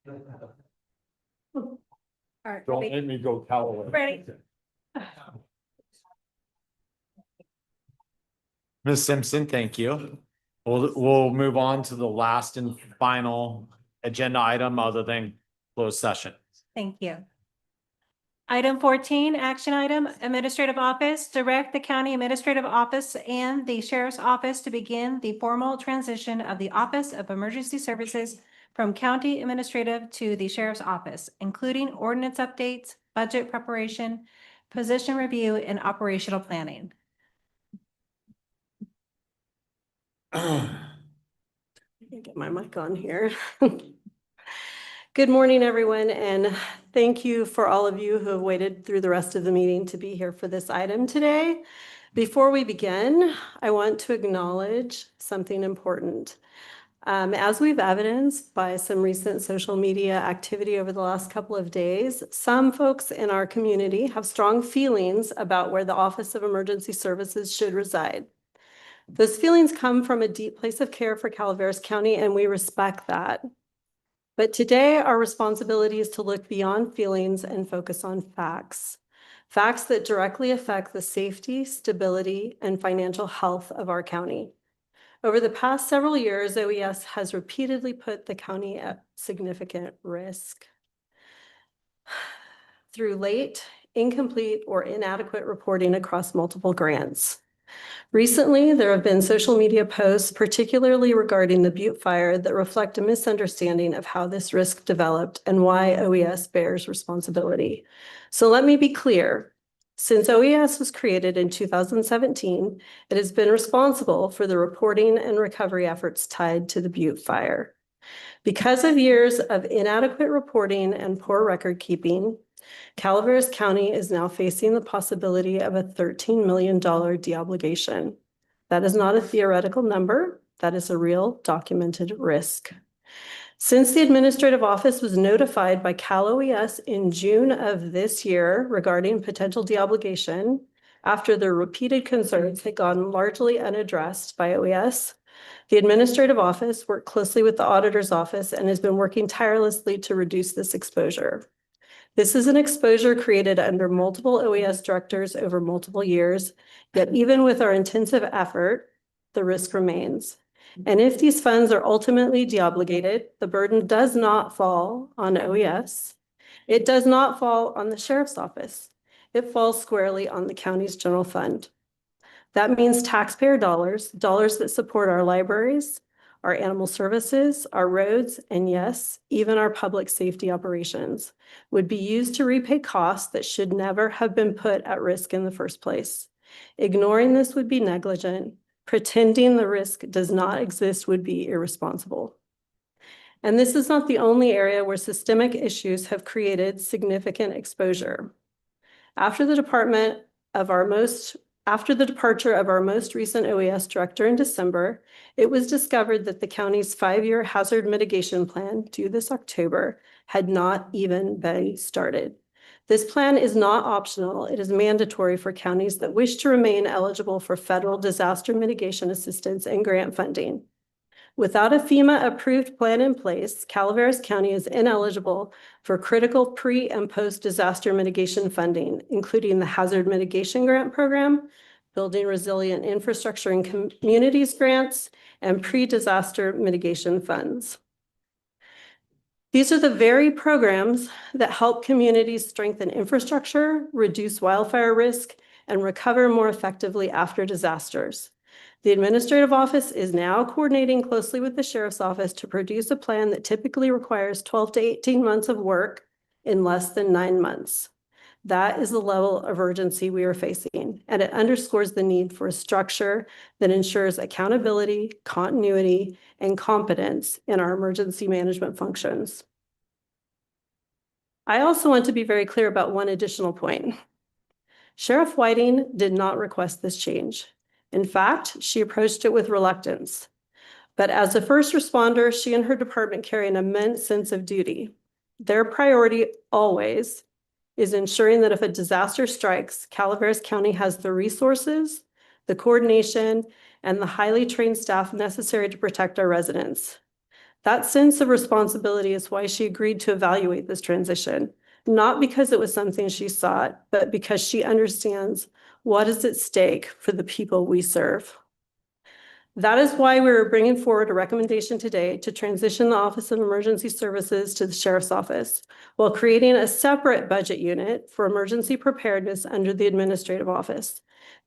All right, Don't ready? let me go Calaveras. Ready. Ms. Simpson, thank you. We'll move on to the last and final agenda item other than closed session. Thank you. Item 14, action item, administrative office, direct the county administrative office and the sheriff's office to begin the formal transition of the Office of Emergency Services from county administrative to the sheriff's office, including ordinance updates, budget preparation, position review, and operational planning. Get my mic on here. Good morning, everyone, and thank you for all of you who have waited through the rest of the meeting to be here for this item today. Before we begin, I want to acknowledge something important. As we've evidenced by some recent social media activity over the last couple of days, some folks in our community have strong feelings about where the Office of Emergency Services should reside. Those feelings come from a deep place of care for Calaveras County, and we respect that. But today, our responsibility is to look beyond feelings and focus on facts. Facts that directly affect the safety, stability, and financial health of our county. Over the past several years, OES has repeatedly put the county at significant risk through late, incomplete, or inadequate reporting across multiple grants. Recently, there have been social media posts, particularly regarding the Butte fire, that reflect a misunderstanding of how this risk developed and why OES bears responsibility. So let me be clear. Since OES was created in 2017, it has been responsible for the reporting and recovery efforts tied to the Butte fire. Because of years of inadequate reporting and poor record keeping, Calaveras County is now facing the possibility of a $13 million deobligation. That is not a theoretical number. That is a real documented risk. Since the administrative office was notified by Cal OES in June of this year regarding potential deobligation, after their repeated concerns had gone largely unaddressed by OES, the administrative office worked closely with the auditor's office and has been working tirelessly to reduce this exposure. This is an exposure created under multiple OES directors over multiple years, yet even with our intensive effort, the risk remains. And if these funds are ultimately deobligated, the burden does not fall on OES. It does not fall on the sheriff's office. It falls squarely on the county's general fund. That means taxpayer dollars, dollars that support our libraries, our animal services, our roads, and yes, even our public safety operations would be used to repay costs that should never have been put at risk in the first place. Ignoring this would be negligent. Pretending the risk does not exist would be irresponsible. And this is not the only area where systemic issues have created significant exposure. After the departure of our most recent OES director in December, it was discovered that the county's 5-year hazard mitigation plan, due this October, had not even been started. This plan is not optional. It is mandatory for counties that wish to remain eligible for federal disaster mitigation assistance and grant funding. Without a FEMA-approved plan in place, Calaveras County is ineligible for critical pre- and post-disaster mitigation funding, including the Hazard Mitigation Grant Program, Building Resilient Infrastructure in Communities grants, and pre-disaster mitigation funds. These are the very programs that help communities strengthen infrastructure, reduce wildfire risk, and recover more effectively after disasters. The administrative office is now coordinating closely with the sheriff's office to produce a plan that typically requires 12 to 18 months of work in less than 9 months. That is the level of urgency we are facing, and it underscores the need for a structure that ensures accountability, continuity, and competence in our emergency management functions. I also want to be very clear about one additional point. Sheriff Whiting did not request this change. In fact, she approached it with reluctance. But as a first responder, she and her department carry an immense sense of duty. Their priority always is ensuring that if a disaster strikes, Calaveras County has the resources, the coordination, and the highly trained staff necessary to protect our residents. That sense of responsibility is why she agreed to evaluate this transition, not because it was something she sought, but because she understands what is at stake for the people we serve. That is why we are bringing forward a recommendation today to transition the Office of Emergency Services to the Sheriff's Office, while creating a separate budget unit for emergency preparedness under the Administrative Office.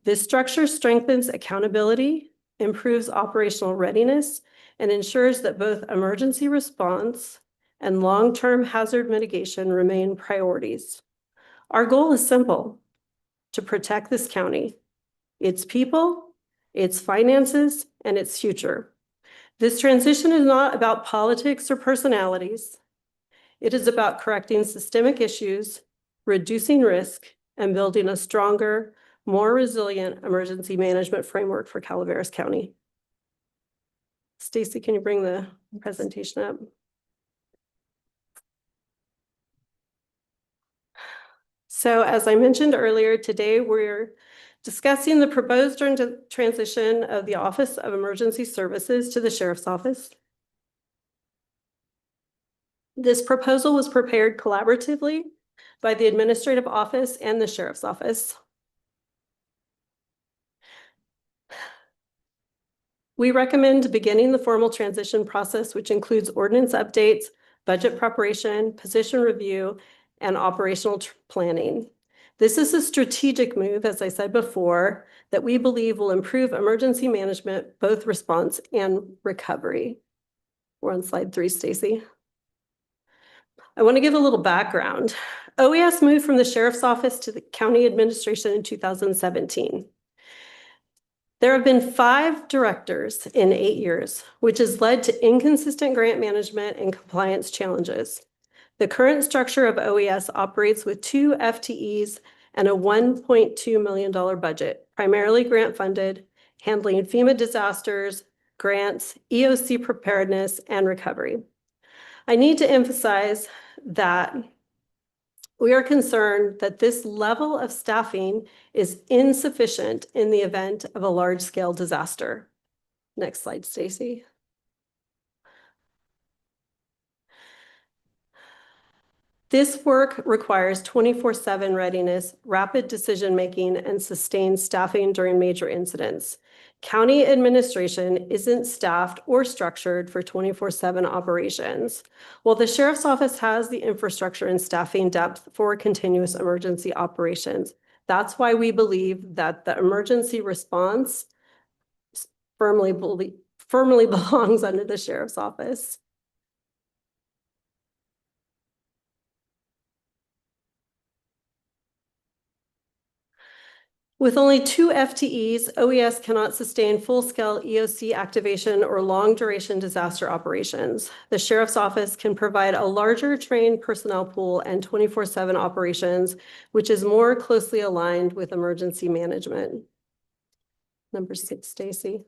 This structure strengthens accountability, improves operational readiness, and ensures that both emergency response and long-term hazard mitigation remain priorities. Our goal is simple: to protect this county, its people, its finances, and its future. This transition is not about politics or personalities. It is about correcting systemic issues, reducing risk, and building a stronger, more resilient emergency management framework for Calaveras County. Stacy, can you bring the presentation up? So as I mentioned earlier, today we're discussing the proposed transition of the Office of Emergency Services to the Sheriff's Office. This proposal was prepared collaboratively by the Administrative Office and the Sheriff's Office. We recommend beginning the formal transition process, which includes ordinance updates, budget preparation, position review, and operational planning. This is a strategic move, as I said before, that we believe will improve emergency management, both response and recovery. We're on slide 3, Stacy. I want to give a little background. OES moved from the Sheriff's Office to the County Administration in 2017. There have been 5 directors in 8 years, which has led to inconsistent grant management and compliance challenges. The current structure of OES operates with 2 FTEs and a $1.2 million budget, primarily grant funded, handling FEMA disasters, grants, EOC preparedness, and recovery. I need to emphasize that we are concerned that this level of staffing is insufficient in the event of a large-scale disaster. Next slide, Stacy. This work requires 24/7 readiness, rapid decision-making, and sustained staffing during major incidents. County administration isn't staffed or structured for 24/7 operations, while the Sheriff's Office has the infrastructure and staffing depth for continuous emergency operations. That's why we believe that the emergency response firmly belongs under the Sheriff's Office. With only 2 FTEs, OES cannot sustain full-scale EOC activation or long-duration disaster operations. The Sheriff's Office can provide a larger trained personnel pool and 24/7 operations, which is more closely aligned with emergency management. Number 6, Stacy.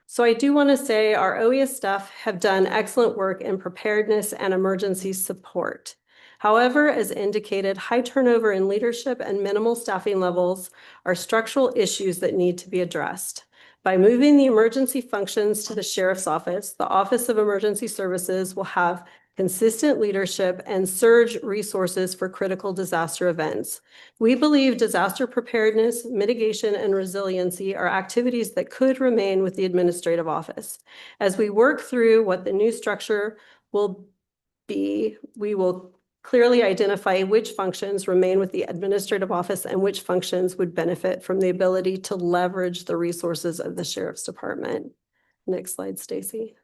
So I do want to say our OES staff have done excellent work in preparedness and emergency support. However, as indicated, high turnover in leadership and minimal staffing levels are structural issues that need to be addressed. By moving the emergency functions to the Sheriff's Office, the Office of Emergency Services will have consistent leadership and surge resources for critical disaster events. We believe disaster preparedness, mitigation, and resiliency are activities that could remain with the Administrative Office. As we work through what the new structure will be, we will clearly identify which functions remain with the Administrative Office and which functions would benefit from the ability to leverage the resources of the Sheriff's Department. Next slide, Stacy.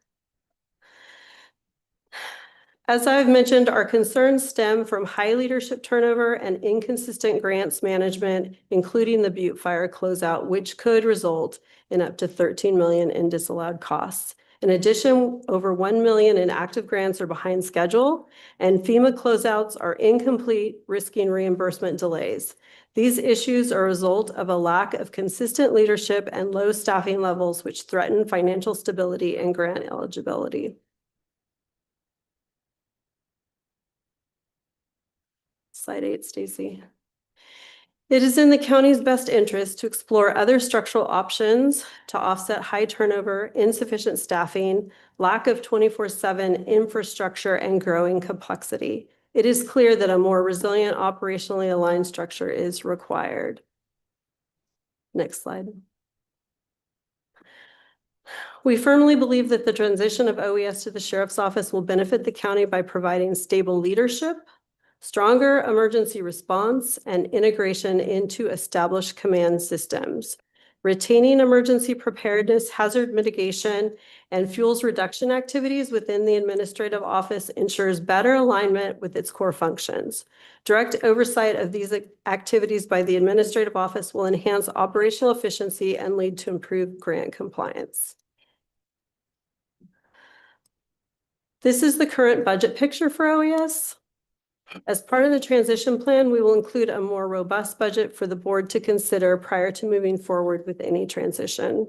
As I've mentioned, our concerns stem from high leadership turnover and inconsistent grants management, including the Butte Fire closeout, which could result in up to $13 million in disallowed costs. In addition, over $1 million in active grants are behind schedule, and FEMA closeouts are incomplete, risking reimbursement delays. These issues are a result of a lack of consistent leadership and low staffing levels, which threaten financial stability and grant eligibility. Slide 8, Stacy. It is in the county's best interest to explore other structural options to offset high turnover, insufficient staffing, lack of 24/7 infrastructure, and growing complexity. It is clear that a more resilient, operationally aligned structure is required. Next slide. We firmly believe that the transition of OES to the Sheriff's Office will benefit the county by providing stable leadership, stronger emergency response, and integration into established command systems. Retaining emergency preparedness, hazard mitigation, and fuels reduction activities within the administrative office ensures better alignment with its core functions. Direct oversight of these activities by the administrative office will enhance operational efficiency and lead to improved grant compliance. This is the current budget picture for OES. As part of the transition plan, we will include a more robust budget for the board to consider prior to moving forward with any transition.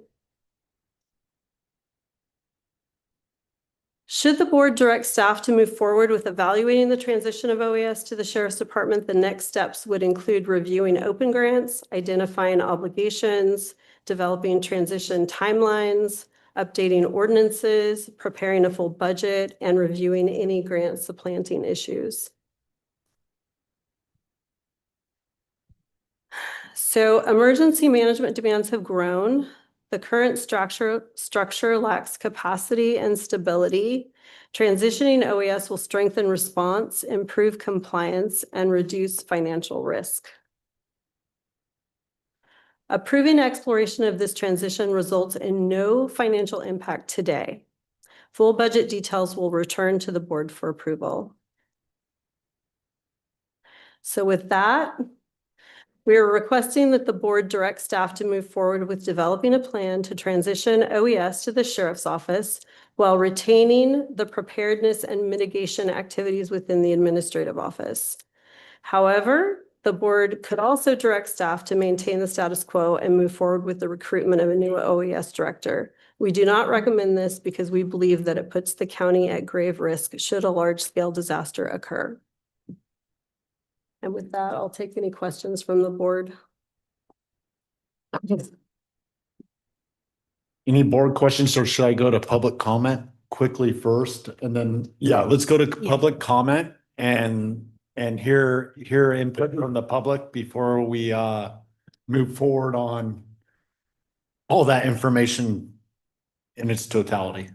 Should the board direct staff to move forward with evaluating the transition of OES to the Sheriff's Department, the next steps would include reviewing open grants, identifying obligations, developing transition timelines, updating ordinances, preparing a full budget, and reviewing any grant supplanting issues. So emergency management demands have grown. The current structure lacks capacity and stability. Transitioning OES will strengthen response, improve compliance, and reduce financial risk. Approving exploration of this transition results in no financial impact today. Full budget details will return to the board for approval. So with that, we are requesting that the board direct staff to move forward with developing a plan to transition OES to the Sheriff's Office while retaining the preparedness and mitigation activities within the administrative office. However, the board could also direct staff to maintain the status quo and move forward with the recruitment of a new OES director. We do not recommend this because we believe that it puts the county at grave risk should a large-scale disaster occur. And with that, I'll take any questions from the board. Any board questions, or should I go to public comment quickly first? And then, yeah, let's go to public comment and hear input from the public before we move forward on all that information in its totality.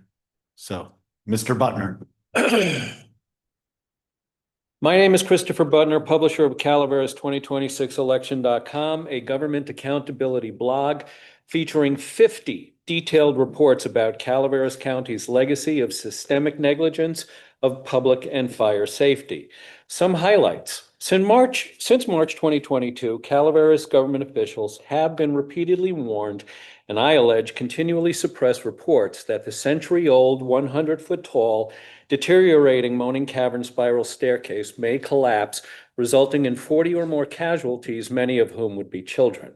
So, Mr. Butner. My name is Christopher Butner, publisher of Calaveras 2026election.com, a government accountability blog featuring 50 detailed reports about Calaveras County's legacy of systemic negligence of public and fire safety. Some highlights. Since March 2022, Calaveras government officials have been repeatedly warned, and I allege continually suppress reports that the century-old 100-foot-tall deteriorating Moaning Cavern spiral staircase may collapse, resulting in 40 or more casualties, many of whom would be children.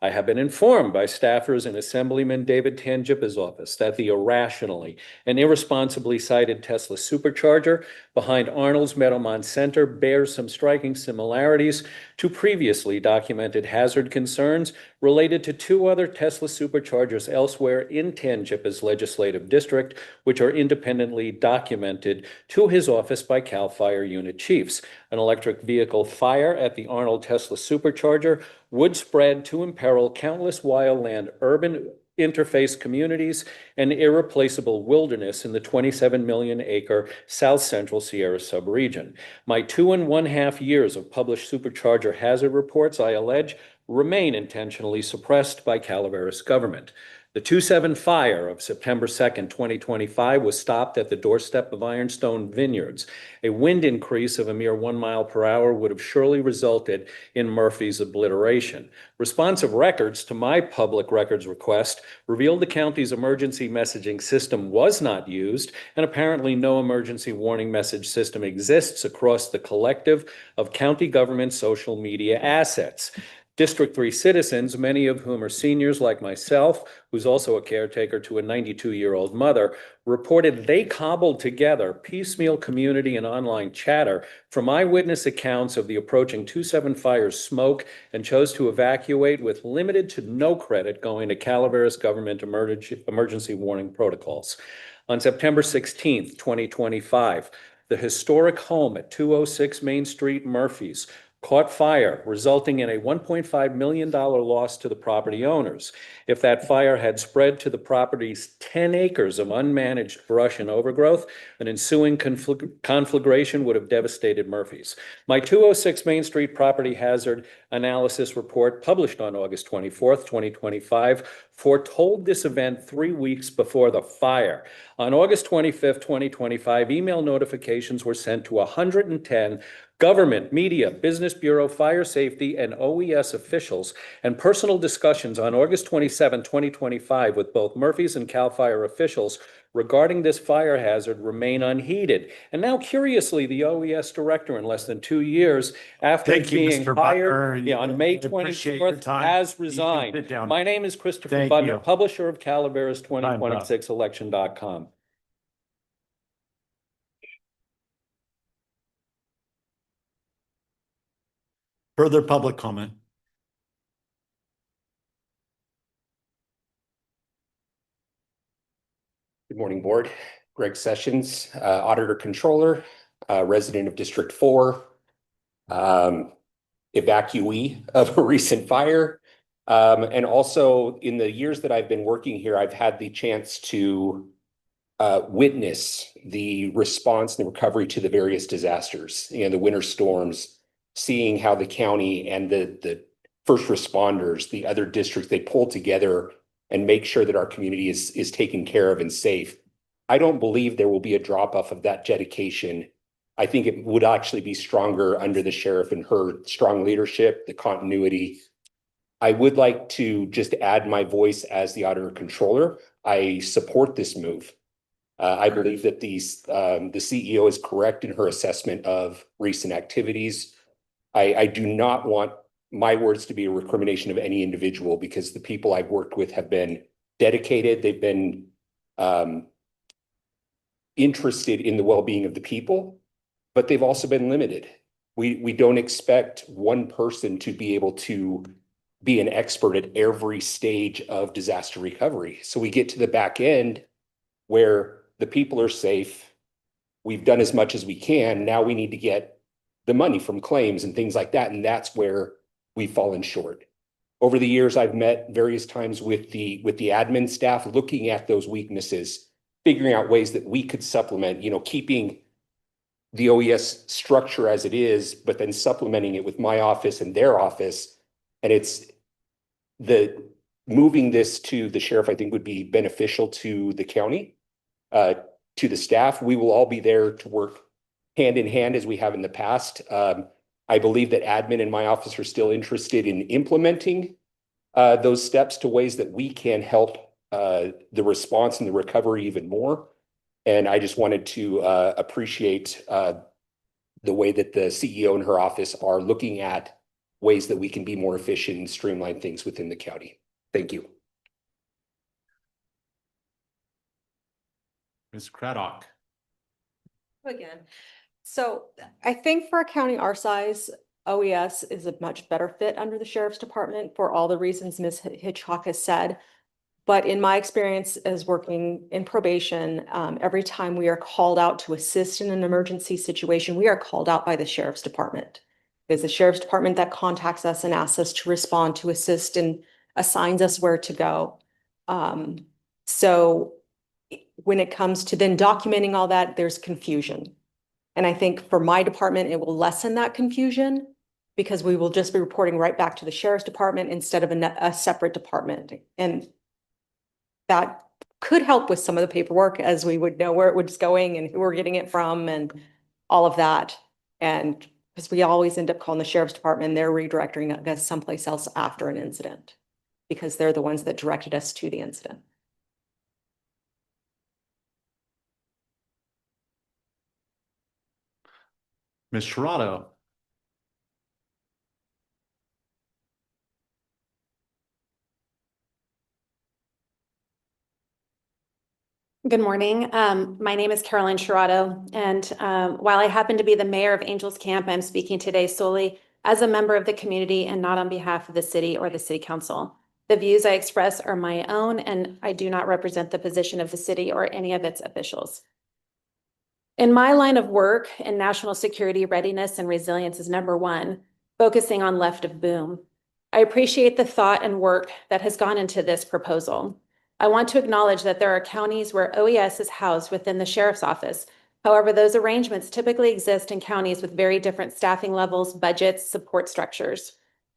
I have been informed by staffers in Assemblyman David Tangipa's office that the irrationally and irresponsibly cited Tesla supercharger behind Arnold's Meadowmont Center bears some striking similarities to previously documented hazard concerns related to two other Tesla superchargers elsewhere in Tangipa's legislative district, which are independently documented to his office by CAL FIRE unit chiefs. An electric vehicle fire at the Arnold Tesla supercharger would spread to imperil countless wildland urban interface communities and irreplaceable wilderness in the 27 million acre South Central Sierra subregion. My 2.5 years of published supercharger hazard reports, I allege, remain intentionally suppressed by Calaveras government. The 2.7 fire of September 2nd, 2025 was stopped at the doorstep of Ironstone Vineyards. A wind increase of a mere 1 mile per hour would have surely resulted in Murphy's obliteration. Responsive records to my public records request revealed the county's emergency messaging system was not used, and apparently no emergency warning message system exists across the collective of county government social media assets. District 3 citizens, many of whom are seniors like myself, who's also a caretaker to a 92-year-old mother, reported they cobbled together piecemeal community and online chatter from eyewitness accounts of the approaching 2-7 fire's smoke and chose to evacuate with limited to no credit going to Calaveras government emergency warning protocols. On September 16th, 2025, the historic home at 206 Main Street, Murphys, caught fire, resulting in a $1.5 million loss to the property owners. If that fire had spread to the property's 10 acres of unmanaged brush and overgrowth, an ensuing conflagration would have devastated Murphys. My 206 Main Street property hazard analysis report, published on August 24th, 2025, foretold this event 3 weeks before the fire. On August 25th, 2025, email notifications were sent to 110 government, media, business bureau, fire safety, and OES officials, and personal discussions on August 27, 2025 with both Murphys and CAL FIRE officials regarding this fire hazard remain unheeded. And now, curiously, the OES director, in less than 2 years after Thank you, being Mr. hired Butler. on May I appreciate your 24th, time. has You can resigned. sit down. My name is Christopher Thank Butler, you. publisher of Calaveras Time's up. 2026election.com. Further public comment? Good morning, Board. Greg Sessions, Auditor Controller, resident of District 4, evacuee of a recent fire. And also, in the years that I've been working here, I've had the chance to witness the response and the recovery to the various disasters, the winter storms, seeing how the county and the first responders, the other districts, they pull together and make sure that our community is taken care of and safe. I don't believe there will be a drop-off of that dedication. I think it would actually be stronger under the sheriff and her strong leadership, the continuity. I would like to just add my voice as the auditor controller. I support this move. I believe that the CEO is correct in her assessment of recent activities. I do not want my words to be a recrimination of any individual, because the people I've worked with have been dedicated. They've been interested in the well-being of the people, but they've also been limited. We don't expect one person to be able to be an expert at every stage of disaster recovery. So we get to the back end where the people are safe. We've done as much as we can. Now we need to get the money from claims and things like that. And that's where we've fallen short. Over the years, I've met various times with the admin staff, looking at those weaknesses, figuring out ways that we could supplement, keeping the OES structure as it is, but then supplementing it with my office and their office. And it's moving this to the sheriff, I think, would be beneficial to the county, to the staff. We will all be there to work hand in hand as we have in the past. I believe that admin and my office are still interested in implementing those steps to ways that we can help the response and the recovery even more. And I just wanted to appreciate the way that the CEO and her office are looking at ways that we can be more efficient and streamline things within the county. Thank you. Ms. Craddock. Again, so I think for a county our size, OES is a much better fit under the sheriff's department for all the reasons Ms. Hitchcock has said. But in my experience as working in probation, every time we are called out to assist in an emergency situation, we are called out by the sheriff's department. It's the sheriff's department that contacts us and asks us to respond, to assist, and assigns us where to go. So when it comes to then documenting all that, there's confusion. And I think for my department, it will lessen that confusion, because we will just be reporting right back to the sheriff's department instead of a separate department. And that could help with some of the paperwork, as we would know where it was going and who we're getting it from and all of that. And because we always end up calling the sheriff's department, they're redirecting us someplace else after an incident, because they're the ones that directed us to the incident. Ms. Sherrod. Good morning. My name is Caroline Shirato, and while I happen to be the mayor of Angels Camp, I'm speaking today solely as a member of the community and not on behalf of the city or the city council. The views I express are my own, and I do not represent the position of the city or any of its officials. In my line of work in national security, readiness and resilience is number one, focusing on left of boom. I appreciate the thought and work that has gone into this proposal. I want to acknowledge that there are counties where OES is housed within the sheriff's office. However, those arrangements typically exist in counties with very different staffing levels, budgets, support structures.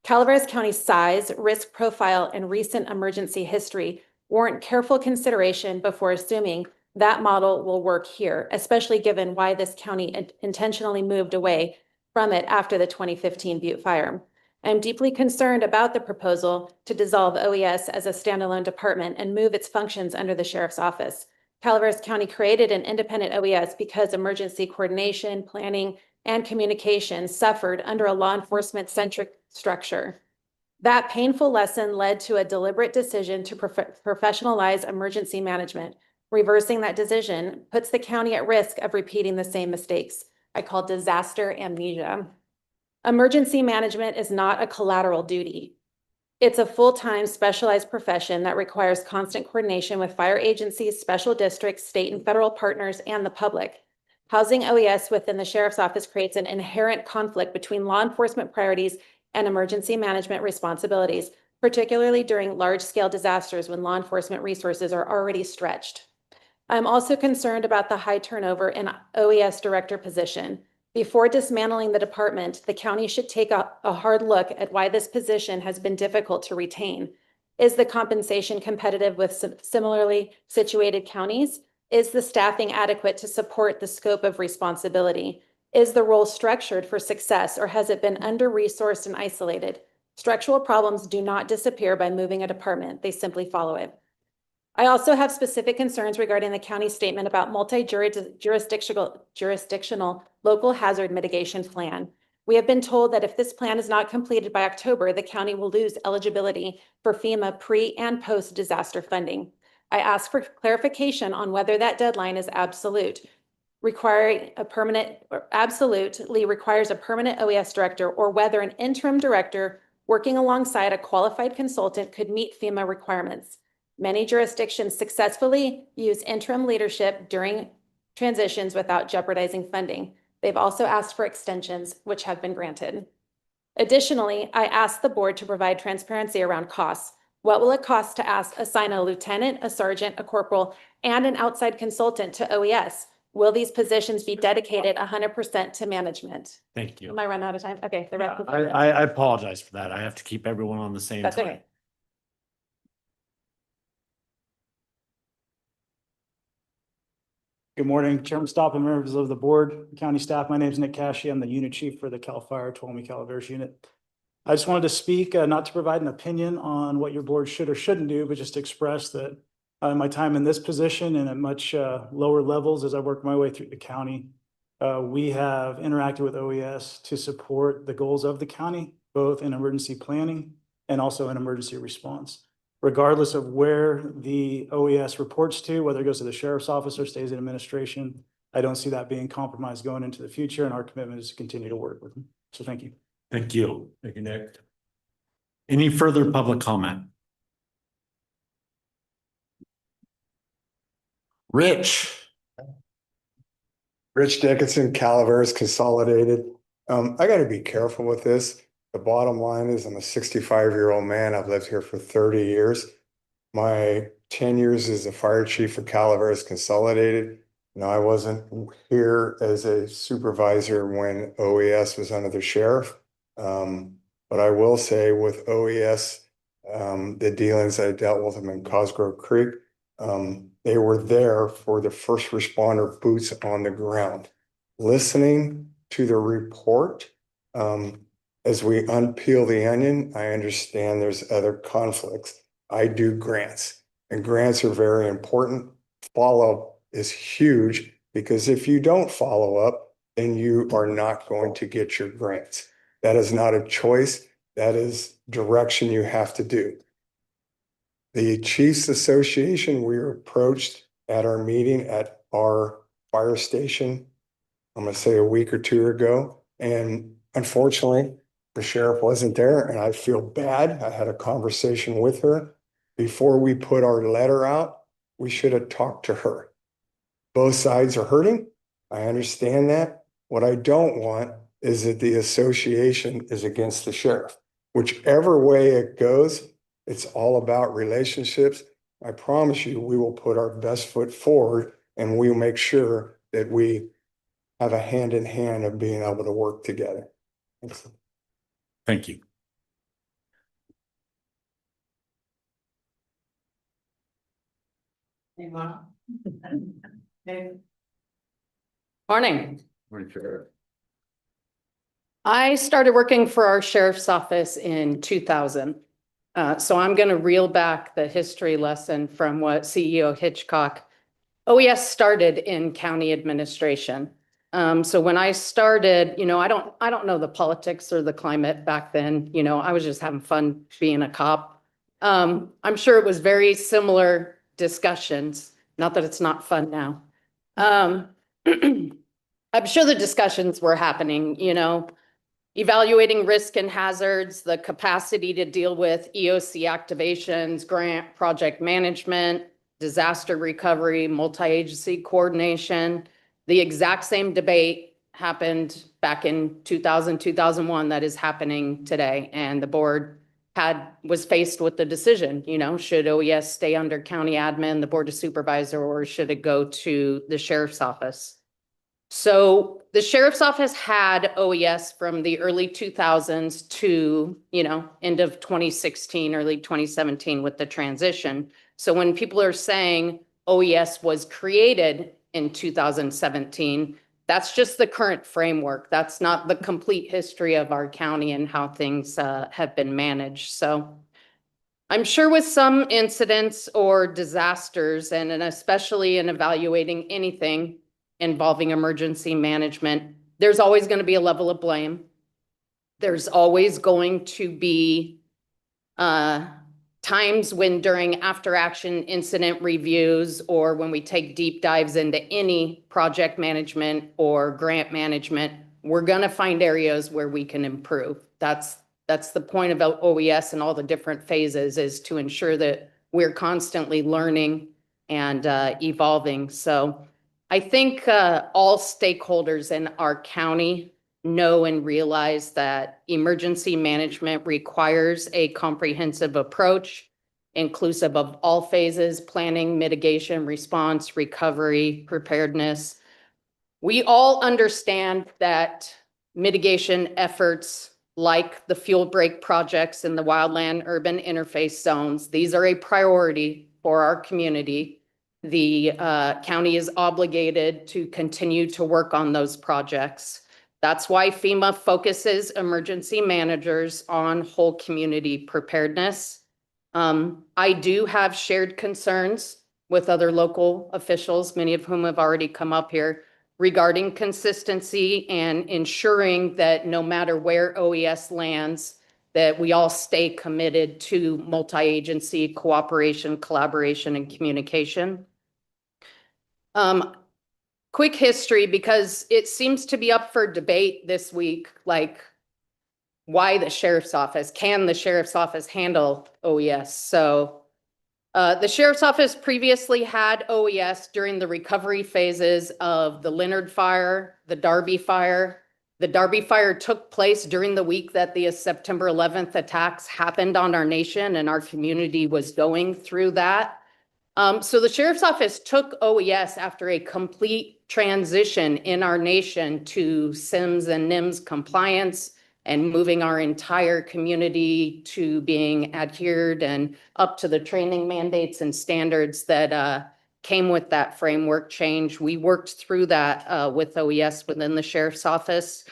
Calaveras County's size, risk profile, and recent emergency history warrant careful consideration before assuming that model will work here, especially given why this county intentionally moved away from it after the 2015 Butte fire. I'm deeply concerned about the proposal to dissolve OES as a standalone department and move its functions under the sheriff's office. Calaveras County created an independent OES because emergency coordination, planning, and communication suffered under a law enforcement-centric structure. That painful lesson led to a deliberate decision to professionalize emergency management. Reversing that decision puts the county at risk of repeating the same mistakes. I call disaster amnesia. Emergency management is not a collateral duty. It's a full-time specialized profession that requires constant coordination with fire agencies, special districts, state and federal partners, and the public. Housing OES within the sheriff's office creates an inherent conflict between law enforcement priorities and emergency management responsibilities, particularly during large-scale disasters when law enforcement resources are already stretched. I'm also concerned about the high turnover in OES director position. Before dismantling the department, the county should take a hard look at why this position has been difficult to retain. Is the compensation competitive with similarly situated counties? Is the staffing adequate to support the scope of responsibility? Is the role structured for success, or has it been under-resourced and isolated? Structural problems do not disappear by moving a department. They simply follow it. I also have specific concerns regarding the county's statement about jurisdictional local hazard mitigation plan. We have been told that if this plan is not completed by October, the county will lose eligibility for FEMA pre- and post-disaster funding. I ask for clarification on whether that deadline is absolutely requires a permanent OES director, or whether an interim director working alongside a qualified consultant could meet FEMA requirements. Many jurisdictions successfully use interim leadership during transitions without jeopardizing funding. They've also asked for extensions, which have been granted. Additionally, I asked the board to provide transparency around costs. What will it cost to assign a lieutenant, a sergeant, a corporal, and an outside consultant to OES? Will these positions be dedicated 100% to management? Thank you. Am I running out of time? Okay, the rest. I apologize for that. I have to keep everyone on the same That's time. okay. Good morning, Chairman Stopp and members of the board, county staff. My name is Nick Cashy. I'm the unit chief for the Cal Fire Tuolumne Calaveras unit. I just wanted to speak, not to provide an opinion on what your board should or shouldn't do, but just to express that my time in this position and at much lower levels as I work my way through the county, we have interacted with OES to support the goals of the county, both in emergency planning and also in emergency response. Regardless of where the OES reports to, whether it goes to the sheriff's office or stays in administration, I don't see that being compromised going into the future, and our commitment is to continue to work with them. So thank you. Thank you. Thank you, Nick. Any further public comment? Rich. Rich Dickinson, Calaveras Consolidated. I got to be careful with this. The bottom line is I'm a 65-year-old man. I've lived here for 30 years. My 10 years as a fire chief for Calaveras Consolidated. Now, I wasn't here as a supervisor when OES was under the sheriff. But I will say with OES, the dealings I dealt with them in Cosgrove Creek, they were there for the first responder boots on the ground, listening to the report. As we unpeel the onion, I understand there's other conflicts. I do grants, and grants are very important. Follow-up is huge, because if you don't follow up, then you are not going to get your grants. That is not a choice. That is direction you have to do. The Chiefs Association, we were approached at our meeting at our fire station. I'm gonna say a week or two ago, and unfortunately, the sheriff wasn't there, and I feel bad. I had a conversation with her. Before we put our letter out, we should have talked to her. Both sides are hurting. I understand that. What I don't want is that the association is against the sheriff. Whichever way it goes, it's all about relationships. I promise you, we will put our best foot forward and we'll make sure that we have a hand in hand of being able to work together. Thanks. Thank you. Morning. I started working for our sheriff's office in 2000. So I'm going to reel back the history lesson from what CEO Hitchcock. OES started in county administration. So when I started, I don't know the politics or the climate back then. I was just having fun being a cop. I'm sure it was very similar discussions. Not that it's not fun now. I'm sure the discussions were happening, evaluating risk and hazards, the capacity to deal with EOC activations, grant project management, disaster recovery, multi-agency coordination. The exact same debate happened back in 2000, 2001 that is happening today. And the board was faced with the decision, should OES stay under county admin, the board of supervisor, or should it go to the sheriff's office? So the sheriff's office had OES from the early 2000s to, end of 2016, early 2017 with the transition. So when people are saying OES was created in 2017, that's just the current framework. That's not the complete history of our county and how things have been managed. So I'm sure with some incidents or disasters, and especially in evaluating anything involving emergency management, there's always going to be a level of blame. There's always going to be times when during after action incident reviews or when we take deep dives into any project management or grant management, we're going to find areas where we can improve. That's the point about OES and all the different phases, is to ensure that we're constantly learning and evolving. So I think all stakeholders in our county know and realize that emergency management requires a comprehensive approach, inclusive of all phases: planning, mitigation, response, recovery, preparedness. We all understand that mitigation efforts like the fuel break projects in the wildland urban interface zones, these are a priority for our community. The county is obligated to continue to work on those projects. That's why FEMA focuses emergency managers on whole community preparedness. I do have shared concerns with other local officials, many of whom have already come up here, regarding consistency and ensuring that no matter where OES lands, that we all stay committed to multi-agency cooperation, collaboration, and communication. Quick history, because it seems to be up for debate this week, like why the sheriff's office, can the sheriff's office handle OES? So the sheriff's office previously had OES during the recovery phases of the Leonard Fire, the Darby Fire. The Darby Fire took place during the week that the September 11th attacks happened on our nation, and our community was going through that. So the sheriff's office took OES after a complete transition in our nation to SIMS and NIMS compliance and moving our entire community to being adhered and up to the training mandates and standards that came with that framework change. We worked through that with OES within the sheriff's office.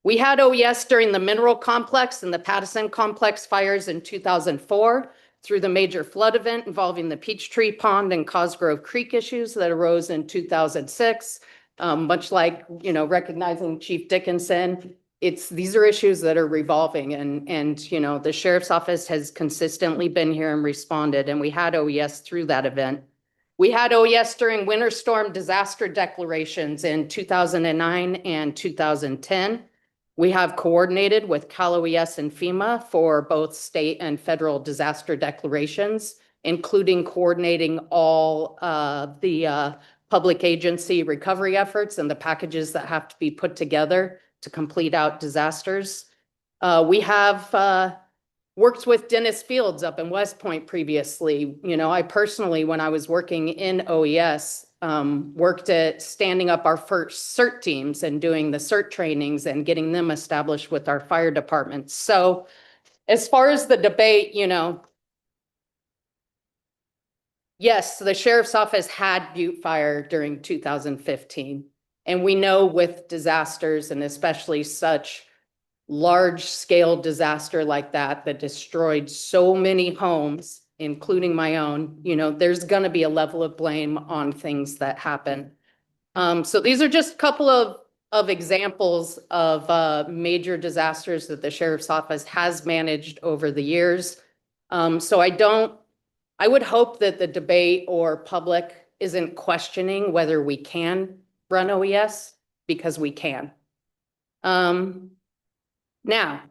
We had OES during the Mineral Complex and the Pattison Complex fires in 2004. Through the major flood event involving the Peachtree Pond and Cosgrove Creek issues that arose in 2006. Much like, recognizing Chief Dickinson, these are issues that are revolving, and the sheriff's office has consistently been here and responded, and we had OES through that event. We had OES during winter storm disaster declarations in 2009 and 2010. We have coordinated with CalOES and FEMA for both state and federal disaster declarations, including coordinating all the public agency recovery efforts and the packages that have to be put together to complete out disasters. We have worked with Dennis Fields up in West Point previously. You know, I personally, when I was working in OES, worked at standing up our first CERT teams and doing the CERT trainings and getting them established with our fire departments. So as far as the debate, you know, yes, the sheriff's office had Butte Fire during 2015. And we know with disasters, and especially such large scale disaster like that, that destroyed so many homes, including my own, you know, there's going to be a level of blame on things that happen. So these are just a couple of examples of major disasters that the sheriff's office has managed over the years. So I would hope that the debate or public isn't questioning whether we can run OES, because we can. Now,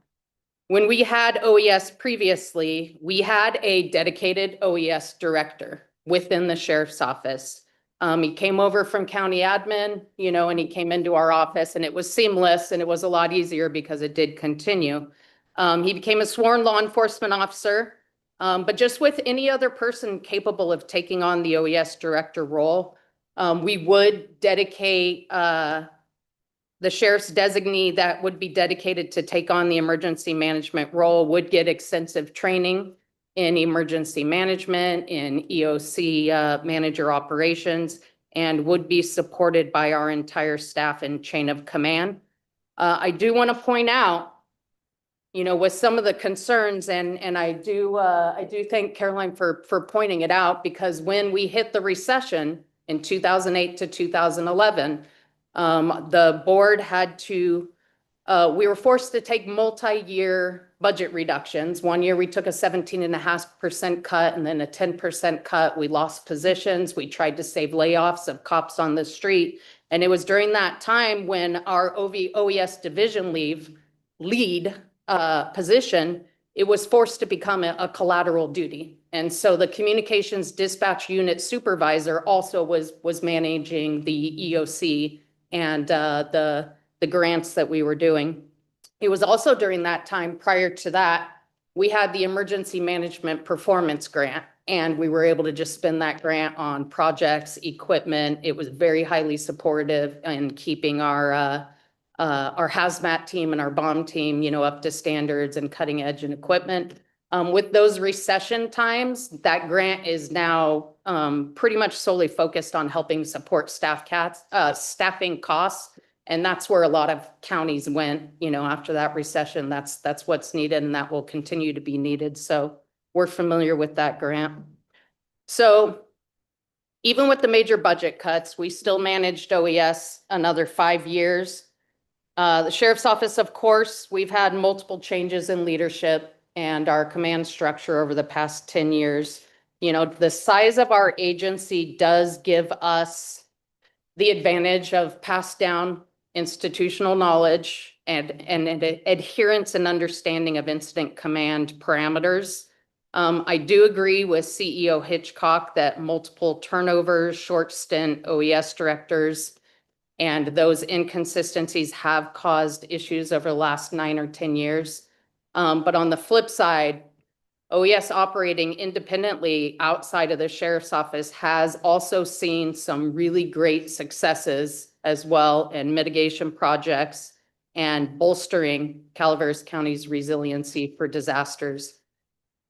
when we had OES previously, we had a dedicated OES director within the sheriff's office. He came over from county admin, you know, and he came into our office, and it was seamless, and it was a lot easier because it did continue. He became a sworn law enforcement officer, but just with any other person capable of taking on the OES director role, we would dedicate the sheriff's designee that would be dedicated to take on the emergency management role would get extensive training in emergency management, in EOC manager operations, and would be supported by our entire staff and chain of command. I do want to point out, you know, with some of the concerns, and I do thank Caroline for pointing it out, because when we hit the recession in 2008 to 2011, the board had to, we were forced to take multi-year budget reductions. One year we took a 17.5% cut and then a 10% cut. We lost positions. We tried to save layoffs of cops on the street. And it was during that time when our OES division lead position, it was forced to become a collateral duty. And so the communications dispatch unit supervisor also was managing the EOC and the grants that we were doing. It was also during that time, prior to that, we had the emergency management performance grant, and we were able to just spend that grant on projects, equipment. It was very highly supportive in keeping our hazmat team and our bomb team, you know, up to standards and cutting edge and equipment. With those recession times, that grant is now pretty much solely focused on helping support staffing costs. And that's where a lot of counties went, you know, after that recession. That's what's needed, and that will continue to be needed. So we're familiar with that grant. So even with the major budget cuts, we still managed OES another 5 years. The sheriff's office, of course, we've had multiple changes in leadership and our command structure over the past 10 years. You know, the size of our agency does give us the advantage of passed down institutional knowledge and adherence and understanding of incident command parameters. I do agree with CEO Hitchcock that multiple turnovers, short stint OES directors, and those inconsistencies have caused issues over the last 9 or 10 years. But on the flip side, OES operating independently outside of the sheriff's office has also seen some really great successes as well in mitigation projects and bolstering Calaveras County's resiliency for disasters.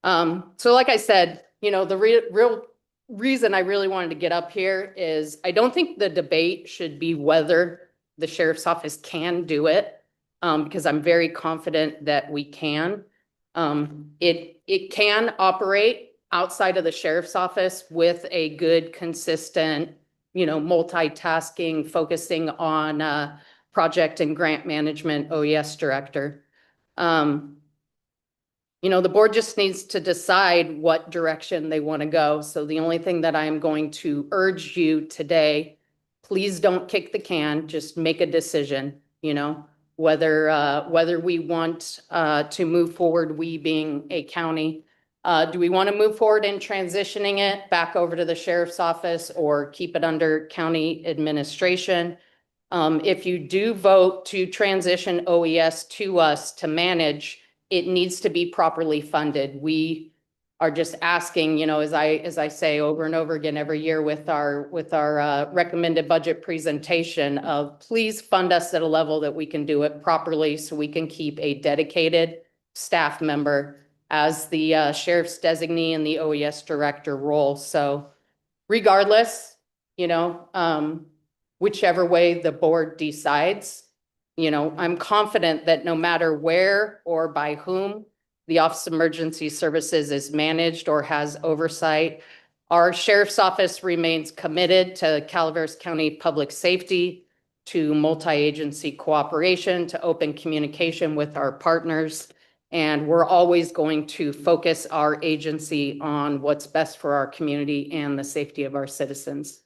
So like I said, you know, the real reason I really wanted to get up here is I don't think the debate should be whether the sheriff's office can do it, because I'm very confident that we can. It can operate outside of the sheriff's office with a good, consistent, you know, multitasking, focusing on project and grant management OES director. you know, the board just needs to decide what direction they want to go. So the only thing that I am going to urge you today, please don't kick the can, just make a decision, you know, whether we want to move forward, we being a county. Do we want to move forward in transitioning it back over to the sheriff's office or keep it under county administration? If you do vote to transition OES to us to manage, it needs to be properly funded. We are just asking, you know, as I say over and over again every year with our recommended budget presentation of please fund us at a level that we can do it properly so we can keep a dedicated staff member as the sheriff's designee and the OES director role. So regardless, you know, whichever way the board decides, you know, I'm confident that no matter where or by whom the Office of Emergency Services is managed or has oversight, our sheriff's office remains committed to Calaveras County Public Safety, to multi-agency cooperation, to open communication with our partners. And we're always going to focus our agency on what's best for our community and the safety of our citizens.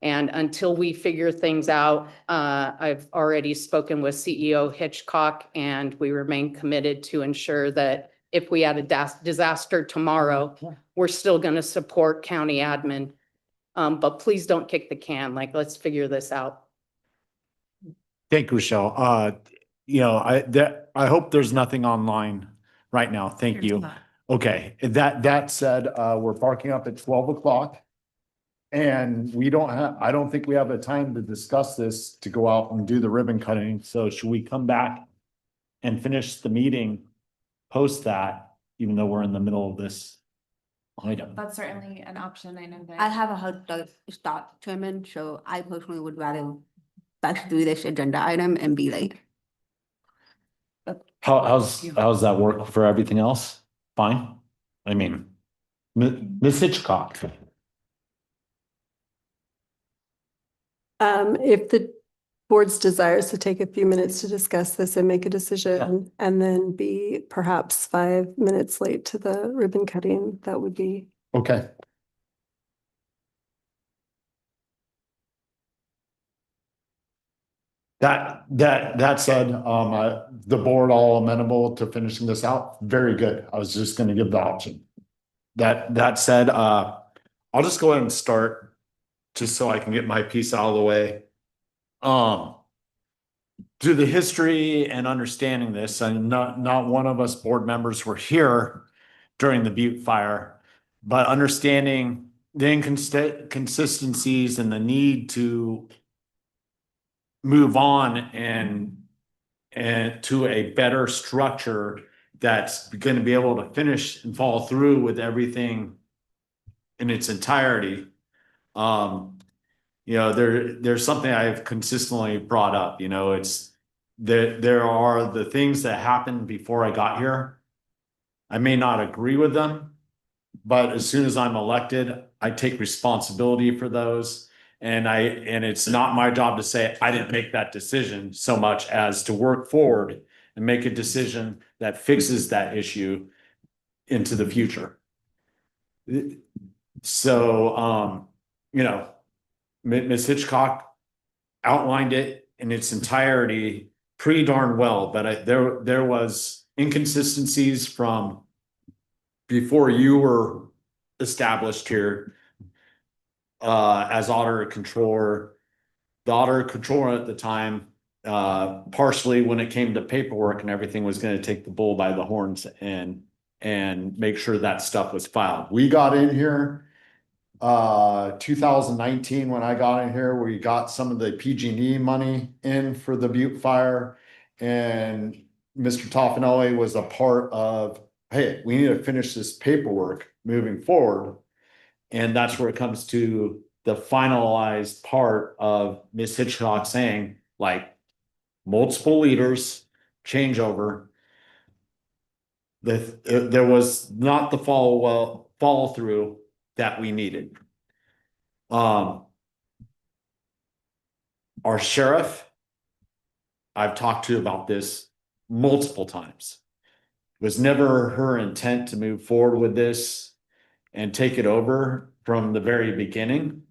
And until we figure things out, I've already spoken with CEO Hitchcock, and we remain committed to ensure that if we had a disaster tomorrow, we're still going to support county admin. But please don't kick the can. Like, let's figure this out. Thank you, Rochelle. You know, I hope there's nothing online right now. Thank you. Okay, that said, we're parking up at 12 o'clock. And I don't think we have a time to discuss this, to go out and do the ribbon cutting. So should we come back and finish the meeting post that, even though we're in the middle of this item? That's certainly an option. I know that. I have a hard start, Chairman, so I personally would rather let's do this agenda item and be late. How's that work for everything else? Fine? I mean, Ms. Hitchcock. If the board's desires to take a few minutes to discuss this and make a decision, and then be perhaps 5 minutes late to the ribbon cutting, that would be. Okay. That said, the board all amenable to finishing this out. Very good. I was just gonna give the option. That said, I'll just go ahead and start, just so I can get my piece out of the way. To the history and understanding this, and not one of us board members were here during the Butte fire, but understanding the inconsistencies and the need to move on and to a better structure that's going to be able to finish and follow through with everything in its entirety. You know, there's something I've consistently brought up, you know, it's there are the things that happened before I got here. I may not agree with them, but as soon as I'm elected, I take responsibility for those. And it's not my job to say I didn't make that decision, so much as to work forward and make a decision that fixes that issue into the future. So, you know, Ms. Hitchcock outlined it in its entirety pretty darn well, but there was inconsistencies from before you were established here as auditor controller. The auditor controller at the time, partially when it came to paperwork and everything, was going to take the bull by the horns and make sure that stuff was filed. We got in here 2019, when I got in here, we got some of the PG&E money in for the Butte fire, and Mr. Toffanelli was a part of, hey, we need to finish this paperwork moving forward. And that's where it comes to the finalized part of Ms. Hitchcock saying, like, multiple leaders, changeover. There was not the follow through that we needed. Our sheriff, I've talked to about this multiple times. was never her intent to move forward with this and take it over from the very beginning.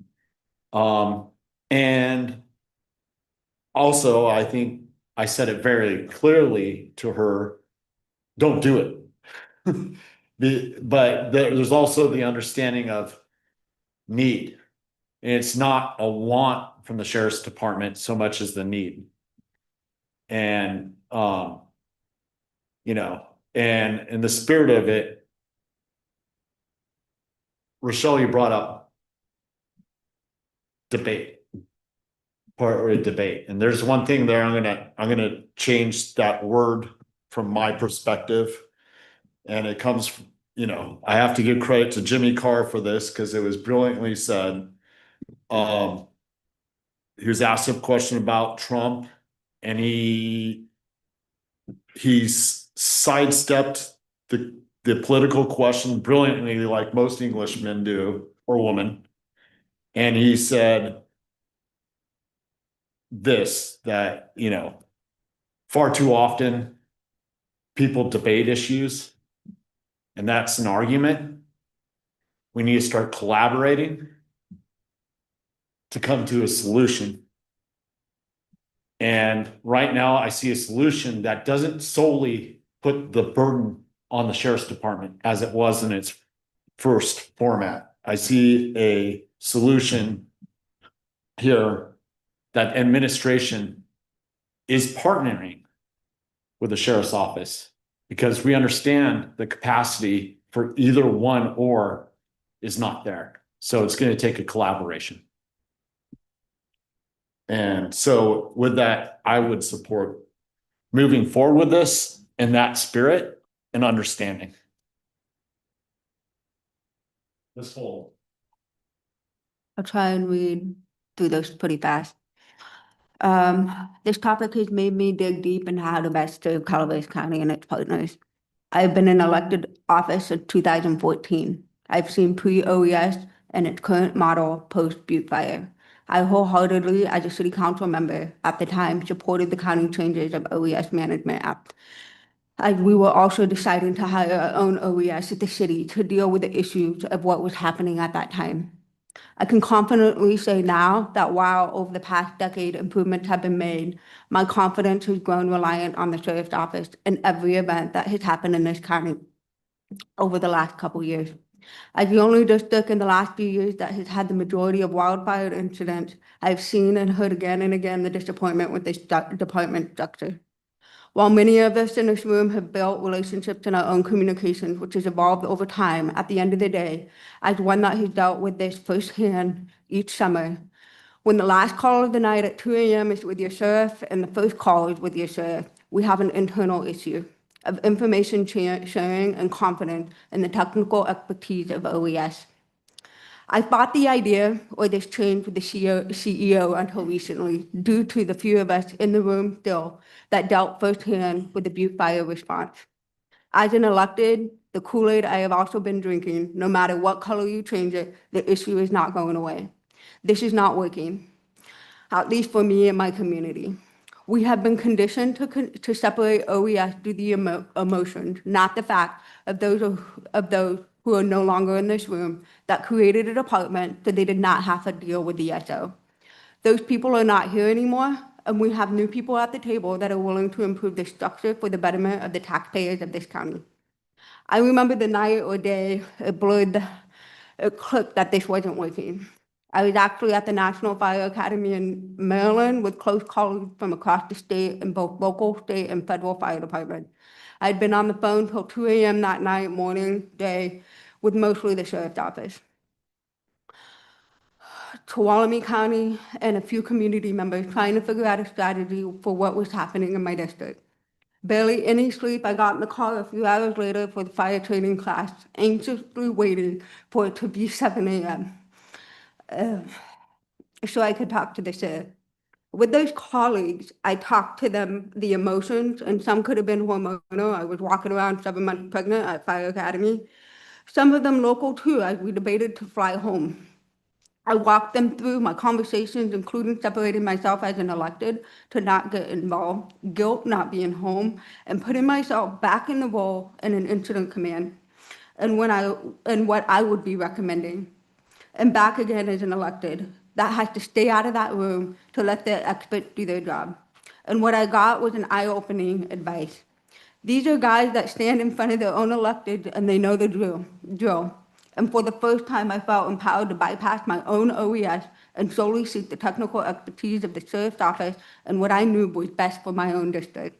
And also, I think I said it very clearly to her, don't do it. But there's also the understanding of need. And it's not a want from the sheriff's department so much as the need. And, you know, and in the spirit of it, Rochelle, you brought up debate. Or a debate. And there's one thing there, I'm gonna change that word from my perspective. And it comes, you know, I have to give credit to Jimmy Carr for this because it was brilliantly said. He was asked a question about Trump and he's sidestepped the political question brilliantly, like most Englishmen do, or women. And he said this, that, you know, far too often people debate issues, and that's an argument. We need to start collaborating to come to a solution. And right now I see a solution that doesn't solely put the burden on the sheriff's department as it was in its first format. I see a solution here that administration is partnering with the sheriff's office because we understand the capacity for either one or is not there. So it's going to take a collaboration. And so with that, I would support moving forward with this in that spirit and understanding. This whole. I'll try and read through those pretty fast. This topic has made me dig deep into how to best serve Calaveras County and its partners. I've been in elected office since 2014. I've seen pre-OES and its current model post-Butte Fire. I wholeheartedly, as a city council member at the time, supported the county changes of OES Management Act. As we were also deciding to hire our own OES at the city to deal with the issues of what was happening at that time. I can confidently say now that while over the past decade improvements have been made, my confidence has grown reliant on the sheriff's office in every event that has happened in this county over the last couple years. As the only district in the last few years that has had the majority of wildfire incidents, I've seen and heard again and again the disappointment with this department structure. While many of us in this room have built relationships in our own communications, which has evolved over time, at the end of the day, as one that has dealt with this firsthand each summer, when the last call of the night at 2 a.m. is with your sheriff and the first call is with your sheriff, we have an internal issue of information sharing and confidence in the technical expertise of OES. I fought the idea or this change with the CEO until recently due to the few of us in the room still that dealt firsthand with the Butte Fire response. As an elected, the Kool-Aid I have also been drinking, no matter what color you change it, the issue is not going away. This is not working, at least for me and my community. We have been conditioned to separate OES through the emotions, not the fact of those who are no longer in this room that created a department that they did not have to deal with the SO. Those people are not here anymore, and we have new people at the table that are willing to improve the structure for the betterment of the taxpayers of this county. I remember the night or day it clicked that this wasn't working. I was actually at the National Fire Academy in Maryland with close colleagues from across the state in both local, state, and federal fire departments. I'd been on the phone till 2 a.m. that night, morning, day, with mostly the sheriff's office. Tuolumne County and a few community members trying to figure out a strategy for what was happening in my district. Barely any sleep, I got in the car a few hours later for the fire training class, anxiously waiting for it to be 7 a.m. So I could talk to the sheriff. With those colleagues, I talked to them the emotions, and some could have been hormonal. I was walking around 7 months pregnant at Fire Academy. Some of them local too, as we debated to fly home. I walked them through my conversations, including separating myself as an elected to not get involved, guilt not being home, and putting myself back in the role in an incident command and what I would be recommending. And back again as an elected that has to stay out of that room to let the experts do their job. And what I got was an eye-opening advice. These are guys that stand in front of their own elected and they know the drill. And for the first time, I felt empowered to bypass my own OES and solely seek the technical expertise of the sheriff's office and what I knew was best for my own district.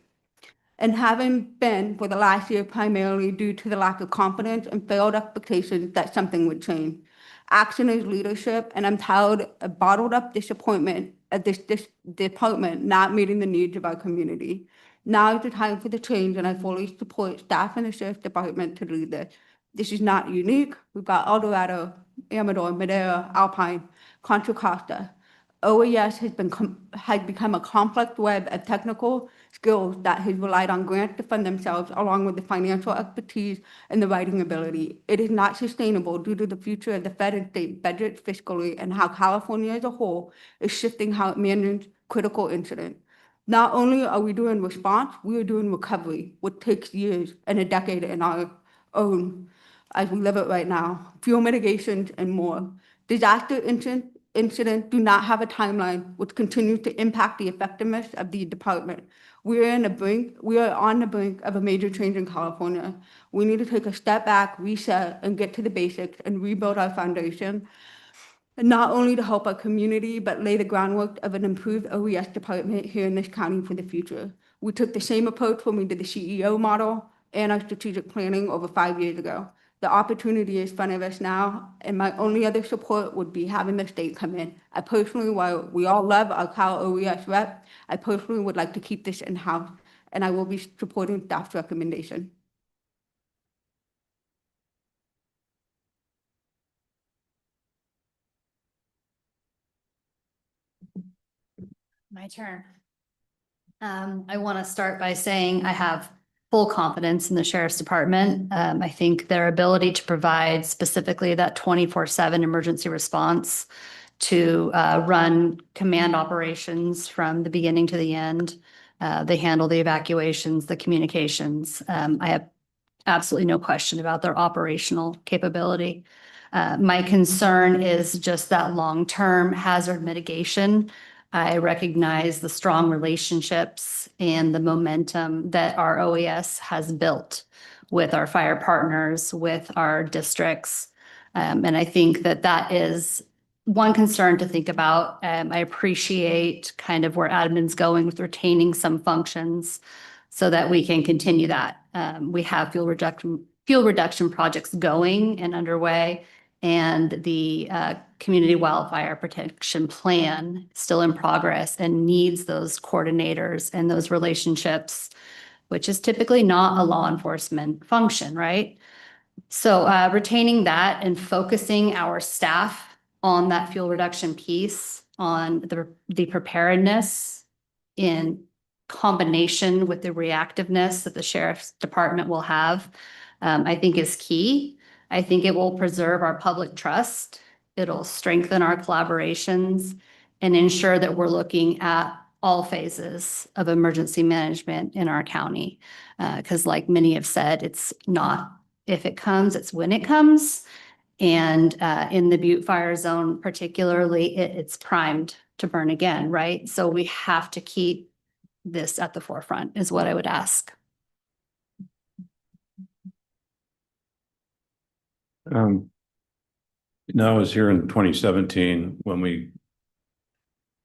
And having been for the last year primarily due to the lack of confidence and failed expectations that something would change. Action is leadership, and I'm tired of bottled up disappointment at this department not meeting the needs of our community. Now is the time for the change, and I fully support staff in the sheriff's department to lead this. This is not unique. We've got El Dorado, Amador, Madera, Alpine, Contra Costa. OES has become a complex web of technical skills that has relied on grants to fund themselves, along with the financial expertise and the writing ability. It is not sustainable due to the future of the Fed and state budgets fiscally and how California as a whole is shifting how it manages critical incidents. Not only are we doing response, we are doing recovery, which takes years and a decade in our own, as we live it right now, fuel mitigations and more. Disaster incidents do not have a timeline, which continues to impact the effectiveness of the department. We are on the brink of a major change in California. We need to take a step back, reset, and get to the basics and rebuild our foundation. And not only to help our community, but lay the groundwork of an improved OES department here in this county for the future. We took the same approach when we did the CEO model and our strategic planning over 5 years ago. The opportunity is in front of us now, and my only other support would be having the state come in. I personally, while we all love our Cal OES rep, I personally would like to keep this in-house, and I will be supporting staff's recommendation. My turn. I want to start by saying I have full confidence in the sheriff's department. I think their ability to provide specifically that 24/7 emergency response to run command operations from the beginning to the end. They handle the evacuations, the communications. I have absolutely no question about their operational capability. My concern is just that long-term hazard mitigation. I recognize the strong relationships and the momentum that our OES has built with our fire partners, with our districts. And I think that that is one concern to think about. I appreciate kind of where admin's going with retaining some functions so that we can continue that. We have fuel reduction projects going and underway, and the community wildfire protection plan still in progress and needs those coordinators and those relationships, which is typically not a law enforcement function, right? So retaining that and focusing our staff on that fuel reduction piece, on the preparedness in combination with the reactiveness that the sheriff's department will have, I think is key. I think it will preserve our public trust. It'll strengthen our collaborations and ensure that we're looking at all phases of emergency management in our county. Because like many have said, it's not if it comes, it's when it comes. And in the Butte Fire Zone particularly, it's primed to burn again, right? So we have to keep this at the forefront is what I would ask. I was here in 2017 when we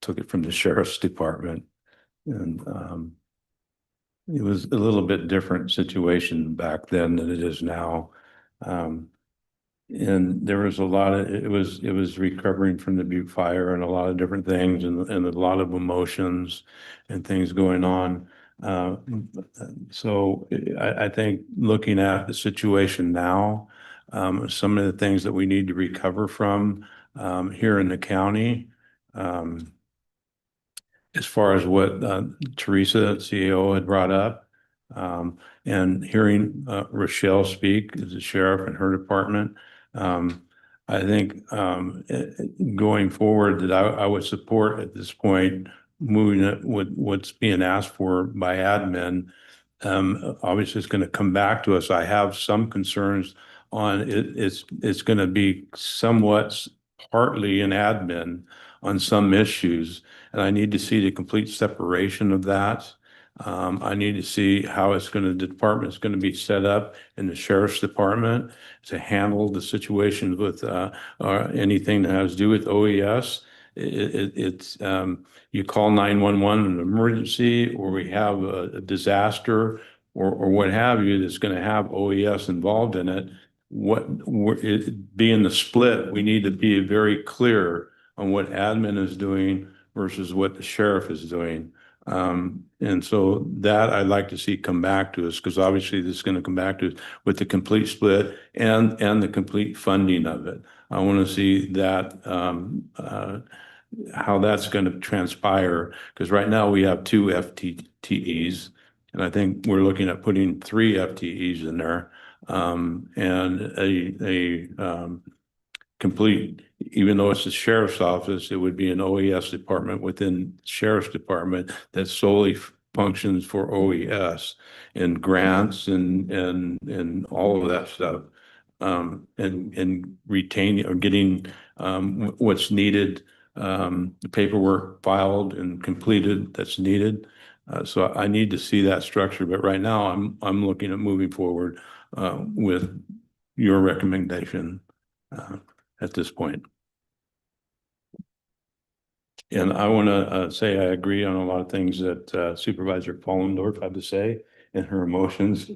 took it from the sheriff's department, and it was a little bit different situation back then than it is now. And there was a lot of, it was recovering from the Butte fire and a lot of different things and a lot of emotions and things going on. So I think looking at the situation now, some of the things that we need to recover from here in the county, as far as what Teresa, CEO, had brought up, and hearing Rochelle speak as a sheriff in her department, I think going forward that I would support at this point, moving it with what's being asked for by admin. Obviously, it's going to come back to us. I have some concerns on it. It's going to be somewhat partly in admin on some issues, and I need to see the complete separation of that. I need to see how the department is going to be set up in the sheriff's department to handle the situations with anything that has to do with OES. It's you call 911 an emergency, or we have a disaster, or what have you, that's going to have OES involved in it. Being the split, we need to be very clear on what admin is doing versus what the sheriff is doing. And so that I'd like to see come back to us, because obviously this is going to come back to us with the complete split and the complete funding of it. I want to see that how that's going to transpire, because right now we have 2 FTEs, and I think we're looking at putting 3 FTEs in there, and a complete, even though it's the sheriff's office, it would be an OES department within sheriff's department that solely functions for OES and grants and all of that stuff. And retaining or getting what's needed, the paperwork filed and completed that's needed. So I need to see that structure, but right now I'm looking at moving forward with your recommendation at this point. And I want to say I agree on a lot of things that Supervisor Follendorf had to say in her emotions.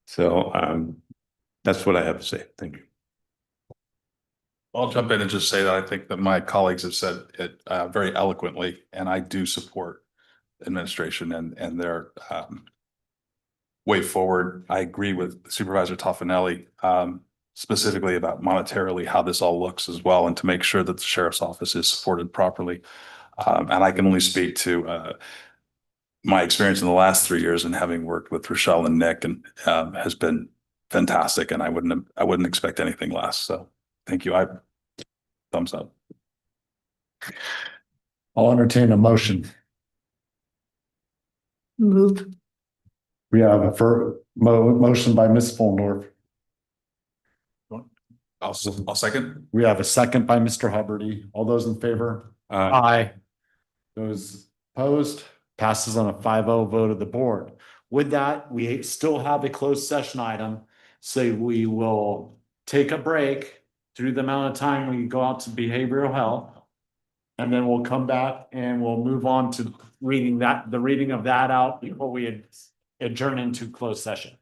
So that's what I have to say. Thank you. I'll jump in and just say that I think that my colleagues have said it very eloquently, and I do support administration and their way forward. I agree with Supervisor Toffanelli, specifically about monetarily how this all looks as well, and to make sure that the sheriff's office is supported properly. And I can only speak to my experience in the last 3 years, and having worked with Rochelle and Nick, and has been fantastic, and I wouldn't expect anything less. So thank you. Thumbs up. I'll entertain a motion. Move. We have a motion by Ms. Fullendorf. I'll second. We have a second by Mr. Huberty. All those in favor? Aye. Those opposed? Passes on a 5-0 vote of the board. With that, we still have a closed session item. So we will take a break through the amount of time we go out to behavioral health. And then we'll come back and we'll move on to the reading of that out before we adjourn into closed session.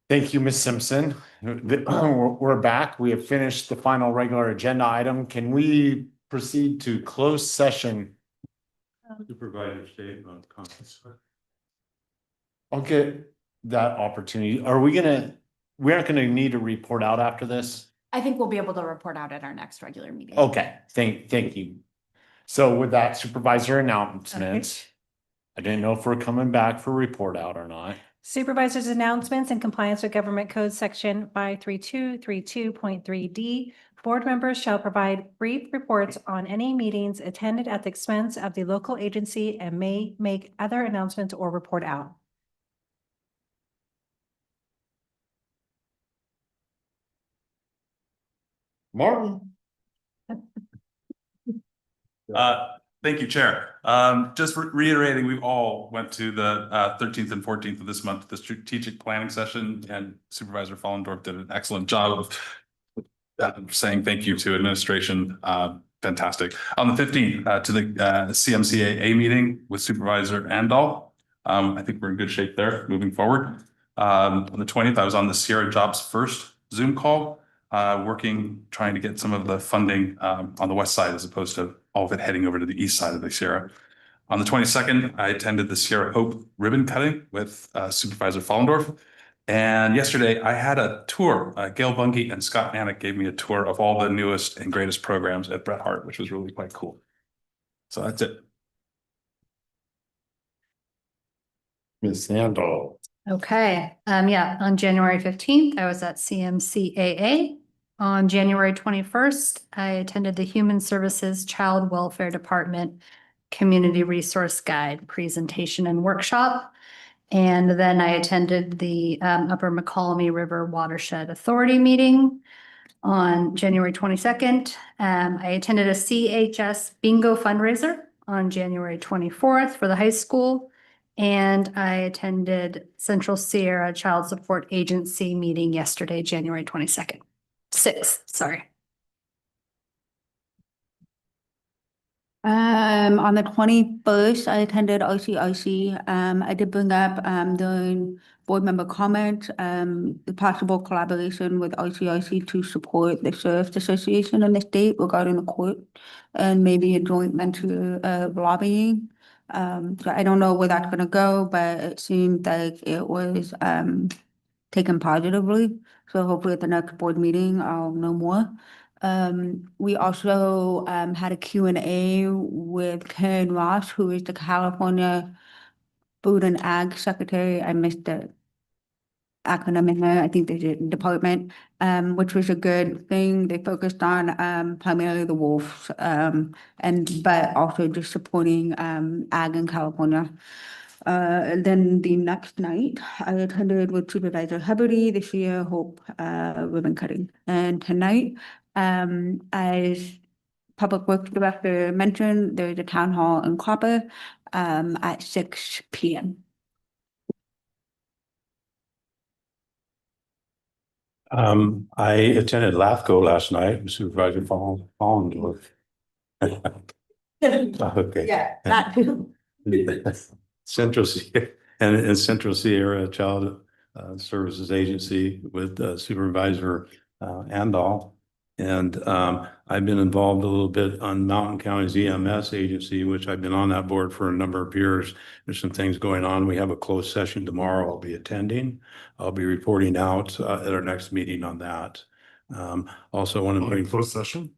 Thank you, Ms. Simpson. We're back. We have finished the final regular agenda item. Can we proceed to closed session? Supervisor statement comments. I'll get that opportunity. We aren't gonna need to report out after this? I think we'll be able to report out at our next regular meeting. Okay, thank you. So with that, supervisor announcements. I didn't know if we're coming back for report out or not. Supervisors announcements in compliance with Government Code Section 53232.3D. Board members shall provide brief reports on any meetings attended at the expense of the local agency and may make other announcements or report out. Martin. Thank you, Chair. Just reiterating, we all went to the 13th and 14th of this month, the strategic planning session, and Supervisor Follendorf did an excellent job of saying thank you to administration. Fantastic. On the 15th, to the CMCAA meeting with Supervisor Andal. I think we're in good shape there moving forward. On the 20th, I was on the Sierra Jobs First Zoom call, trying to get some of the funding on the west side as opposed to all of it heading over to the east side of the Sierra. On the 22nd, I attended the Sierra Hope ribbon cutting with Supervisor Follendorf. And yesterday I had a tour. Gail Bungie and Scott Manick gave me a tour of all the newest and greatest programs at Bret Harte, which was really quite cool. So that's it. Ms. Andal. Okay, yeah, on January 15th, I was at CMCAA. On January 21st, I attended the Human Services Child Welfare Department Community Resource Guide presentation and workshop. And then I attended the Upper McCallamy River Watershed Authority meeting on January 22nd. I attended a CHS bingo fundraiser on January 24th for the high school. And I attended Central Sierra Child Support Agency meeting yesterday, January 22nd. 6th, sorry. On the 21st, I attended ICIC. I did bring up, during board member comment, the possible collaboration with ICIC to support the Sheriff's Association in the state regarding the court and maybe a joint venture of lobbying. So I don't know where that's gonna go, but it seemed like it was, taken positively. So hopefully at the next board meeting, I'll know more. We also had a Q&A with Karen Ross, who is the California Food and Ag Secretary. I missed the acronym in there. I think they did department, which was a good thing. They focused on primarily the wolves, but also just supporting ag in California. Then the next night, I attended with Supervisor Huberty the Sierra Hope ribbon cutting. And tonight, as Public Works Director mentioned, there's a town hall in Copper at 6 p.m. I attended LAFCO last night, with Supervisor Follendorf. Okay. Yeah, that too. Central Sierra and Central Sierra Child Services Agency with Supervisor Andal. And I've been involved a little bit on Mountain County's EMS agency, which I've been on that board for a number of years. There's some things going on. We have a closed session tomorrow. I'll be attending. I'll be reporting out at our next meeting on that. Also want to bring Closed session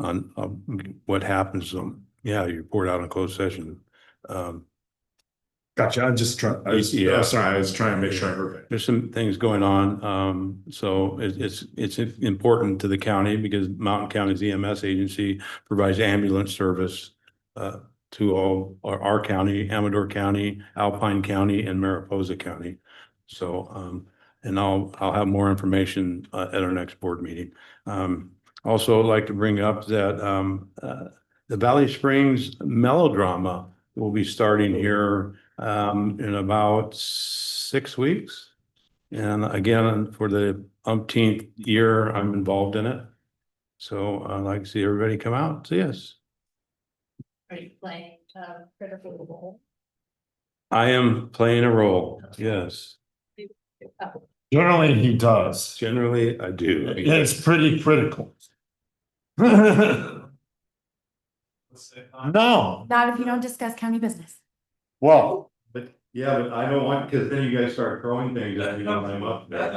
on what happens. Yeah, you report out on closed session. Gotcha. I'm just trying. I was trying to make sure I heard it. There's some things going on. So it's important to the county because Mountain County's EMS agency provides ambulance service to all our county, Amador County, Alpine County, and Mariposa County. So and I'll have more information at our next board meeting. Also, I'd like to bring up that the Valley Springs melodrama will be starting here in about 6 weeks. And again, for the umpteenth year, I'm involved in it. So I'd like to see everybody come out and see us. Are you playing critical role? I am playing a role, yes. Generally, he does. Generally, I do. It's pretty critical. No, Not if you don't discuss county business. well, But I don't want, because then you guys start throwing things at me when I'm up there.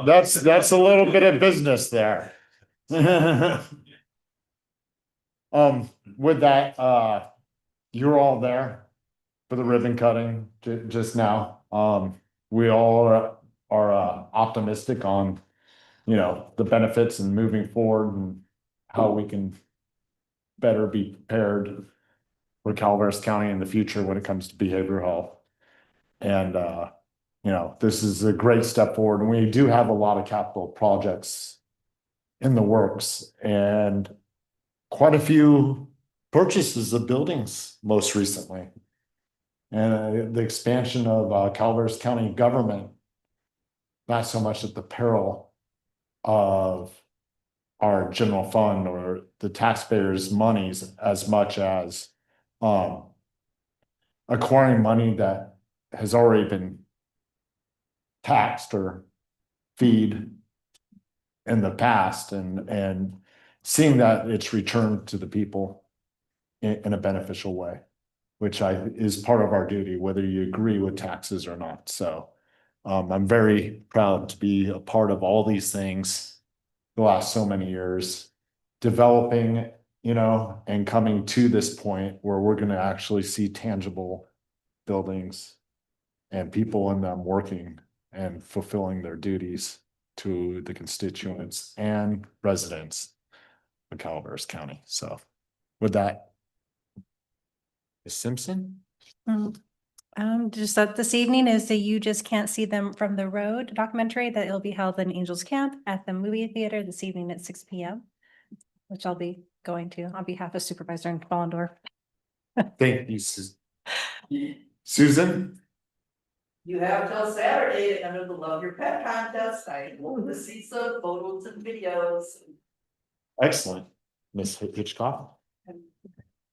that's a little bit of business there. With that, you're all there for the ribbon cutting just now. We all are optimistic on, the benefits and moving forward and how we can better be prepared for Calaveras County in the future when it comes to behavioral health. And, this is a great step forward, and we do have a lot of capital projects in the works and quite a few purchases of buildings most recently. And the expansion of Calaveras County government, not so much at the peril of our general fund or the taxpayers' monies as much as acquiring money that has already been taxed or feed in the past and seeing that it's returned to the people in a beneficial way, which is part of our duty, whether you agree with taxes or not. So I'm very proud to be a part of all these things the last so many years, developing, and coming to this point where we're going to actually see tangible buildings and people in them working and fulfilling their duties to the constituents and residents of Calaveras County. So with that, Ms. Simpson? Just that this evening is the You Just Can't See Them from the Road documentary that will be held in Angels Camp at the movie theater this evening at 6 p.m., which I'll be going to on behalf of Supervisor Ballendorf. Thank you, Susan. You have till Saturday to enter the Love Your Pet contest. I hope to see some photos and videos. Excellent. Miss Hitchcock?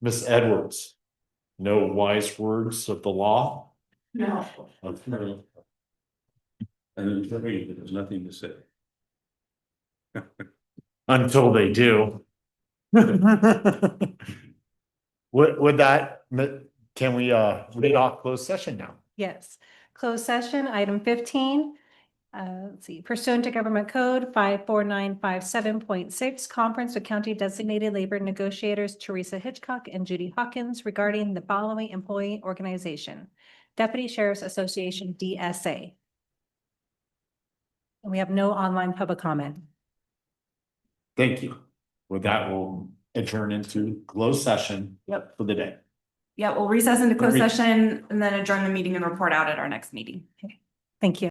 Miss Edwards? No wise words of the law? No. Okay. And then there's nothing to say. Until they do. With that, can we read off closed session now? Yes, closed session, item 15. Let's see, pursuant to Government Code 54957.6, conference with county designated labor negotiators Teresa Hitchcock and Judy Hawkins regarding the following employee organization, Deputy Sheriff's Association, DSA. And we have no online public comment. Thank you. With that, we'll adjourn into closed session for the day. Yeah, we'll recess into closed session and then adjourn the meeting and report out at our next meeting. Thank you.